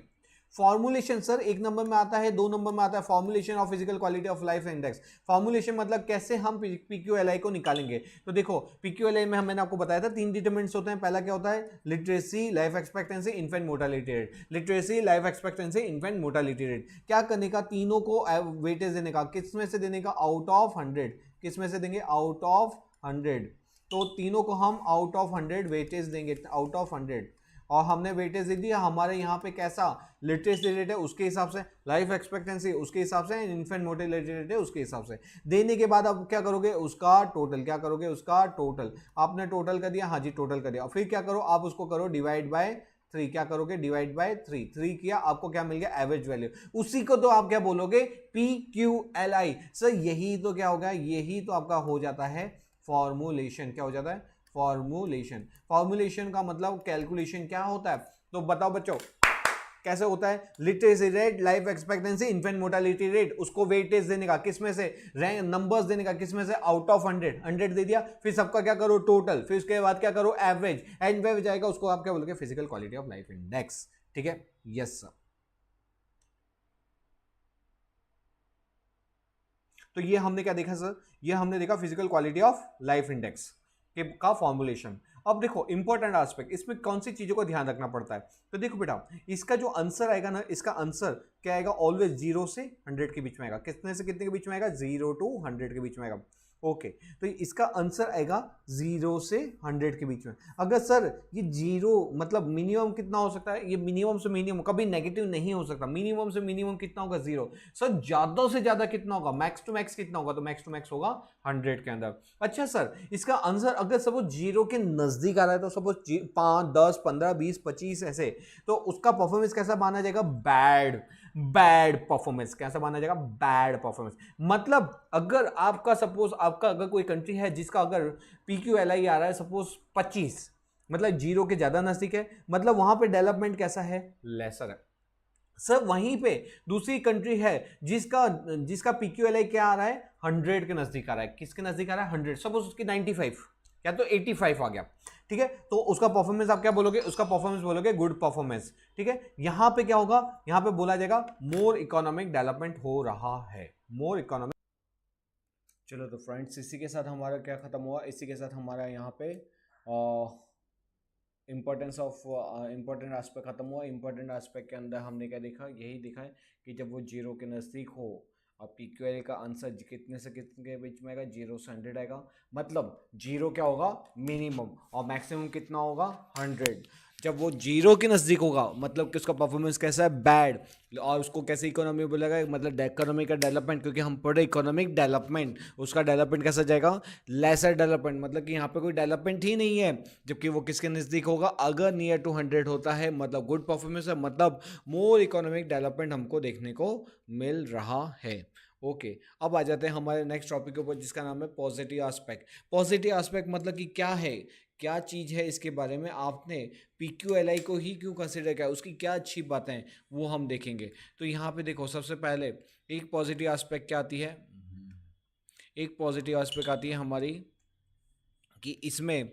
फॉर्मुलेशन सर 1 नंबर में आता है, 2 नंबर में आता है, formulation of physical quality of life index. Formulation मतलब कैसे हम PQLI को निकालेंगे, तो देखो PQLI में मैंने आपको बताया था 3 डिटर्मिनेंट्स होते हैं, पहला क्या होता है, literacy, life expectancy, infant mortality rate. Literacy, life expectancy, infant mortality rate, क्या करने का, तीनों को वेटेज देने का, किस में से देने का, आउट ऑफ 100, किस में से देंगे, आउट ऑफ 100, तो तीनों को हम आउट ऑफ 100 वेटेज देंगे, आउट ऑफ 100, और हमने वेटेज दे दिया, हमारे यहाँ पे कैसा लिटरेसी रेट है उसके हिसाब से, लाइफ एक्सपेक्टेंसी उसके हिसाब से, इन्फेंट मोर्टेलिटी रेट है उसके हिसाब से। देने के बाद आप क्या करोगे, उसका टोटल, क्या करोगे, उसका टोटल, आपने टोटल कर दिया, हाँ जी टोटल कर दिया, फिर क्या करो, आप उसको करो डिवाइड बाय 3, क्या करोगे, डिवाइड बाय 3 किया, आपको क्या मिल गया, एवरेज वैल्यू, उसी को तो आप क्या बोलोगे, PQLI। सर यही तो क्या होगा, यही तो आपका हो जाता है फॉर्मुलेशन, क्या हो जाता है, फॉर्मुलेशन का मतलब कैलकुलेशन क्या होता है, तो बताओ बच्चों कैसे होता है, literacy rate, life expectancy, infant mortality rate, उसको वेटेज देने का, किसमें से, नंबर्स देने का, किसमें से, आउट ऑफ 100 दे दिया, फिर सबका क्या करो, टोटल, फिर उसके बाद क्या करो, एवरेज, एवरेज आएगा, उसको आप क्या बोलोगे, physical quality of life index. ठीक है, यस सर। तो ये हमने क्या देखा सर, ये हमने देखा physical quality of life index का फॉर्मुलेशन। अब देखो इंपॉर्टेंट एस्पेक्ट, इसमें कौन सी चीजों को ध्यान रखना पड़ता है, तो देखो बेटा इसका जो आंसर आएगा ना, इसका आंसर क्या आएगा, ऑलवेज 0 से 100 के बीच में आएगा, कितने से कितने के बीच में आएगा, 0 to 100 के बीच में आएगा। ओके, तो इसका आंसर आएगा 0 से 100 के बीच में। अगर सर ये 0 मतलब मिनिमम कितना हो सकता है, ये मिनिमम से मिनिमम कभी नेगेटिव नहीं हो सकता, मिनिमम से मिनिमम कितना होगा 0। सर ज्यादा से ज्यादा कितना होगा, मैक्स टू मैक्स कितना होगा, तो मैक्स टू मैक्स होगा 100 के अंदर। अच्छा सर, इसका आंसर अगर सपोज 0 के नजदीक आ रहा है, तो सपोज 5 10 15 20 25 ऐसे, तो उसका परफॉर्मेंस कैसा माना जाएगा, बैड परफॉर्मेंस। कैसा माना जाएगा, बैड परफॉर्मेंस। मतलब अगर आपका सपोज आपका अगर कोई कंट्री है जिसका अगर PQLI आ रहा है सपोज 25, मतलब 0 के ज्यादा नजदीक है, मतलब वहां पे डेवलपमेंट कैसा है, लेसर है। सर वहीं पे दूसरी कंट्री है जिसका जिसका PQLI क्या आ रहा है, 100 के नजदीक आ रहा है। किसके नजदीक आ रहा है, 100। सपोज उसकी 95 या तो 85 आ गया, ठीक है, तो उसका परफॉर्मेंस आप क्या बोलोगे, उसका परफॉर्मेंस बोलोगे गुड परफॉर्मेंस, ठीक है। यहां पे क्या होगा, यहां पे बोला जाएगा मोर इकोनॉमिक डेवलपमेंट हो रहा है, मोर इकोनॉमिक। चलो तो फ्रेंड्स, इसी के साथ हमारा क्या खत्म हुआ, इसी के साथ हमारा यहाँ पे इम्पोर्टेंस ऑफ इम्पोर्टेंट एस्पेक्ट खत्म हुआ। इम्पोर्टेंट एस्पेक्ट के अंदर हमने क्या देखा, यही देखा है कि जब वो 0 के नज़दीक हो, अब PQLI का आंसर कितने से कितने के बीच में आएगा, 0 से 100 आएगा। मतलब 0 क्या होगा, मिनिमम, और मैक्सिमम कितना होगा, 100। जब वो 0 के नज़दीक होगा मतलब कि उसका परफॉर्मेंस कैसा है, बैड। और उसको कैसे इकोनॉमी बोलेगा, मतलब इकोनॉमी का डेवलपमेंट, क्योंकि हम पढ़े इकोनॉमिक डेवलपमेंट, उसका डेवलपमेंट कैसा जाएगा, लेसर डेवलपमेंट। मतलब कि यहाँ पे कोई डेवलपमेंट ही नहीं है, जबकि वो किसके नज़दीक होगा, अगर नियर टू 100 होता है मतलब गुड परफॉर्मेंस है, मतलब मोर इकोनॉमिक डेवलपमेंट हमको देखने को मिल रहा है। ओके, अब आ जाते हैं हमारे नेक्स्ट टॉपिक के ऊपर, जिसका नाम है पॉजिटिव एस्पेक्ट। पॉजिटिव एस्पेक्ट मतलब कि क्या है, क्या चीज़ है, इसके बारे में आपने PQLI को ही क्यों कंसिडर किया, उसकी क्या अच्छी बातें हैं वो हम देखेंगे। तो यहाँ पे देखो, सबसे पहले एक पॉजिटिव एस्पेक्ट क्या आती है, एक पॉजिटिव एस्पेक्ट आती है हमारी कि इसमें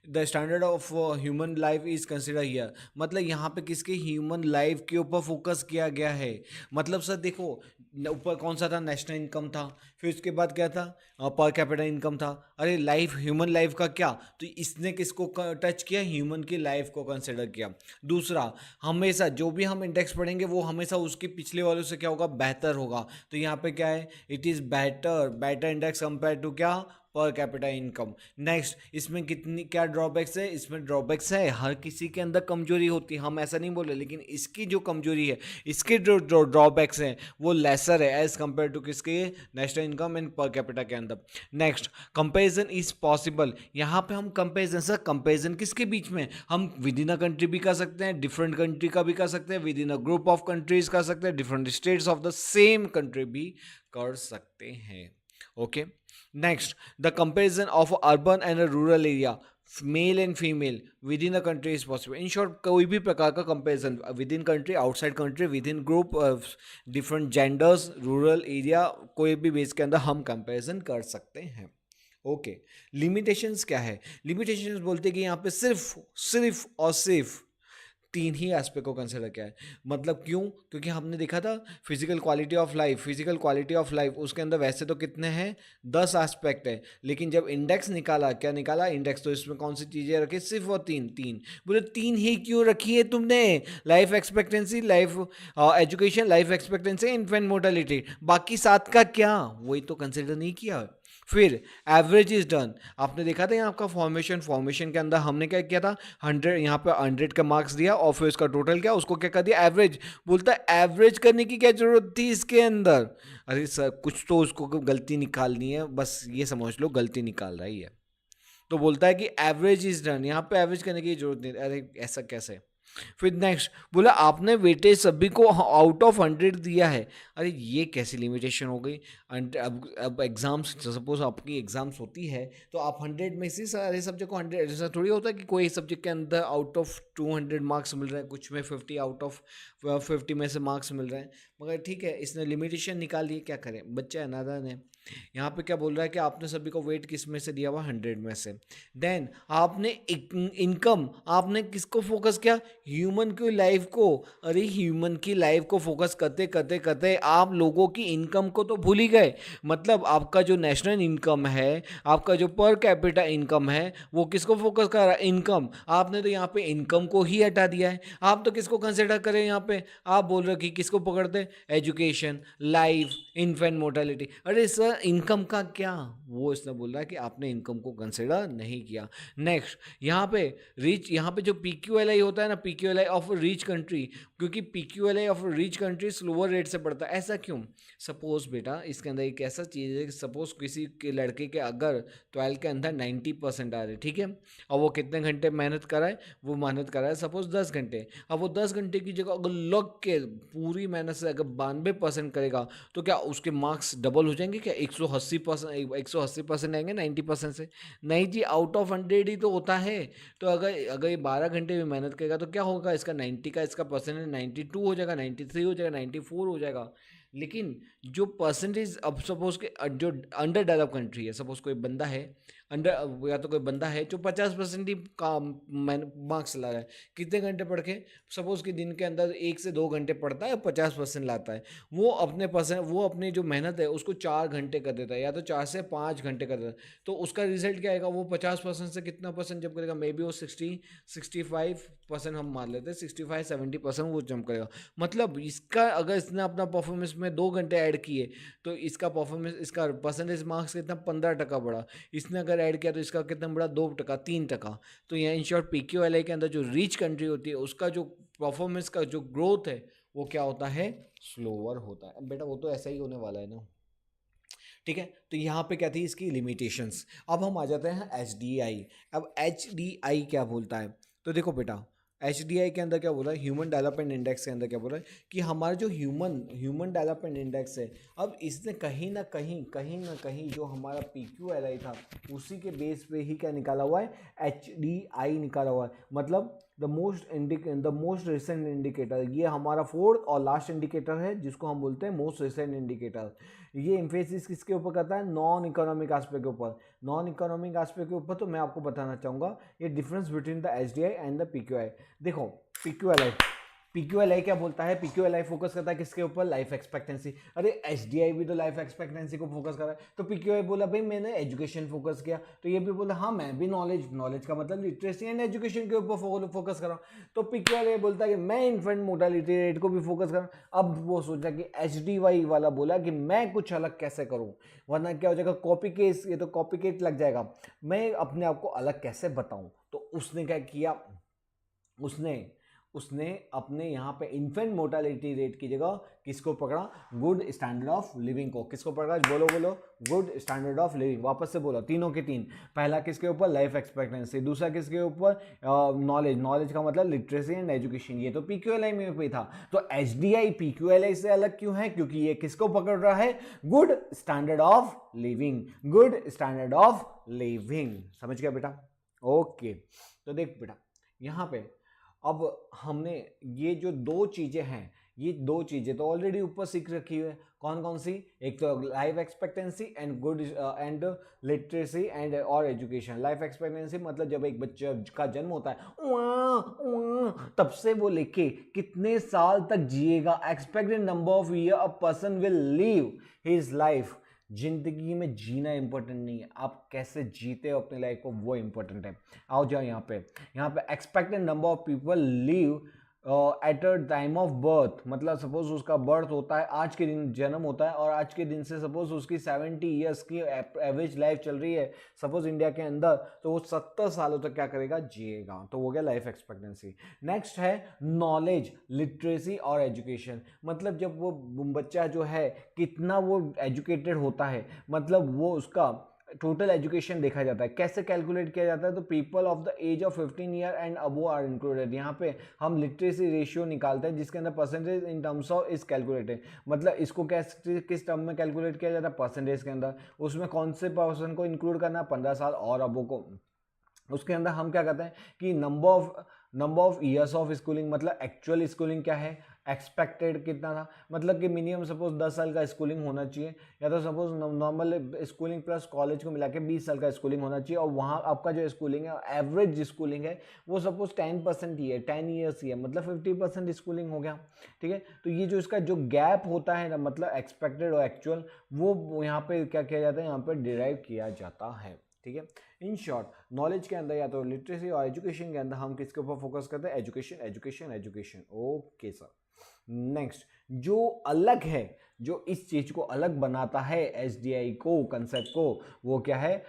the standard of human life is consider here. मतलब यहाँ पे किसके, ह्यूमन लाइफ के ऊपर फोकस किया गया है। मतलब सर देखो, ऊपर कौन सा था, नेशनल इनकम था, फिर उसके बाद क्या था, पर कैपिटा इनकम था। अरे लाइफ, ह्यूमन लाइफ का क्या, तो इसने किसको टच किया, ह्यूमन की लाइफ को कंसिडर किया। दूसरा, हमेशा जो भी हम इंडेक्स पढ़ेंगे वो हमेशा उसके पिछले वालों से क्या होगा, बेहतर होगा। तो यहाँ पे क्या है, it is better index compare to क्या, पर कैपिटा इनकम। नेक्स्ट, इसमें कितनी क्या ड्रॉबैक्स है, इसमें ड्रॉबैक्स है, हर किसी के अंदर कमजोरी होती है, हम ऐसा नहीं बोले, लेकिन इसकी जो कमजोरी है, इसके जो ड्रॉबैक्स हैं वो लेसर है एज कंपेयर टू किसके, national income and per capita के अंदर। Next, comparison is possible. यहाँ पे हम कंपेरिजन, सर कंपेरिजन किसके बीच में, हम विद इन अ कंट्री भी कर सकते हैं, डिफरेंट कंट्री का भी कर सकते हैं, with in a group of countries कर सकते हैं, different states of the same country भी कर सकते हैं। Okay, next, the comparison of urban and rural area, male and female with in a country is possible. In short, कोई भी प्रकार का comparison with in country, outside country, with in group, different genders, rural area, कोई भी base के अंदर हम comparison कर सकते हैं। ओके, लिमिटेशंस क्या है, लिमिटेशंस बोलते हैं कि यहाँ पे सिर्फ और सिर्फ 3 ही एस्पेक्ट को कंसिडर किया है। मतलब क्यों, क्योंकि हमने देखा था फिजिकल क्वालिटी ऑफ लाइफ, उसके अंदर वैसे तो कितने हैं, 10 एस्पेक्ट है, लेकिन जब इंडेक्स निकाला, क्या निकाला इंडेक्स, तो इसमें कौन सी चीज़ें रखी, सिर्फ और तीन। बोले 3 ही क्यों रखी है तुमने, life expectancy, life education, life expectancy, infant mortality, बाकी 7 का क्या, वही तो कंसिडर नहीं किया। फिर एवरेज इज डन, आपने देखा था यहाँ आपका फॉर्मेशन के अंदर हमने क्या किया था, 100 यहाँ पे 100 का मार्क्स दिया, और फिर इसका टोटल क्या, उसको क्या कर दिया, एवरेज। बोलता है एवरेज करने की क्या जरूरत थी इसके अंदर, अरे सर कुछ तो उसको गलती निकालनी है, बस ये समझ लो गलती निकाल रही है, तो बोलता है कि एवरेज इज डन, यहाँ पे एवरेज करने की जरूरत नहीं। अरे ऐसा कैसे, फिर नेक्स्ट बोला आपने वेटेज सभी को आउट ऑफ 100 दिया है। अरे ये कैसी लिमिटेशन हो गई, अब एग्जाम्स, सपोज आपकी एग्जाम्स होती है तो आप 100 में से सारे सब्जेक्ट को 100, ऐसा थोड़ी होता है कि कोई सब्जेक्ट के अंदर आउट ऑफ 200 मार्क्स मिल रहे हैं, कुछ में 50 आउट ऑफ 50 में से मार्क्स मिल रहे हैं। मगर ठीक है, इसने लिमिटेशन निकाल ली, क्या करें, बच्चा है, नादान है। यहाँ पे क्या बोल रहा है कि आपने सभी को वेट किस में से दिया हुआ, 100 में से। देन आपने इनकम, आपने किसको फोकस किया, ह्यूमन की लाइफ को, अरे ह्यूमन की लाइफ को फोकस करते करते करते आप लोगों की इनकम को तो भूल ही गए। मतलब आपका जो नेशनल इनकम है, आपका जो पर कैपिटा इनकम है, वो किसको फोकस कर रहा है? इनकम। आपने तो यहाँ पे इनकम को ही हटा दिया है। आप तो किसको कंसिडर करें यहाँ पे? आप बोल रहे हो कि किसको पकड़ते हैं? Education, life, infant mortality. अरे सर इनकम का क्या? वो इसने बोल रहा है कि आपने इनकम को कंसिडर नहीं किया। नेक्स्ट, यहाँ पे रिच, यहाँ पे जो PQLI होता है ना, PQLI ऑफ रिच कंट्री, क्योंकि PQLI of rich country slower rate से बढ़ता है। ऐसा क्यों? सपोज बेटा इसके अंदर एक ऐसा चीज़ है कि सपोज किसी के लड़के के अगर 12 के अंदर 90% आ रहे, ठीक है, और वो कितने घंटे मेहनत कराए? वो मेहनत कराए सपोज 10 घंटे। अब वो 10 घंटे की जगह अगर लग के पूरी मेहनत से अगर 92% करेगा, तो क्या उसके मार्क्स डबल हो जाएंगे क्या? 180% आएंगे 90% से? नहीं जी, आउट ऑफ 100 ही तो होता है। तो अगर ये 12 घंटे भी मेहनत करेगा तो क्या होगा? इसका 90 का इसका परसेंटेज 92 हो जाएगा, 93 हो जाएगा, 94 हो जाएगा। लेकिन जो परसेंटेज, अब सपोज के जो अंडर डेवलप कंट्री है, सपोज कोई बंदा है अंडर, या तो कोई बंदा है जो 50% ही काम मार्क्स ला रहा है, कितने घंटे पढ़ के? सपोज कि दिन के अंदर 1 से 2 घंटे पढ़ता है, 50% लाता है, वो अपनी जो मेहनत है उसको 4 घंटे कर देता है, या तो 4 से 5 घंटे कर देता है। तो उसका रिजल्ट क्या आएगा? वो 50% से कितना परसेंट जब करेगा? मे बी वो 65% हम मान लेते हैं, 65-70% वो जंप करेगा। मतलब इसका अगर इसने अपना परफॉर्मेंस में 2 घंटे ऐड किए तो इसका परफॉर्मेंस, इसका परसेंटेज मार्क्स कितना? 15% बढ़ा। इसने अगर ऐड किया तो इसका कितना बढ़ा? 2%, 3%। तो यहाँ इन शॉर्ट PQLI के अंदर जो रिच कंट्री होती है उसका जो परफॉर्मेंस का जो ग्रोथ है वो क्या होता है? स्लोअर होता है। अब बेटा वो तो ऐसा ही होने वाला है ना, ठीक है। तो यहाँ पे क्या थी इसकी लिमिटेशंस। अब हम आ जाते हैं HDI। अब HDI क्या बोलता है? तो देखो बेटा, HDI के अंदर क्या बोला है? ह्यूमन डेवलपमेंट इंडेक्स के अंदर क्या बोला है कि हमारा जो ह्यूमन डेवलपमेंट इंडेक्स है, अब इसने कहीं जो हमारा PQLI था उसी के बेस पे ही क्या निकाला हुआ है? HDI निकाला हुआ है। मतलब द मोस्ट रिसेंट इंडिकेटर, ये हमारा फोर्थ और लास्ट इंडिकेटर है जिसको हम बोलते हैं मोस्ट रिसेंट इंडिकेटर। ये इम्फेसिस किसके ऊपर करता है? नॉन इकोनॉमिक एस्पेक्ट के ऊपर। नॉन इकोनॉमिक एस्पेक्ट के ऊपर तो मैं आपको बताना चाहूँगा ये difference between the HDI and the PQI। देखो PQLI क्या बोलता है? PQLI फोकस करता है किसके ऊपर? Life expectancy. अरे HDI भी तो लाइफ एक्सपेक्टेंसी को फोकस कर रहा है। तो PQI बोला भाई मैंने एजुकेशन फोकस किया, तो ये भी बोला हाँ मैं भी नॉलेज का मतलब लिटरेसी एंड एजुकेशन के ऊपर फोकस कर रहा हूँ। तो PQLI बोलता है कि मैं इन्फेंट मोर्टेलिटी रेट को भी फोकस कर रहा हूँ। अब वो सोचा कि HDY वाला बोला कि मैं कुछ अलग कैसे करूँ, वरना क्या हो जाएगा? कॉपी केस, ये तो कॉपी केस लग जाएगा। मैं अपने आप को अलग कैसे बताऊँ? तो उसने क्या किया? उसने अपने यहाँ पे इन्फेंट मोर्टेलिटी रेट की जगह किसको पकड़ा? गुड स्टैंडर्ड ऑफ लिविंग को। किसको पकड़ा? बोलो गुड स्टैंडर्ड ऑफ लिविंग। वापस से बोलो, तीनों के तीन। पहला किसके ऊपर? Life expectancy. दूसरा किसके ऊपर? नॉलेज का मतलब लिटरेसी एंड एजुकेशन। ये तो PQLI में भी था। तो HDI PQLI से अलग क्यों है? क्योंकि ये किसको पकड़ रहा है? Good standard of living. समझ गया बेटा? ओके। तो देख बेटा यहाँ पे अब हमने ये जो दो चीजें हैं, ये दो चीजें तो ऑलरेडी ऊपर सीख रखी है। कौन कौन सी? एक तो life expectancy and good and literacy and और एजुकेशन। लाइफ एक्सपेक्टेंसी मतलब जब एक बच्चे का जन्म होता है तब से वो लेके कितने साल तक जिएगा, expected number of year a person will live his life. जिंदगी में जीना इंपॉर्टेंट नहीं है, आप कैसे जीते हो अपनी लाइफ को वो इंपॉर्टेंट है। आओ जाओ यहाँ पे expected number of people live at a time of birth. मतलब सपोज उसका बर्थ होता है, आज के दिन जन्म होता है और आज के दिन से सपोज उसकी 70 ईयर्स की एवरेज लाइफ चल रही है सपोज इंडिया के अंदर, तो वो 70 सालों तक क्या करेगा? जिएगा। तो वो गया लाइफ एक्सपेक्टेंसी। नेक्स्ट है नॉलेज, लिटरेसी और एजुकेशन। मतलब जब वो बच्चा जो है कितना वो एजुकेटेड होता है, मतलब वो उसका टोटल एजुकेशन देखा जाता है। कैसे कैलकुलेट किया जाता है? तो people of the age of 15 year and above are included. यहाँ पे हम लिटरेसी रेशियो निकालते हैं जिसके अंदर percentage in terms of is calculated. मतलब इसको किस टर्म में कैलकुलेट किया जाता है? परसेंटेज के अंदर। उसमें कौन से पर्सन को इंक्लूड करना है? 15 साल और अबो को। उसके अंदर हम क्या कहते हैं कि number of years of schooling, मतलब एक्चुअल स्कूलिंग क्या है? एक्सपेक्टेड कितना था, मतलब कि मिनिमम सपोज 10 साल का स्कूलिंग होना चाहिए, या तो suppose normal schooling plus college को मिला के 20 साल का स्कूलिंग होना चाहिए, और वहाँ आपका जो स्कूलिंग है एवरेज स्कूलिंग है वो सपोज 10% ही है, 10 ईयर्स ही है, मतलब 50% स्कूलिंग हो गया। ठीक है, तो ये जो इसका जो गैप होता है ना, मतलब एक्सपेक्टेड और एक्चुअल, वो यहाँ पे क्या किया जाता है, यहाँ पे डिराइव किया जाता है। ठीक है, इन शॉर्ट नॉलेज के अंदर या तो लिटरेसी और एजुकेशन के अंदर हम किसके ऊपर फोकस करते हैं, education education education. Okay sir, next जो अलग है, जो इस चीज को अलग बनाता है एसडीआई को, कंसेप्ट को, वो क्या है,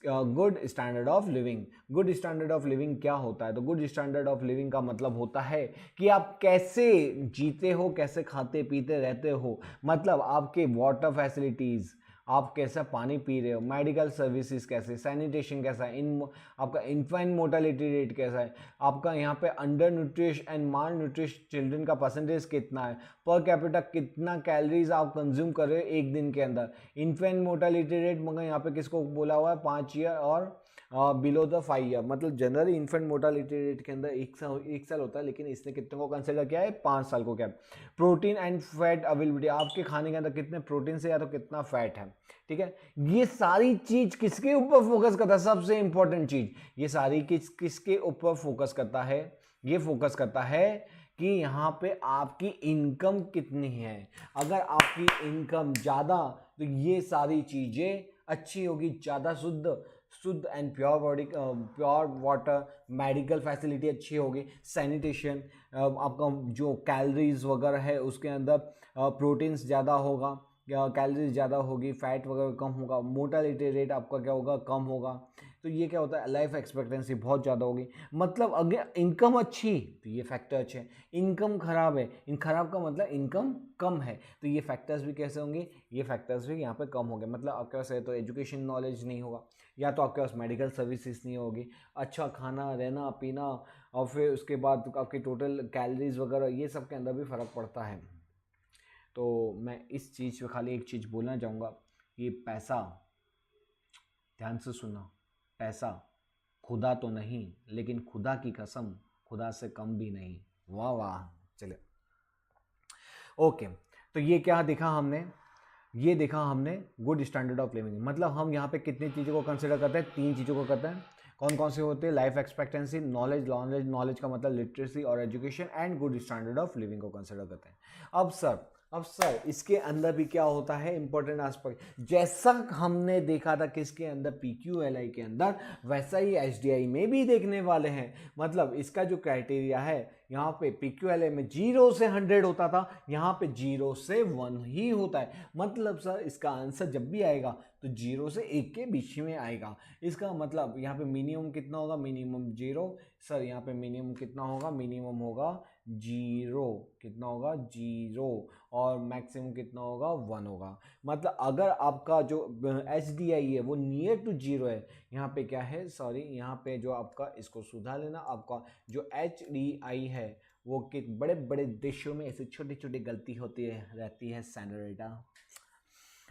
good standard of living. Good standard of living क्या होता है, तो गुड स्टैंडर्ड ऑफ लिविंग का मतलब होता है कि आप कैसे जीते हो, कैसे खाते पीते रहते हो, मतलब आपके वाटर फैसिलिटीज, आप कैसा पानी पी रहे हो, मेडिकल सर्विसेज कैसे, सैनिटेशन कैसा है, आपका इन्फेंट मोर्टेलिटी रेट कैसा है, आपका यहाँ पे अंडर न्यूट्रिश एंड माल न्यूट्रिश चिल्ड्रन का परसेंटेज कितना है, पर कैपिटा कितना कैलोरीज आप कंज्यूम कर रहे हो एक दिन के अंदर, इन्फेंट मोर्टेलिटी रेट मगर यहाँ पे किसको बोला हुआ है, 5 ईयर और बिलो द 5 ईयर, मतलब जनरली इन्फेंट मोर्टेलिटी रेट के अंदर एक साल होता है, लेकिन इसने कितने को कंसिडर किया है, 5 साल को। क्या प्रोटीन एंड फैट अवेलेबिलिटी, आपके खाने के अंदर कितने प्रोटीन से या तो कितना फैट है। ठीक है, ये सारी चीज किसके ऊपर फोकस करता है, सबसे इंपॉर्टेंट चीज, ये सारी किसके ऊपर फोकस करता है, ये फोकस करता है कि यहाँ पे आपकी इनकम कितनी है। अगर आपकी इनकम ज़्यादा तो ये सारी चीज़ें अच्छी होगी, ज़्यादा शुद्ध and pure body, pure water, medical facility अच्छी होगी, सैनिटेशन, आपका जो कैलोरीज वगैरह है उसके अंदर प्रोटीन्स ज़्यादा होगा, कैलोरीज ज़्यादा होगी, फैट वगैरह कम होगा, मोर्टेलिटी रेट आपका क्या होगा, कम होगा। तो ये क्या होता है, लाइफ एक्सपेक्टेंसी बहुत ज़्यादा होगी। मतलब अगर इनकम अच्छी तो ये फैक्टर अच्छे हैं, इनकम खराब है, इन खराब का मतलब इनकम कम है, तो ये फैक्टर्स भी कैसे होंगे, ये फैक्टर्स भी यहाँ पे कम होंगे। मतलब आपके पास है तो एजुकेशन नॉलेज नहीं होगा, या तो आपके पास मेडिकल सर्विसेज नहीं होगी, अच्छा खाना रहना पीना, और फिर उसके बाद आपकी टोटल कैलोरीज वगैरह, ये सब के अंदर भी फ़र्क पड़ता है। तो मैं इस चीज़ पे खाली एक चीज़ बोलना चाहूँगा कि पैसा, ध्यान से सुनना, पैसा खुदा तो नहीं, लेकिन खुदा की कसम खुदा से कम भी नहीं। वाह वाह, चलिए ओके। तो ये क्या देखा हमने, ये देखा हमने गुड स्टैंडर्ड ऑफ लिविंग, मतलब हम यहाँ पे कितनी चीज़ों को कंसिडर करते हैं, 3 चीज़ों को करते हैं। कौन कौन से होते हैं, लाइफ एक्सपेक्टेंसी, नॉलेज का मतलब लिटरेसी और education, and good standard of living को कंसिडर करते हैं। अब सर इसके अंदर भी क्या होता है, इंपॉर्टेंट एस्पेक्ट, जैसा हमने देखा था किसके अंदर, PQLI के अंदर, वैसा ही SDI में भी देखने वाले हैं। मतलब इसका जो क्राइटेरिया है, यहाँ पे PQLI में 0 से 100 होता था, यहाँ पे 0 से 1 ही होता है। मतलब सर इसका आंसर जब भी आएगा तो 0 से 1 के बीच में आएगा। इसका मतलब यहाँ पे मिनिमम कितना होगा, मिनिमम 0। सर यहाँ पे मिनिमम कितना होगा, मिनिमम होगा 0, कितना होगा 0, और मैक्सिमम कितना होगा 1 होगा। मतलब अगर आपका जो HDI है वो नियर टू 0 है, यहाँ पे क्या है, सॉरी यहाँ पे जो आपका, इसको सुधार लेना, आपका जो HDI है वो कि बड़े बड़े देशों में ऐसे छोटी छोटी गलती होती रहती है सैनरेटा।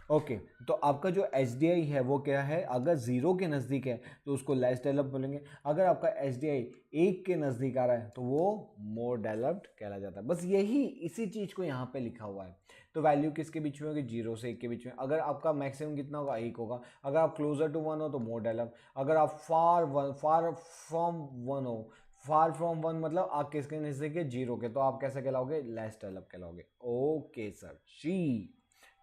ओके, तो आपका जो HDI है वो क्या है, अगर 0 के नज़दीक है तो उसको लेस डेवलप बोलेंगे, अगर आपका HDI 1 के नज़दीक आ रहा है तो वो मोर डेवलप्ड कहला जाता है। बस यही इसी चीज़ को यहाँ पे लिखा हुआ है। तो वैल्यू किसके बीच में होगी, 0 से 1 के बीच में। अगर आपका मैक्सिमम कितना होगा, 1 होगा। अगर आप क्लोजर टू 1 हो तो मोर डेवलप, अगर आप फार फ्रॉम 1 हो, फार फ्रॉम 1 मतलब आप किसके नज़दीक है, 0 के, तो आप कैसे कहलाओगे, लेस डेवलप कहलाओगे। ओके सर जी,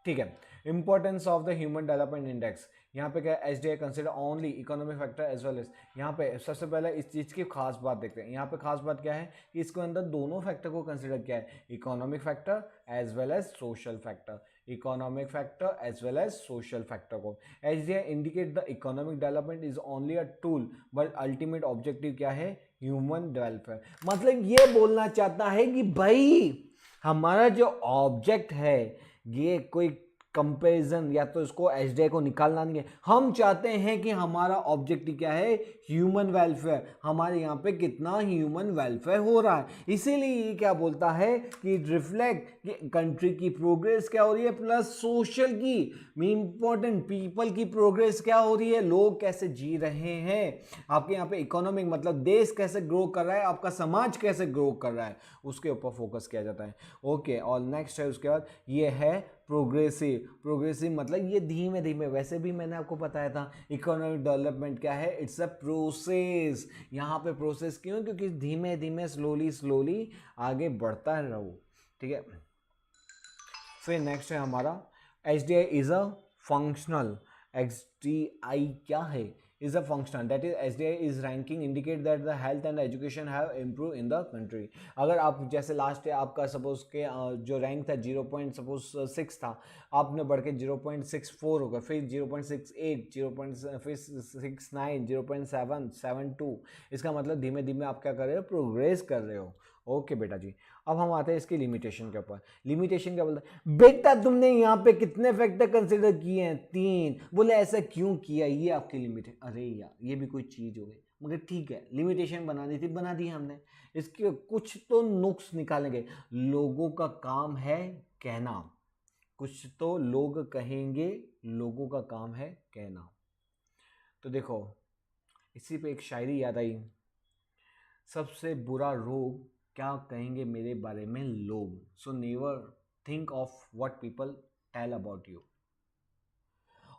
ठीक है। Importance of the human development index, यहाँ पे क्या है, HDI consider only economic factor as well as, यहाँ पे सबसे पहले इस चीज़ की खास बात देखते हैं। यहाँ पे खास बात क्या है कि इसके अंदर दोनों फैक्टर को कंसिडर किया है, economic factor as well as social factor, economic factor as well as social factor को। HDI indicate the economic development is only a tool, but ultimate objective क्या है, ह्यूमन वेलफेयर। मतलब ये बोलना चाहता है कि भाई हमारा जो ऑब्जेक्ट है ये कोई कंपैरिजन या तो इसको एचडीआई को निकालना नहीं है। हम चाहते हैं कि हमारा ऑब्जेक्टिव क्या है, ह्यूमन वेलफेयर, हमारे यहाँ पे कितना ह्यूमन वेलफेयर हो रहा है। इसीलिए ये क्या बोलता है कि रिफ्लेक्ट कि कंट्री की प्रोग्रेस क्या हो रही है, प्लस सोशल की इंपॉर्टेंट पीपल की प्रोग्रेस क्या हो रही है, लोग कैसे जी रहे हैं। आपके यहाँ पे इकोनॉमिक मतलब देश कैसे ग्रो कर रहा है, आपका समाज कैसे ग्रो कर रहा है, उसके ऊपर फोकस किया जाता है। ओके, और नेक्स्ट है उसके बाद ये है प्रोग्रेसिव मतलब ये धीमे धीमे, वैसे भी मैंने आपको बताया था इकोनॉमिक डेवलपमेंट क्या है, इट्स अ प्रोसेस। यहाँ पे प्रोसेस क्यों, क्योंकि धीमे धीमे स्लोली आगे बढ़ता रहो, ठीक है। फिर नेक्स्ट है हमारा H D I is a functional. H D I क्या है, is a functional, that is HDI is ranking indicate that the health and education have improved in the country। अगर आप जैसे लास्ट आपका सपोज के जो रैंक था 0.6 था, आपने बढ़ के 0.64 हो गया, फिर 0.68, 0.69, 0.772, इसका मतलब धीमे धीमे आप क्या कर रहे हो, प्रोग्रेस कर रहे हो। ओके बेटा जी, अब हम आते हैं इसकी लिमिटेशन के ऊपर। लिमिटेशन क्या बोलता है, बेटा तुमने यहाँ पे कितने फैक्टर कंसिडर किए हैं, 3, बोले ऐसा क्यों किया, ये आपकी लिमिट है। अरे यार ये भी कोई चीज़ हो गई, मगर ठीक है, लिमिटेशन बनानी थी, बना दी हमने। इसके कुछ तो नुक्स निकालेंगे। लोगों का काम है कहना, कुछ तो लोग कहेंगे, लोगों का काम है कहना। तो देखो इसी पे एक शायरी याद आई, सबसे बुरा रोग क्या कहेंगे मेरे बारे में लोग, so never think of what people tell about you.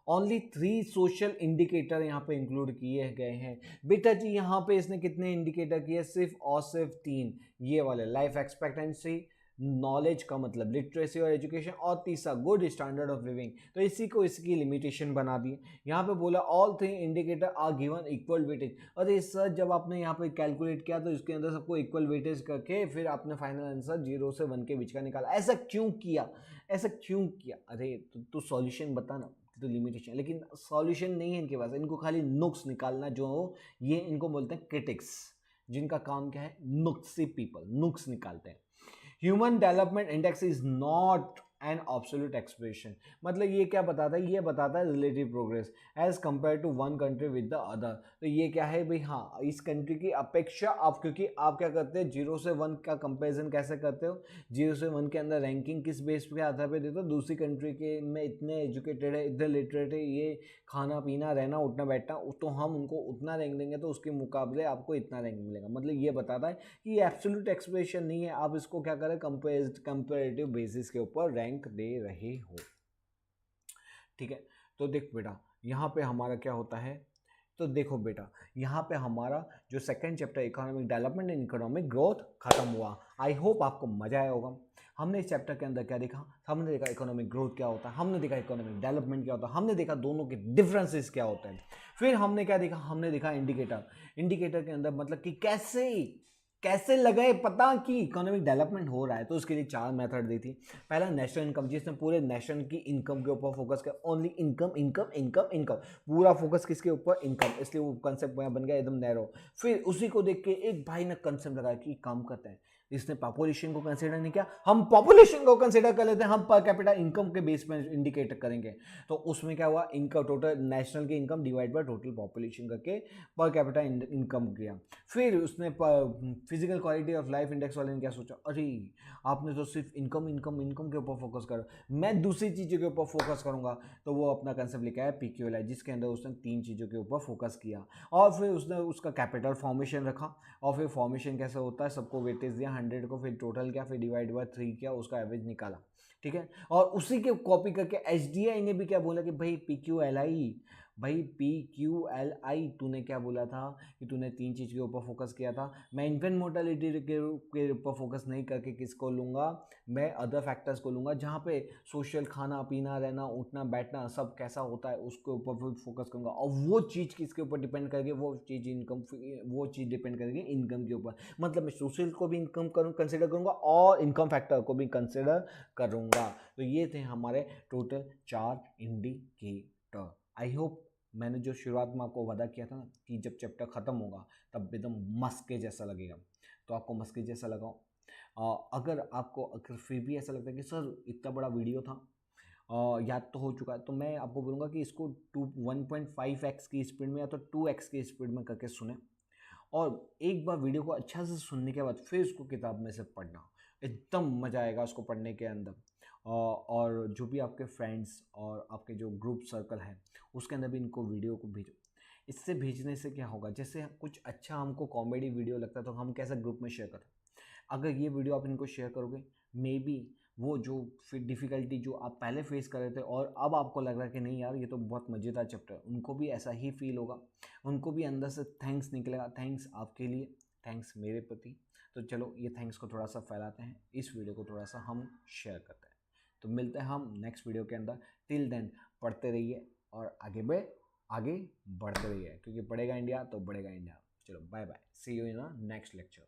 Only 3 social indicator यहाँ पे इंक्लूड किए गए हैं। बेटा जी यहाँ पे इसने कितने इंडिकेटर किए, सिर्फ और सिर्फ 3, ये वाले लाइफ एक्सपेक्टेंसी, नॉलेज का मतलब लिटरेसी और एजुकेशन, और तीसरा गुड स्टैंडर्ड ऑफ लिविंग। तो इसी को इसकी लिमिटेशन बना दी। यहाँ पे बोला all 3 indicator are given equal weightage. अरे सर जब आपने यहाँ पे कैलकुलेट किया तो इसके अंदर सबको इक्वल वेटेज करके फिर आपने फाइनल आंसर 0 से 1 के बीच का निकाला, ऐसा क्यों किया, ऐसा क्यों किया। अरे तो सॉल्यूशन बता ना, तो लिमिटेशन, लेकिन सॉल्यूशन नहीं है इनके पास, इनको खाली नुक्स निकालना, जो ये इनको बोलते हैं क्रिटिक्स, जिनका काम क्या है, नुक्सी पीपल, नुक्स निकालते हैं। Human development index is not an absolute expression, मतलब ये क्या बताता है, ये बताता है relative progress as compared to one country with the other. तो ये क्या है भाई, हाँ इस कंट्री की अपेक्षा आप, क्योंकि आप क्या करते हैं 0 से 1 का कंपैरिजन कैसे करते हो, 0 से 1 के अंदर रैंकिंग किस बेस के आधार पे देते हो, दूसरी कंट्री के में इतने एजुकेटेड है, इतने लिटरेट है, ये खाना पीना रहना उठना बैठना, तो हम उनको उतना रैंक देंगे तो उसके मुकाबले आपको इतना रैंक मिलेगा। मतलब ये बताता है कि ये एब्सोल्यूट एक्सप्रेशन नहीं है, आप इसको क्या करें, कंपेरेटिव बेसिस के ऊपर रैंक दे रहे हो, ठीक है। तो देख बेटा यहाँ पे हमारा क्या होता है, तो देखो बेटा यहाँ पे हमारा जो second chapter economic development and economic growth खत्म हुआ। आई होप आपको मजा आया होगा। हमने इस चैप्टर के अंदर क्या देखा, हमने देखा इकोनॉमिक ग्रोथ क्या होता है, हमने देखा इकोनॉमिक डेवलपमेंट क्या होता है, हमने देखा दोनों के डिफरेंसेस क्या होते हैं। फिर हमने क्या देखा, हमने देखा इंडिकेटर के अंदर मतलब कि कैसे लगाए पता कि इकोनॉमिक डेवलपमेंट हो रहा है। तो उसके लिए 4 मेथड दी थी। पहला नेशनल इनकम, जिसने पूरे नेशन की इनकम के ऊपर फोकस किया, ओनली इनकम, पूरा फोकस किसके ऊपर, इनकम, इसलिए वो कंसेप्ट बन गया एकदम नैरो। फिर उसी को देख के एक भाई ने कंसेप्ट लगाया कि काम करते हैं, इसने पॉपुलेशन को कंसीडर नहीं किया, हम पॉपुलेशन को कंसीडर कर लेते हैं, हम पर कैपिटा इनकम के बेस पर इंडिकेट करेंगे। तो उसमें क्या हुआ, इनकम टोटल नेशनल की income divide by total population करके पर कैपिटा इनकम किया। फिर उसने physical quality of life index वाले ने क्या सोचा, अरे आपने तो सिर्फ इनकम के ऊपर फोकस करो, मैं दूसरी चीज़ों के ऊपर फोकस करूंगा। तो वो अपना कंसेप्ट लेके आया PQLI, जिसके अंदर उसने 3 चीज़ों के ऊपर फोकस किया। और फिर उसने उसका कैपिटल फॉर्मेशन रखा, और फिर फॉर्मेशन कैसे होता है, सबको वेटेज दिया 100 को, फिर टोटल किया, फिर डिवाइड बाय 3 किया, उसका एवरेज निकाला, ठीक है। और उसी के कॉपी करके HDI ने भी क्या बोला कि भाई PQLI तूने क्या बोला था कि तूने 3 चीज़ के ऊपर फोकस किया था, मैं इन्फेंट मोर्टेलिटी के ऊपर फोकस नहीं करके किसको लूँगा, मैं अदर फैक्टर्स को लूँगा, जहाँ पे सोशल खाना पीना रहना उठना बैठना सब कैसा होता है उसके ऊपर फोकस करूँगा। और वो चीज़ किसके ऊपर डिपेंड करेगी, वो चीज़ डिपेंड करेगी इनकम के ऊपर। मतलब मैं सोशल को भी इनकम कंसिडर करूँगा और इनकम फैक्टर को भी कंसिडर करूँगा। तो ये थे हमारे टोटल 4 इंडिकेटर। आई होप मैंने जो शुरुआत में आपको वादा किया था ना कि जब चैप्टर ख़त्म होगा तब एकदम मस्के जैसा लगेगा, तो आपको मस्के जैसा लगा। अगर फिर भी ऐसा लगता है कि सर इतना बड़ा वीडियो था याद तो हो चुका है, तो मैं आपको बोलूँगा कि इसको 1.5x की स्पीड में या तो 2x की स्पीड में करके सुने, और एक बार वीडियो को अच्छा से सुनने के बाद फिर उसको किताब में से पढ़ना, एकदम मज़ा आएगा उसको पढ़ने के अंदर। और जो भी आपके फ्रेंड्स और आपके जो ग्रुप सर्कल है उसके अंदर भी इनको वीडियो को भेजो। इससे भेजने से क्या होगा, जैसे कुछ अच्छा हमको कॉमेडी वीडियो लगता है तो हम कैसा ग्रुप में शेयर करते हैं, अगर ये वीडियो आप इनको शेयर करोगे, मे बी वो जो फिर डिफ़िकल्टी जो आप पहले फेस कर रहे थे और अब आपको लग रहा है कि नहीं यार ये तो बहुत मज़ेदार चैप्टर है, उनको भी ऐसा ही फील होगा, उनको भी अंदर से थैंक्स निकलेगा, थैंक्स आपके लिए, थैंक्स मेरे प्रति। तो चलो ये थैंक्स को थोड़ा सा फैलाते हैं, इस वीडियो को थोड़ा सा हम शेयर करते हैं। तो मिलते हैं हम नेक्स्ट वीडियो के अंदर। टिल देन पढ़ते रहिए और आगे बढ़ते रहिए, क्योंकि पढ़ेगा इंडिया तो बढ़ेगा इंडिया। चलो bye bye, see you in next lecture.